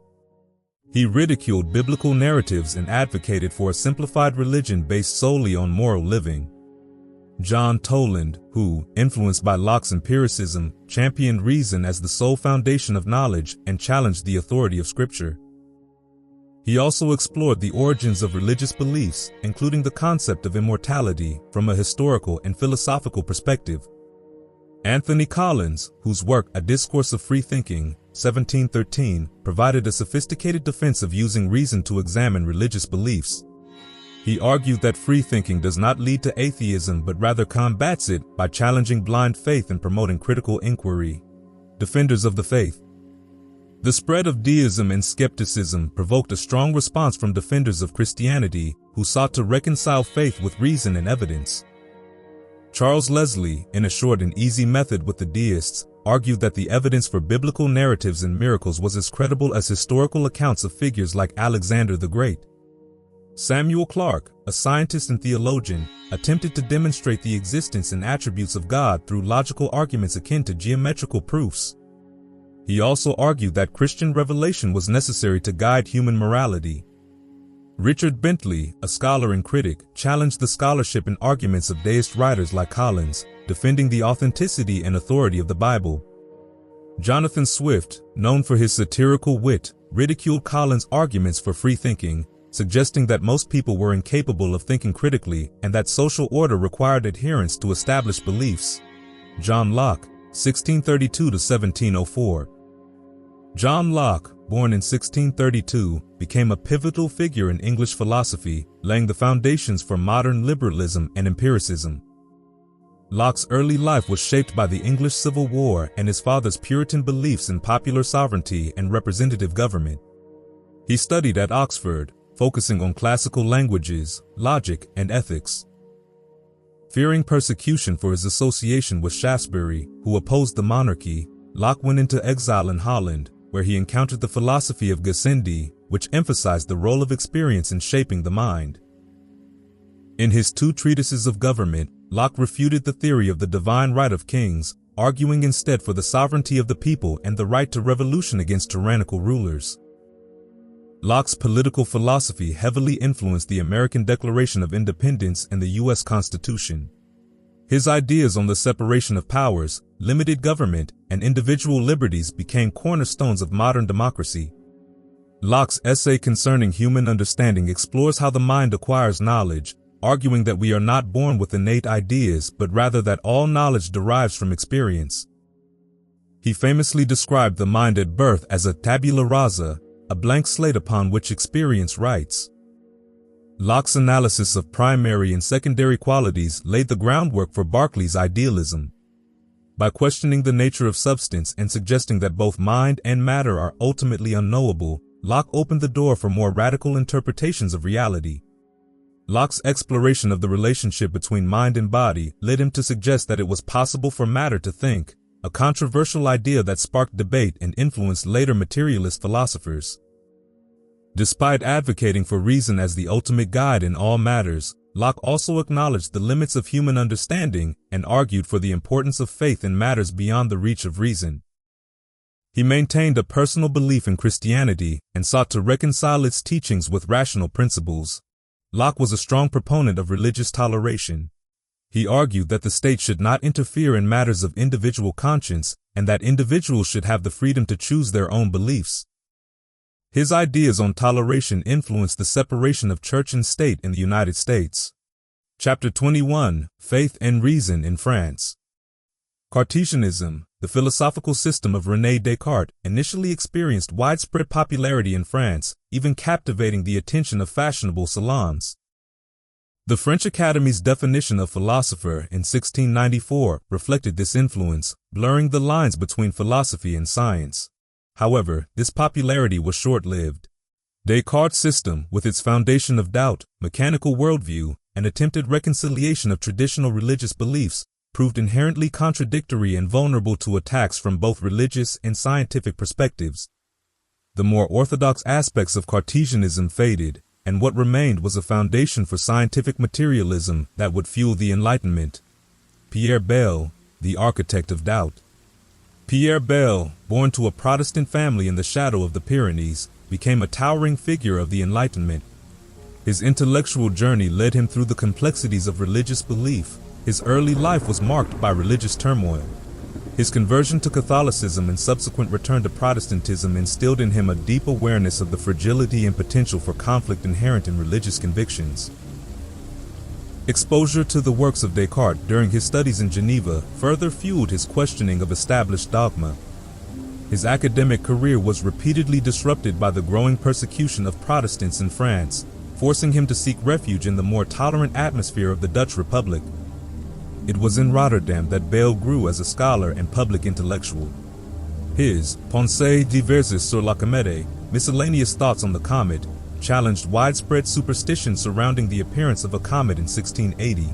He ridiculed biblical narratives and advocated for a simplified religion based solely on moral living. John Toland, who, influenced by Locke's empiricism, championed reason as the sole foundation of knowledge and challenged the authority of Scripture. He also explored the origins of religious beliefs, including the concept of immortality, from a historical and philosophical perspective. Anthony Collins, whose work A Discourse of Free Thinking, 1713, provided a sophisticated defense of using reason to examine religious beliefs. He argued that free thinking does not lead to atheism but rather combats it by challenging blind faith and promoting critical inquiry. Defenders of the faith. The spread of deism and skepticism provoked a strong response from defenders of Christianity, who sought to reconcile faith with reason and evidence. Charles Leslie, in a short and easy method with the deists, argued that the evidence for biblical narratives and miracles was as credible as historical accounts of figures like Alexander the Great. Samuel Clarke, a scientist and theologian, attempted to demonstrate the existence and attributes of God through logical arguments akin to geometrical proofs. He also argued that Christian revelation was necessary to guide human morality. Richard Bentley, a scholar and critic, challenged the scholarship and arguments of deist writers like Collins, defending the authenticity and authority of the Bible. Jonathan Swift, known for his satirical wit, ridiculed Collins' arguments for free thinking, suggesting that most people were incapable of thinking critically and that social order required adherence to established beliefs. John Locke, 1632 to 1704. John Locke, born in 1632, became a pivotal figure in English philosophy, laying the foundations for modern liberalism and empiricism. Locke's early life was shaped by the English Civil War and his father's Puritan beliefs in popular sovereignty and representative government. He studied at Oxford, focusing on classical languages, logic, and ethics. Fearing persecution for his association with Shaftesbury, who opposed the monarchy, Locke went into exile in Holland, where he encountered the philosophy of Gassendi, which emphasized the role of experience in shaping the mind. In his two treatises of government, Locke refuted the theory of the divine right of kings, arguing instead for the sovereignty of the people and the right to revolution against tyrannical rulers. Locke's political philosophy heavily influenced the American Declaration of Independence and the U.S. Constitution. His ideas on the separation of powers, limited government, and individual liberties became cornerstones of modern democracy. Locke's essay concerning human understanding explores how the mind acquires knowledge, arguing that we are not born with innate ideas but rather that all knowledge derives from experience. He famously described the mind at birth as a tabula rasa, a blank slate upon which experience writes. Locke's analysis of primary and secondary qualities laid the groundwork for Berkeley's idealism. By questioning the nature of substance and suggesting that both mind and matter are ultimately unknowable, Locke opened the door for more radical interpretations of reality. Locke's exploration of the relationship between mind and body led him to suggest that it was possible for matter to think, a controversial idea that sparked debate and influenced later materialist philosophers. Despite advocating for reason as the ultimate guide in all matters, Locke also acknowledged the limits of human understanding and argued for the importance of faith in matters beyond the reach of reason. He maintained a personal belief in Christianity and sought to reconcile its teachings with rational principles. Locke was a strong proponent of religious toleration. He argued that the state should not interfere in matters of individual conscience and that individuals should have the freedom to choose their own beliefs. His ideas on toleration influenced the separation of church and state in the United States. Chapter 21, Faith and Reason in France. Cartesianism, the philosophical system of René Descartes, initially experienced widespread popularity in France, even captivating the attention of fashionable salons. The French Academy's definition of philosopher in 1694 reflected this influence, blurring the lines between philosophy and science. However, this popularity was short-lived. Descartes' system, with its foundation of doubt, mechanical worldview, and attempted reconciliation of traditional religious beliefs, proved inherently contradictory and vulnerable to attacks from both religious and scientific perspectives. The more orthodox aspects of Cartesianism faded, and what remained was a foundation for scientific materialism that would fuel the Enlightenment. Pierre Bayle, the architect of doubt. Pierre Bayle, born to a Protestant family in the shadow of the Pyrenees, became a towering figure of the Enlightenment. His intellectual journey led him through the complexities of religious belief. His early life was marked by religious turmoil. His conversion to Catholicism and subsequent return to Protestantism instilled in him a deep awareness of the fragility and potential for conflict inherent in religious convictions. Exposure to the works of Descartes during his studies in Geneva further fueled his questioning of established dogma. His academic career was repeatedly disrupted by the growing persecution of Protestants in France, forcing him to seek refuge in the more tolerant atmosphere of the Dutch Republic. It was in Rotterdam that Bayle grew as a scholar and public intellectual. His Pensées diverses sur la comète, miscellaneous thoughts on the comet, challenged widespread superstition surrounding the appearance of a comet in 1680.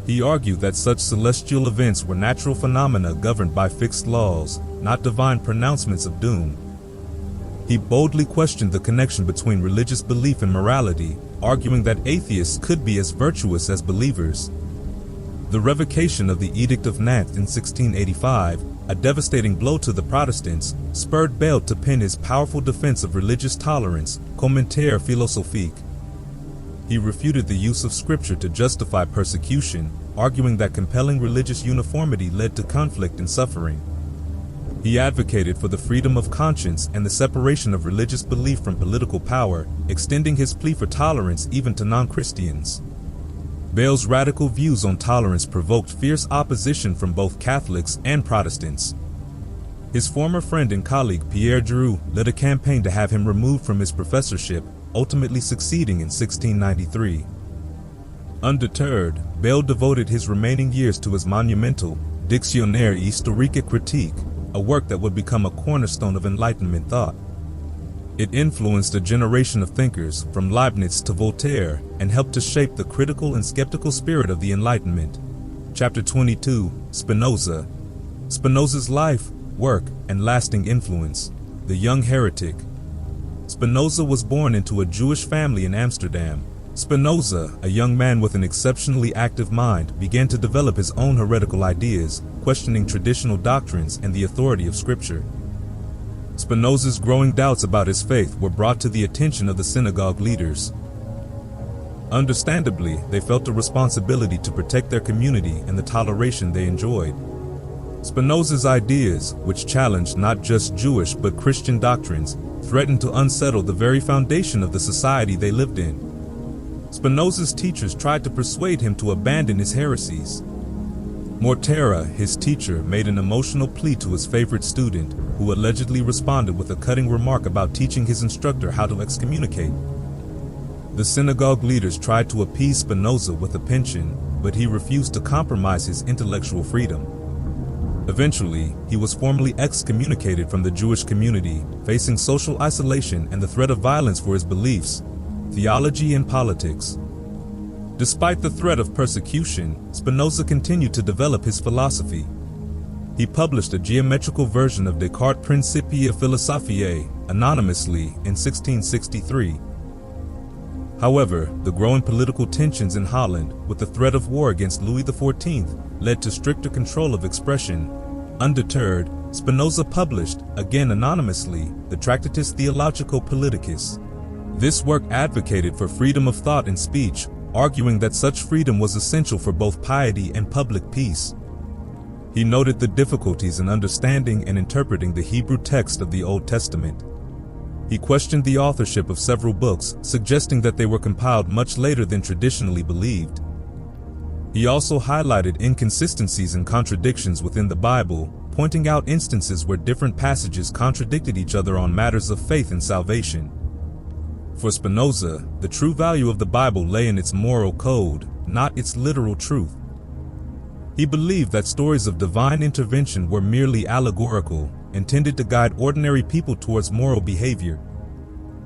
He argued that such celestial events were natural phenomena governed by fixed laws, not divine pronouncements of doom. He boldly questioned the connection between religious belief and morality, arguing that atheists could be as virtuous as believers. The revocation of the Edict of Nantes in 1685, a devastating blow to the Protestants, spurred Bayle to pen his powerful defense of religious tolerance, Commentaire philosophique. He refuted the use of scripture to justify persecution, arguing that compelling religious uniformity led to conflict and suffering. He advocated for the freedom of conscience and the separation of religious belief from political power, extending his plea for tolerance even to non-Christians. Bayle's radical views on tolerance provoked fierce opposition from both Catholics and Protestants. His former friend and colleague Pierre Giroux led a campaign to have him removed from his professorship, ultimately succeeding in 1693. Undeterred, Bayle devoted his remaining years to his monumental Dictionnaire historique et critique, a work that would become a cornerstone of Enlightenment thought. It influenced a generation of thinkers, from Leibniz to Voltaire, and helped to shape the critical and skeptical spirit of the Enlightenment. Chapter 22, Spinoza. Spinoza's life, work, and lasting influence. The young heretic. Spinoza was born into a Jewish family in Amsterdam. Spinoza, a young man with an exceptionally active mind, began to develop his own heretical ideas, questioning traditional doctrines and the authority of Scripture. Spinoza's growing doubts about his faith were brought to the attention of the synagogue leaders. Understandably, they felt a responsibility to protect their community and the toleration they enjoyed. Spinoza's ideas, which challenged not just Jewish but Christian doctrines, threatened to unsettle the very foundation of the society they lived in. Spinoza's teachers tried to persuade him to abandon his heresies. Mortera, his teacher, made an emotional plea to his favorite student, who allegedly responded with a cutting remark about teaching his instructor how to excommunicate. The synagogue leaders tried to appease Spinoza with a pension, but he refused to compromise his intellectual freedom. Eventually, he was formally excommunicated from the Jewish community, facing social isolation and the threat of violence for his beliefs, theology and politics. Despite the threat of persecution, Spinoza continued to develop his philosophy. He published a geometrical version of Descartes' Principia Philosophiae anonymously in 1663. However, the growing political tensions in Holland, with the threat of war against Louis XIV, led to stricter control of expression. Undeterred, Spinoza published, again anonymously, the Tractatus Theologico Politicus. This work advocated for freedom of thought and speech, arguing that such freedom was essential for both piety and public peace. He noted the difficulties in understanding and interpreting the Hebrew text of the Old Testament. He questioned the authorship of several books, suggesting that they were compiled much later than traditionally believed. He also highlighted inconsistencies and contradictions within the Bible, pointing out instances where different passages contradicted each other on matters of faith and salvation. For Spinoza, the true value of the Bible lay in its moral code, not its literal truth. He believed that stories of divine intervention were merely allegorical, intended to guide ordinary people towards moral behavior.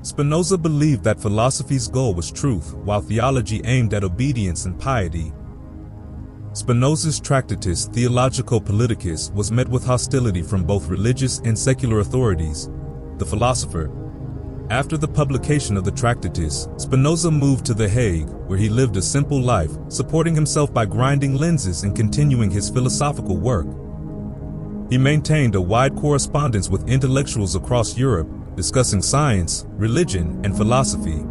Spinoza believed that philosophy's goal was truth, while theology aimed at obedience and piety. Spinoza's Tractatus Theologico Politicus was met with hostility from both religious and secular authorities. the philosopher. After the publication of the Tractatus, Spinoza moved to The Hague, where he lived a simple life, supporting himself by grinding lenses and continuing his philosophical work. He maintained a wide correspondence with intellectuals across Europe, discussing science, religion, and philosophy.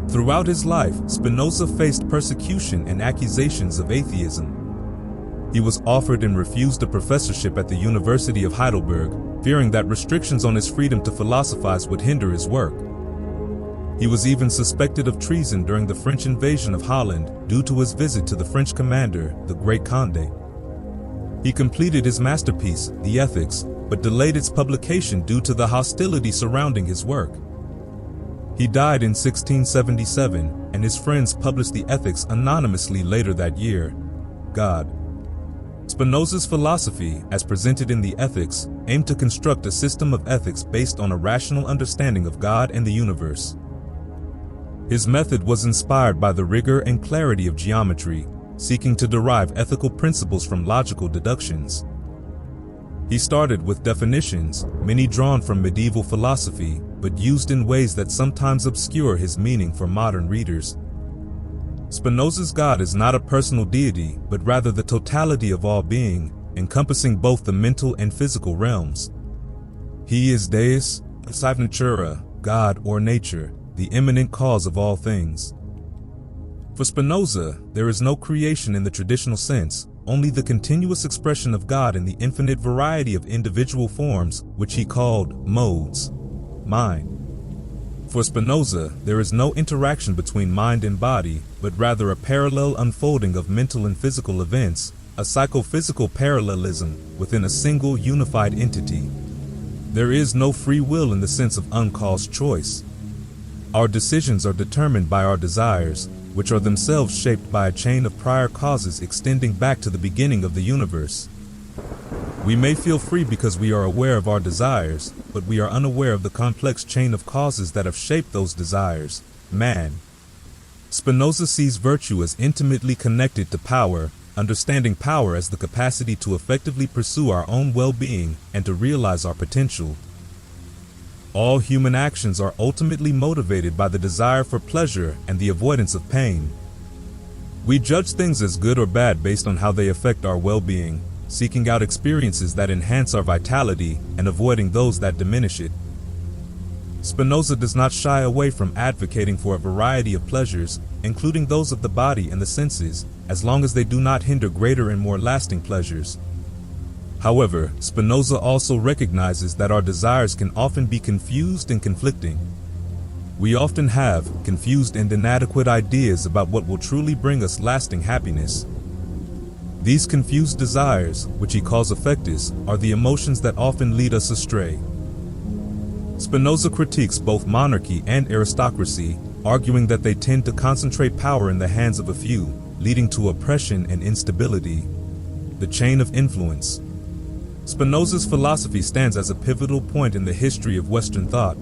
Throughout his life, Spinoza faced persecution and accusations of atheism. He was offered and refused a professorship at the University of Heidelberg, fearing that restrictions on his freedom to philosophize would hinder his work. He was even suspected of treason during the French invasion of Holland due to his visit to the French commander, the Great Condé. He completed his masterpiece, The Ethics, but delayed its publication due to the hostility surrounding his work. He died in 1677, and his friends published the Ethics anonymously later that year. God. Spinoza's philosophy, as presented in the Ethics, aimed to construct a system of ethics based on a rational understanding of God and the universe. His method was inspired by the rigor and clarity of geometry, seeking to derive ethical principles from logical deductions. He started with definitions, many drawn from medieval philosophy, but used in ways that sometimes obscure his meaning for modern readers. Spinoza's God is not a personal deity, but rather the totality of all being, encompassing both the mental and physical realms. He is Deus, ex natura, God or nature, the immanent cause of all things. For Spinoza, there is no creation in the traditional sense, only the continuous expression of God in the infinite variety of individual forms, which he called modes, mind. For Spinoza, there is no interaction between mind and body, but rather a parallel unfolding of mental and physical events, a psychophysical parallelism within a single unified entity. There is no free will in the sense of uncaused choice. Our decisions are determined by our desires, which are themselves shaped by a chain of prior causes extending back to the beginning of the universe. We may feel free because we are aware of our desires, but we are unaware of the complex chain of causes that have shaped those desires, man. Spinoza sees virtue as intimately connected to power, understanding power as the capacity to effectively pursue our own well-being and to realize our potential. All human actions are ultimately motivated by the desire for pleasure and the avoidance of pain. We judge things as good or bad based on how they affect our well-being, seeking out experiences that enhance our vitality and avoiding those that diminish it. Spinoza does not shy away from advocating for a variety of pleasures, including those of the body and the senses, as long as they do not hinder greater and more lasting pleasures. However, Spinoza also recognizes that our desires can often be confused and conflicting. We often have confused and inadequate ideas about what will truly bring us lasting happiness. These confused desires, which he calls affectus, are the emotions that often lead us astray. Spinoza critiques both monarchy and aristocracy, arguing that they tend to concentrate power in the hands of a few, leading to oppression and instability. The chain of influence. Spinoza's philosophy stands as a pivotal point in the history of Western thought.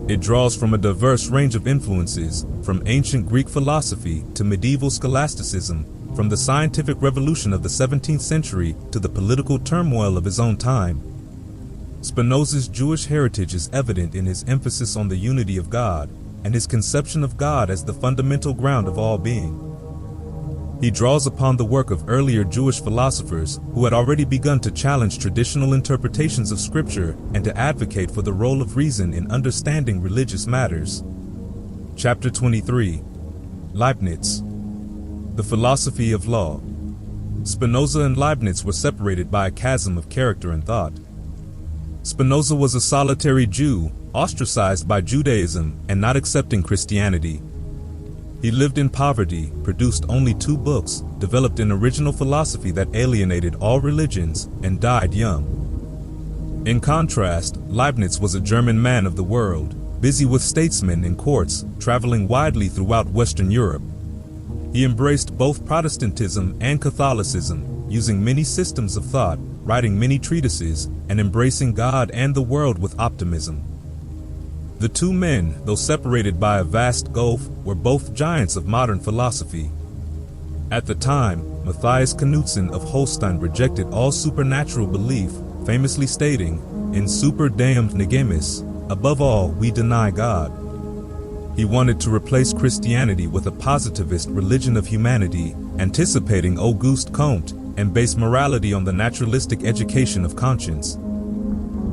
It draws from a diverse range of influences, from ancient Greek philosophy to medieval scholasticism, from the scientific revolution of the 17th century to the political turmoil of his own time. Spinoza's Jewish heritage is evident in his emphasis on the unity of God and his conception of God as the fundamental ground of all being. He draws upon the work of earlier Jewish philosophers who had already begun to challenge traditional interpretations of Scripture and to advocate for the role of reason in understanding religious matters. Chapter 23. Leibniz. The philosophy of law. Spinoza and Leibniz were separated by a chasm of character and thought. Spinoza was a solitary Jew, ostracized by Judaism and not accepting Christianity. He lived in poverty, produced only 2 books, developed an original philosophy that alienated all religions, and died young. In contrast, Leibniz was a German man of the world, busy with statesmen and courts, traveling widely throughout Western Europe. He embraced both Protestantism and Catholicism, using many systems of thought, writing many treatises, and embracing God and the world with optimism. The 2 men, though separated by a vast gulf, were both giants of modern philosophy. At the time, Matthias Knudsen of Holstein rejected all supernatural belief, famously stating, In super deum negemus, above all, we deny God. He wanted to replace Christianity with a positivist religion of humanity, anticipating Auguste Comte, and base morality on the naturalistic education of conscience.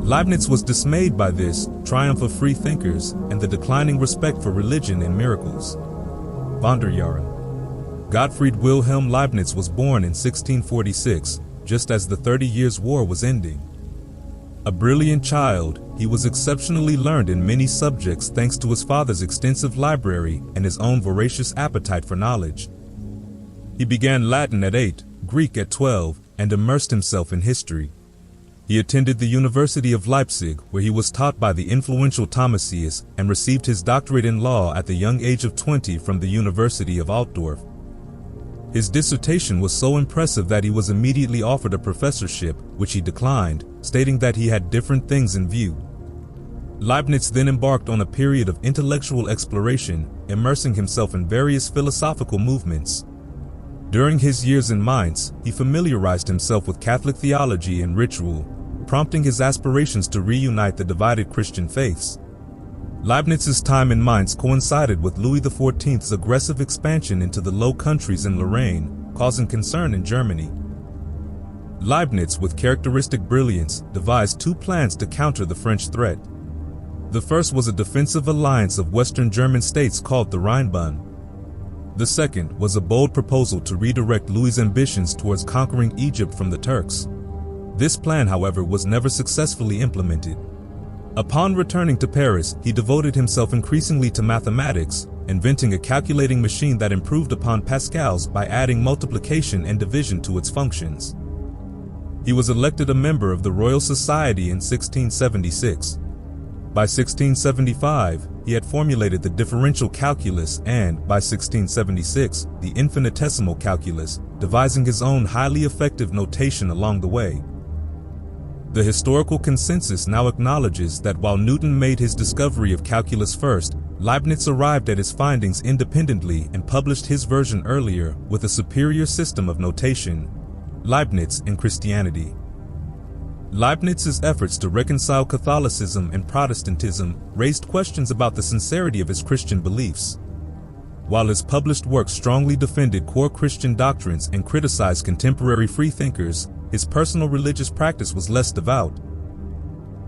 Leibniz was dismayed by this triumph of free thinkers and the declining respect for religion and miracles. Wanderjahren. Gottfried Wilhelm Leibniz was born in 1646, just as the 30 Years' War was ending. A brilliant child, he was exceptionally learned in many subjects thanks to his father's extensive library and his own voracious appetite for knowledge. He began Latin at 8, Greek at 12, and immersed himself in history. He attended the University of Leipzig, where he was taught by the influential Thomasius and received his doctorate in law at the young age of 20 from the University of Altdorf. His dissertation was so impressive that he was immediately offered a professorship, which he declined, stating that he had different things in view. Leibniz then embarked on a period of intellectual exploration, immersing himself in various philosophical movements. During his years in Mainz, he familiarized himself with Catholic theology and ritual, prompting his aspirations to reunite the divided Christian faiths. Leibniz's time in Mainz coincided with Louis XIV's aggressive expansion into the Low Countries and Lorraine, causing concern in Germany. Leibniz, with characteristic brilliance, devised two plans to counter the French threat. The first was a defensive alliance of Western German states called the Rheinbund. The second was a bold proposal to redirect Louis's ambitions towards conquering Egypt from the Turks. This plan, however, was never successfully implemented. Upon returning to Paris, he devoted himself increasingly to mathematics, inventing a calculating machine that improved upon Pascal's by adding multiplication and division to its functions. He was elected a member of the Royal Society in 1676. By 1675, he had formulated the differential calculus and, by 1676, the infinitesimal calculus, devising his own highly effective notation along the way. The historical consensus now acknowledges that while Newton made his discovery of calculus first, Leibniz arrived at his findings independently and published his version earlier with a superior system of notation. Leibniz and Christianity. Leibniz's efforts to reconcile Catholicism and Protestantism raised questions about the sincerity of his Christian beliefs. While his published works strongly defended core Christian doctrines and criticized contemporary freethinkers, his personal religious practice was less devout.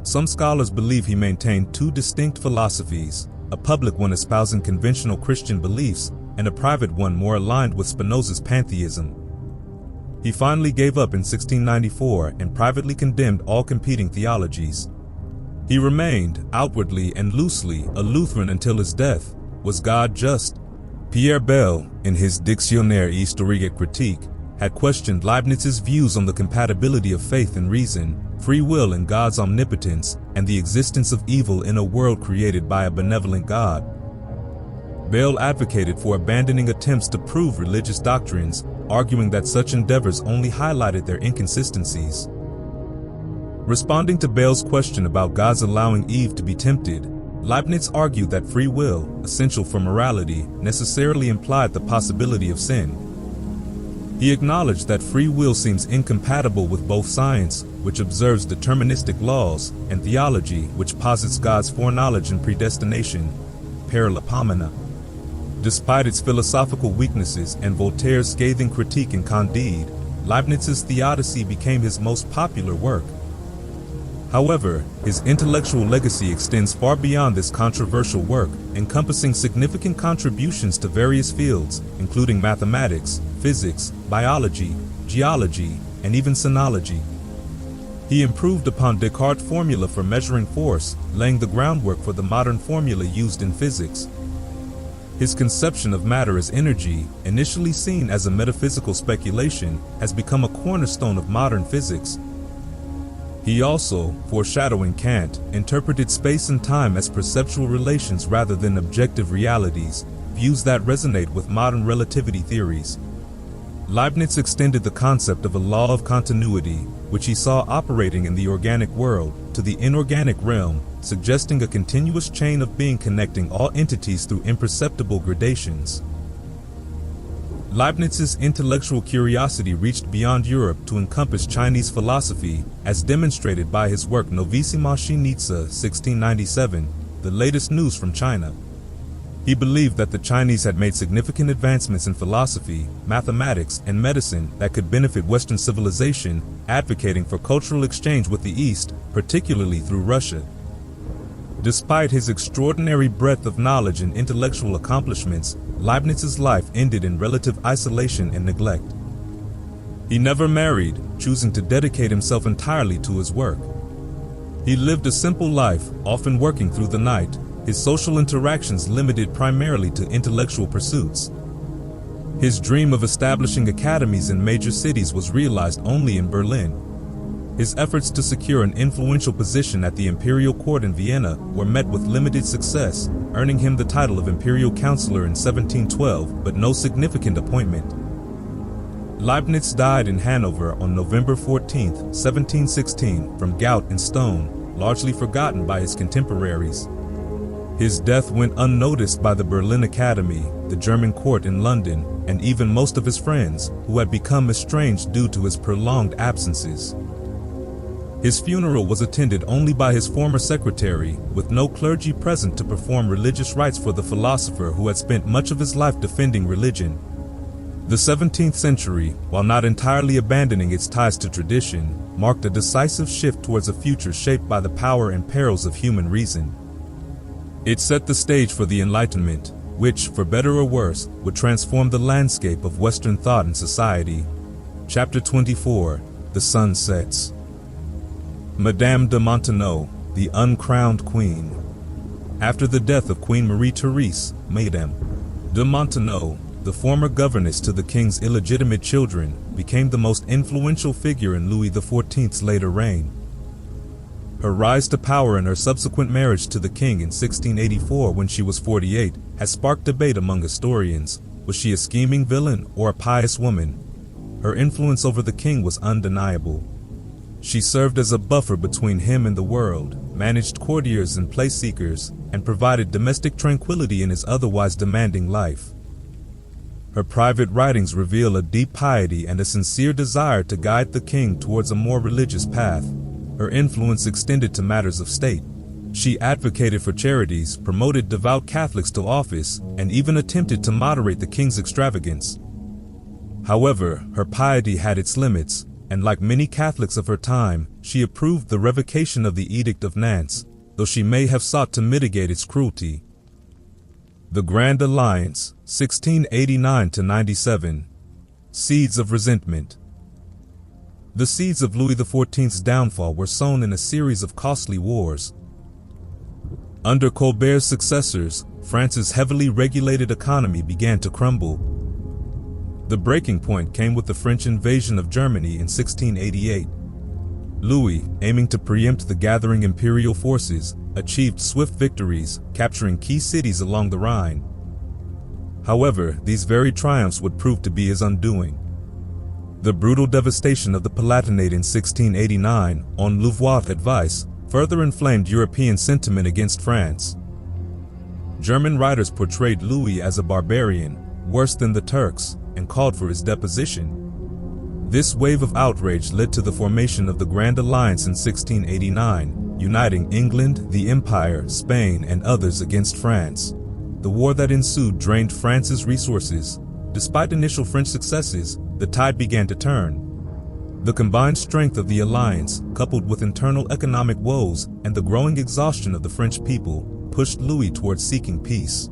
Some scholars believe he maintained two distinct philosophies, a public one espousing conventional Christian beliefs, and a private one more aligned with Spinoza's pantheism. He finally gave up in 1694 and privately condemned all competing theologies. He remained, outwardly and loosely, a Lutheran until his death. Was God just? Pierre Bell, in his Dictionnaire historique et critique, had questioned Leibniz's views on the compatibility of faith and reason, free will and God's omnipotence, and the existence of evil in a world created by a benevolent God. Bell advocated for abandoning attempts to prove religious doctrines, arguing that such endeavors only highlighted their inconsistencies. Responding to Bell's question about God's allowing Eve to be tempted, Leibniz argued that free will, essential for morality, necessarily implied the possibility of sin. He acknowledged that free will seems incompatible with both science, which observes deterministic laws, and theology, which posits God's foreknowledge and predestination, paralipomena. Despite its philosophical weaknesses and Voltaire's scathing critique in Candide, Leibniz's Theodicy became his most popular work. However, his intellectual legacy extends far beyond this controversial work, encompassing significant contributions to various fields, including mathematics, physics, biology, geology, and even sonology. He improved upon Descartes' formula for measuring force, laying the groundwork for the modern formula used in physics. His conception of matter as energy, initially seen as a metaphysical speculation, has become a cornerstone of modern physics. He also, foreshadowing Kant, interpreted space and time as perceptual relations rather than objective realities, views that resonate with modern relativity theories. Leibniz extended the concept of a law of continuity, which he saw operating in the organic world, to the inorganic realm, suggesting a continuous chain of being connecting all entities through imperceptible gradations. Leibniz's intellectual curiosity reached beyond Europe to encompass Chinese philosophy, as demonstrated by his work Novissima Scientia 1697, the latest news from China. He believed that the Chinese had made significant advancements in philosophy, mathematics, and medicine that could benefit Western civilization, advocating for cultural exchange with the East, particularly through Russia. Despite his extraordinary breadth of knowledge and intellectual accomplishments, Leibniz's life ended in relative isolation and neglect. He never married, choosing to dedicate himself entirely to his work. He lived a simple life, often working through the night, his social interactions limited primarily to intellectual pursuits. His dream of establishing academies in major cities was realized only in Berlin. His efforts to secure an influential position at the imperial court in Vienna were met with limited success, earning him the title of imperial counselor in 1712, but no significant appointment. Leibniz died in Hanover on November 14, 1716, from gout and stone, largely forgotten by his contemporaries. His death went unnoticed by the Berlin Academy, the German court in London, and even most of his friends, who had become estranged due to his prolonged absences. His funeral was attended only by his former secretary, with no clergy present to perform religious rites for the philosopher who had spent much of his life defending religion. The 17th century, while not entirely abandoning its ties to tradition, marked a decisive shift towards a future shaped by the power and perils of human reason. It set the stage for the Enlightenment, which, for better or worse, would transform the landscape of Western thought and society. Chapter 24: The Sun Sets. Madame de Maintenon, the uncrowned queen. After the death of Queen Marie-Therese, Madame de Maintenon, the former governess to the king's illegitimate children, became the most influential figure in Louis XIV's later reign. Her rise to power and her subsequent marriage to the king in 1684 when she was 48 has sparked debate among historians. Was she a scheming villain or a pious woman? Her influence over the king was undeniable. She served as a buffer between him and the world, managed courtiers and place seekers, and provided domestic tranquility in his otherwise demanding life. Her private writings reveal a deep piety and a sincere desire to guide the king towards a more religious path. Her influence extended to matters of state. She advocated for charities, promoted devout Catholics to office, and even attempted to moderate the king's extravagance. However, her piety had its limits, and like many Catholics of her time, she approved the revocation of the Edict of Nantes, though she may have sought to mitigate its cruelty. The Grand Alliance, 1689–97. Seeds of Resentment. The seeds of Louis XIV's downfall were sown in a series of costly wars. Under Colbert's successors, France's heavily regulated economy began to crumble. The breaking point came with the French invasion of Germany in 1688. Louis, aiming to preempt the gathering imperial forces, achieved swift victories, capturing key cities along the Rhine. However, these very triumphs would prove to be his undoing. The brutal devastation of the Palatinate in 1689, on Louvois' advice, further inflamed European sentiment against France. German writers portrayed Louis as a barbarian, worse than the Turks, and called for his deposition. This wave of outrage led to the formation of the Grand Alliance in 1689, uniting England, the Empire, Spain, and others against France. The war that ensued drained France's resources. Despite initial French successes, the tide began to turn. The combined strength of the alliance, coupled with internal economic woes and the growing exhaustion of the French people, pushed Louis towards seeking peace.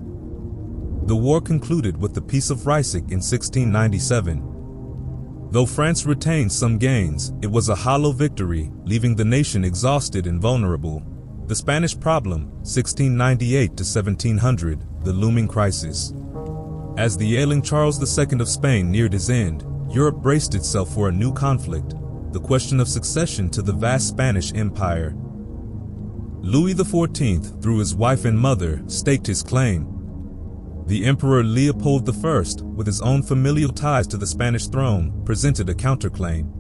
The war concluded with the Peace of Ryswick in 1697. Though France retained some gains, it was a hollow victory, leaving the nation exhausted and vulnerable. The Spanish problem, 1698 to 1700, the looming crisis. As the ailing Charles II of Spain neared his end, Europe braced itself for a new conflict, the question of succession to the vast Spanish Empire. Louis XIV, through his wife and mother, staked his claim. The Emperor Leopold I, with his own familial ties to the Spanish throne, presented a counterclaim.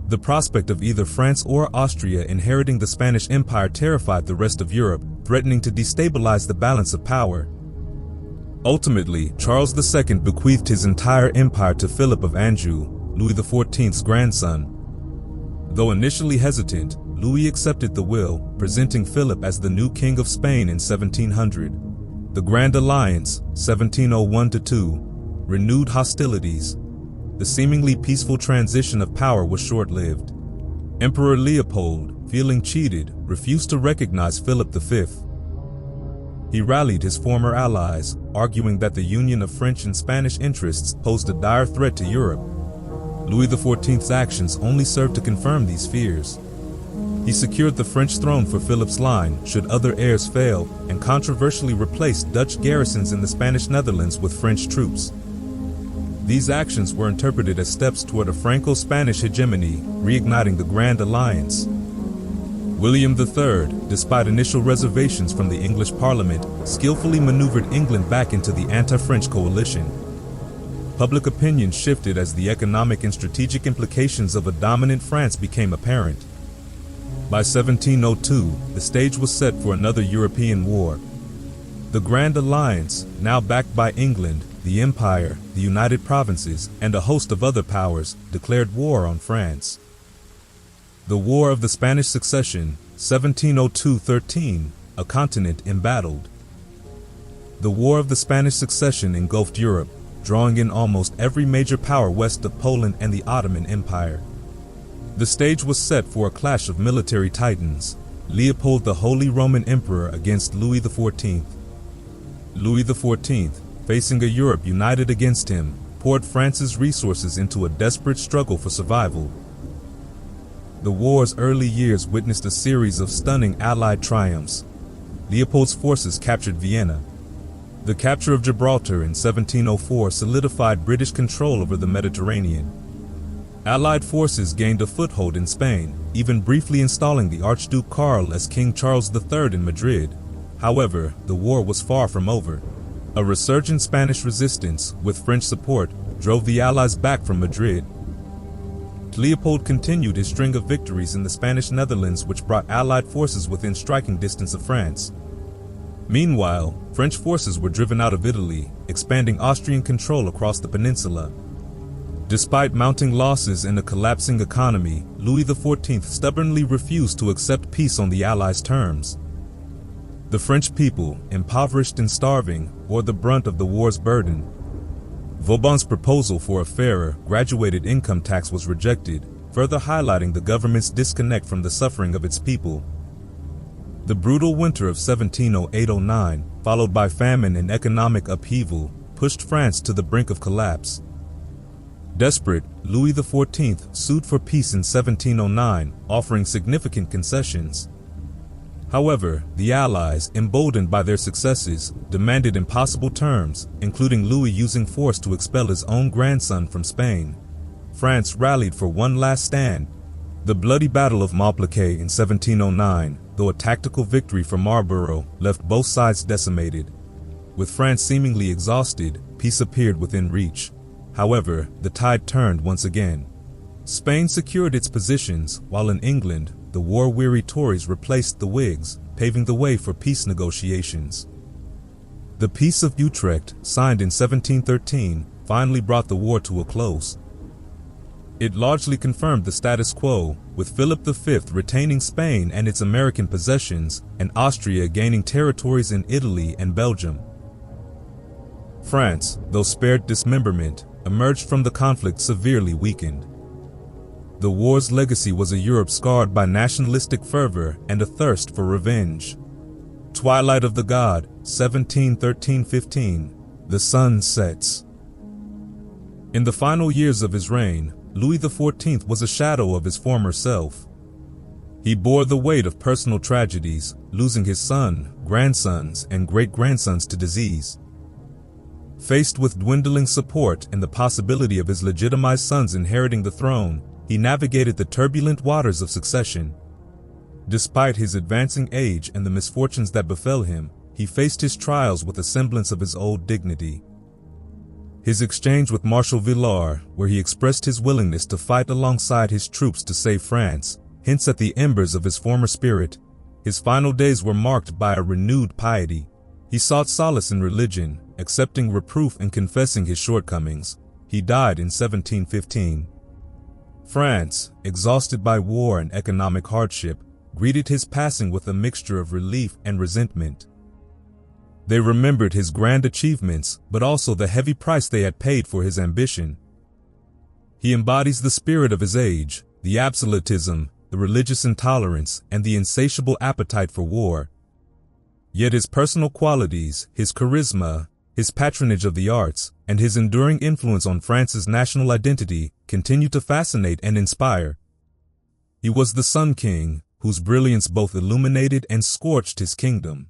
The prospect of either France or Austria inheriting the Spanish Empire terrified the rest of Europe, threatening to destabilize the balance of power. Ultimately, Charles II bequeathed his entire empire to Philip of Anjou, Louis XIV's grandson. Though initially hesitant, Louis accepted the will, presenting Philip as the new king of Spain in 1700. The Grand Alliance, 1701-2, renewed hostilities. The seemingly peaceful transition of power was short-lived. Emperor Leopold, feeling cheated, refused to recognize Philip V. He rallied his former allies, arguing that the union of French and Spanish interests posed a dire threat to Europe. Louis XIV's actions only served to confirm these fears. He secured the French throne for Philip's line should other heirs fail, and controversially replaced Dutch garrisons in the Spanish Netherlands with French troops. These actions were interpreted as steps toward a Franco-Spanish hegemony, reigniting the Grand Alliance. William III, despite initial reservations from the English Parliament, skillfully maneuvered England back into the anti-French coalition. Public opinion shifted as the economic and strategic implications of a dominant France became apparent. By 1702, the stage was set for another European war. The Grand Alliance, now backed by England, the Empire, the United Provinces, and a host of other powers, declared war on France. The War of the Spanish Succession, 1702-13, a continent embattled. The War of the Spanish Succession engulfed Europe, drawing in almost every major power west of Poland and the Ottoman Empire. The stage was set for a clash of military titans, Leopold the Holy Roman Emperor against Louis XIV. Louis XIV, facing a Europe united against him, poured France's resources into a desperate struggle for survival. The war's early years witnessed a series of stunning Allied triumphs. Leopold's forces captured Vienna. The capture of Gibraltar in 1704 solidified British control over the Mediterranean. Allied forces gained a foothold in Spain, even briefly installing the Archduke Karl as King Charles III in Madrid. However, the war was far from over. A resurgent Spanish resistance, with French support, drove the Allies back from Madrid. Leopold continued his string of victories in the Spanish Netherlands, which brought Allied forces within striking distance of France. Meanwhile, French forces were driven out of Italy, expanding Austrian control across the peninsula. Despite mounting losses and a collapsing economy, Louis XIV stubbornly refused to accept peace on the Allies' terms. The French people, impoverished and starving, bore the brunt of the war's burden. Vauban's proposal for a fairer, graduated income tax was rejected, further highlighting the government's disconnect from the suffering of its people. The brutal winter of 1708-09, followed by famine and economic upheaval, pushed France to the brink of collapse. Desperate, Louis XIV sued for peace in 1709, offering significant concessions. However, the Allies, emboldened by their successes, demanded impossible terms, including Louis using force to expel his own grandson from Spain. France rallied for one last stand. The bloody Battle of Malplaquet in 1709, though a tactical victory for Marlborough, left both sides decimated. With France seemingly exhausted, peace appeared within reach. However, the tide turned once again. Spain secured its positions, while in England, the war-weary Tories replaced the Whigs, paving the way for peace negotiations. The Peace of Utrecht, signed in 1713, finally brought the war to a close. It largely confirmed the status quo, with Philip V retaining Spain and its American possessions, and Austria gaining territories in Italy and Belgium. France, though spared dismemberment, emerged from the conflict severely weakened. The war's legacy was a Europe scarred by nationalistic fervor and a thirst for revenge. Twilight of the God, 1713-15, the sun sets. In the final years of his reign, Louis XIV was a shadow of his former self. He bore the weight of personal tragedies, losing his son, grandsons, and great-grandsons to disease. Faced with dwindling support and the possibility of his legitimized sons inheriting the throne, he navigated the turbulent waters of succession. Despite his advancing age and the misfortunes that befell him, he faced his trials with a semblance of his old dignity. His exchange with Marshal Villars, where he expressed his willingness to fight alongside his troops to save France, hints at the embers of his former spirit. His final days were marked by a renewed piety. He sought solace in religion, accepting reproof and confessing his shortcomings. He died in 1715. France, exhausted by war and economic hardship, greeted his passing with a mixture of relief and resentment. They remembered his grand achievements, but also the heavy price they had paid for his ambition. He embodies the spirit of his age, the absolutism, the religious intolerance, and the insatiable appetite for war. Yet his personal qualities, his charisma, his patronage of the arts, and his enduring influence on France's national identity continue to fascinate and inspire. He was the Sun King, whose brilliance both illuminated and scorched his kingdom.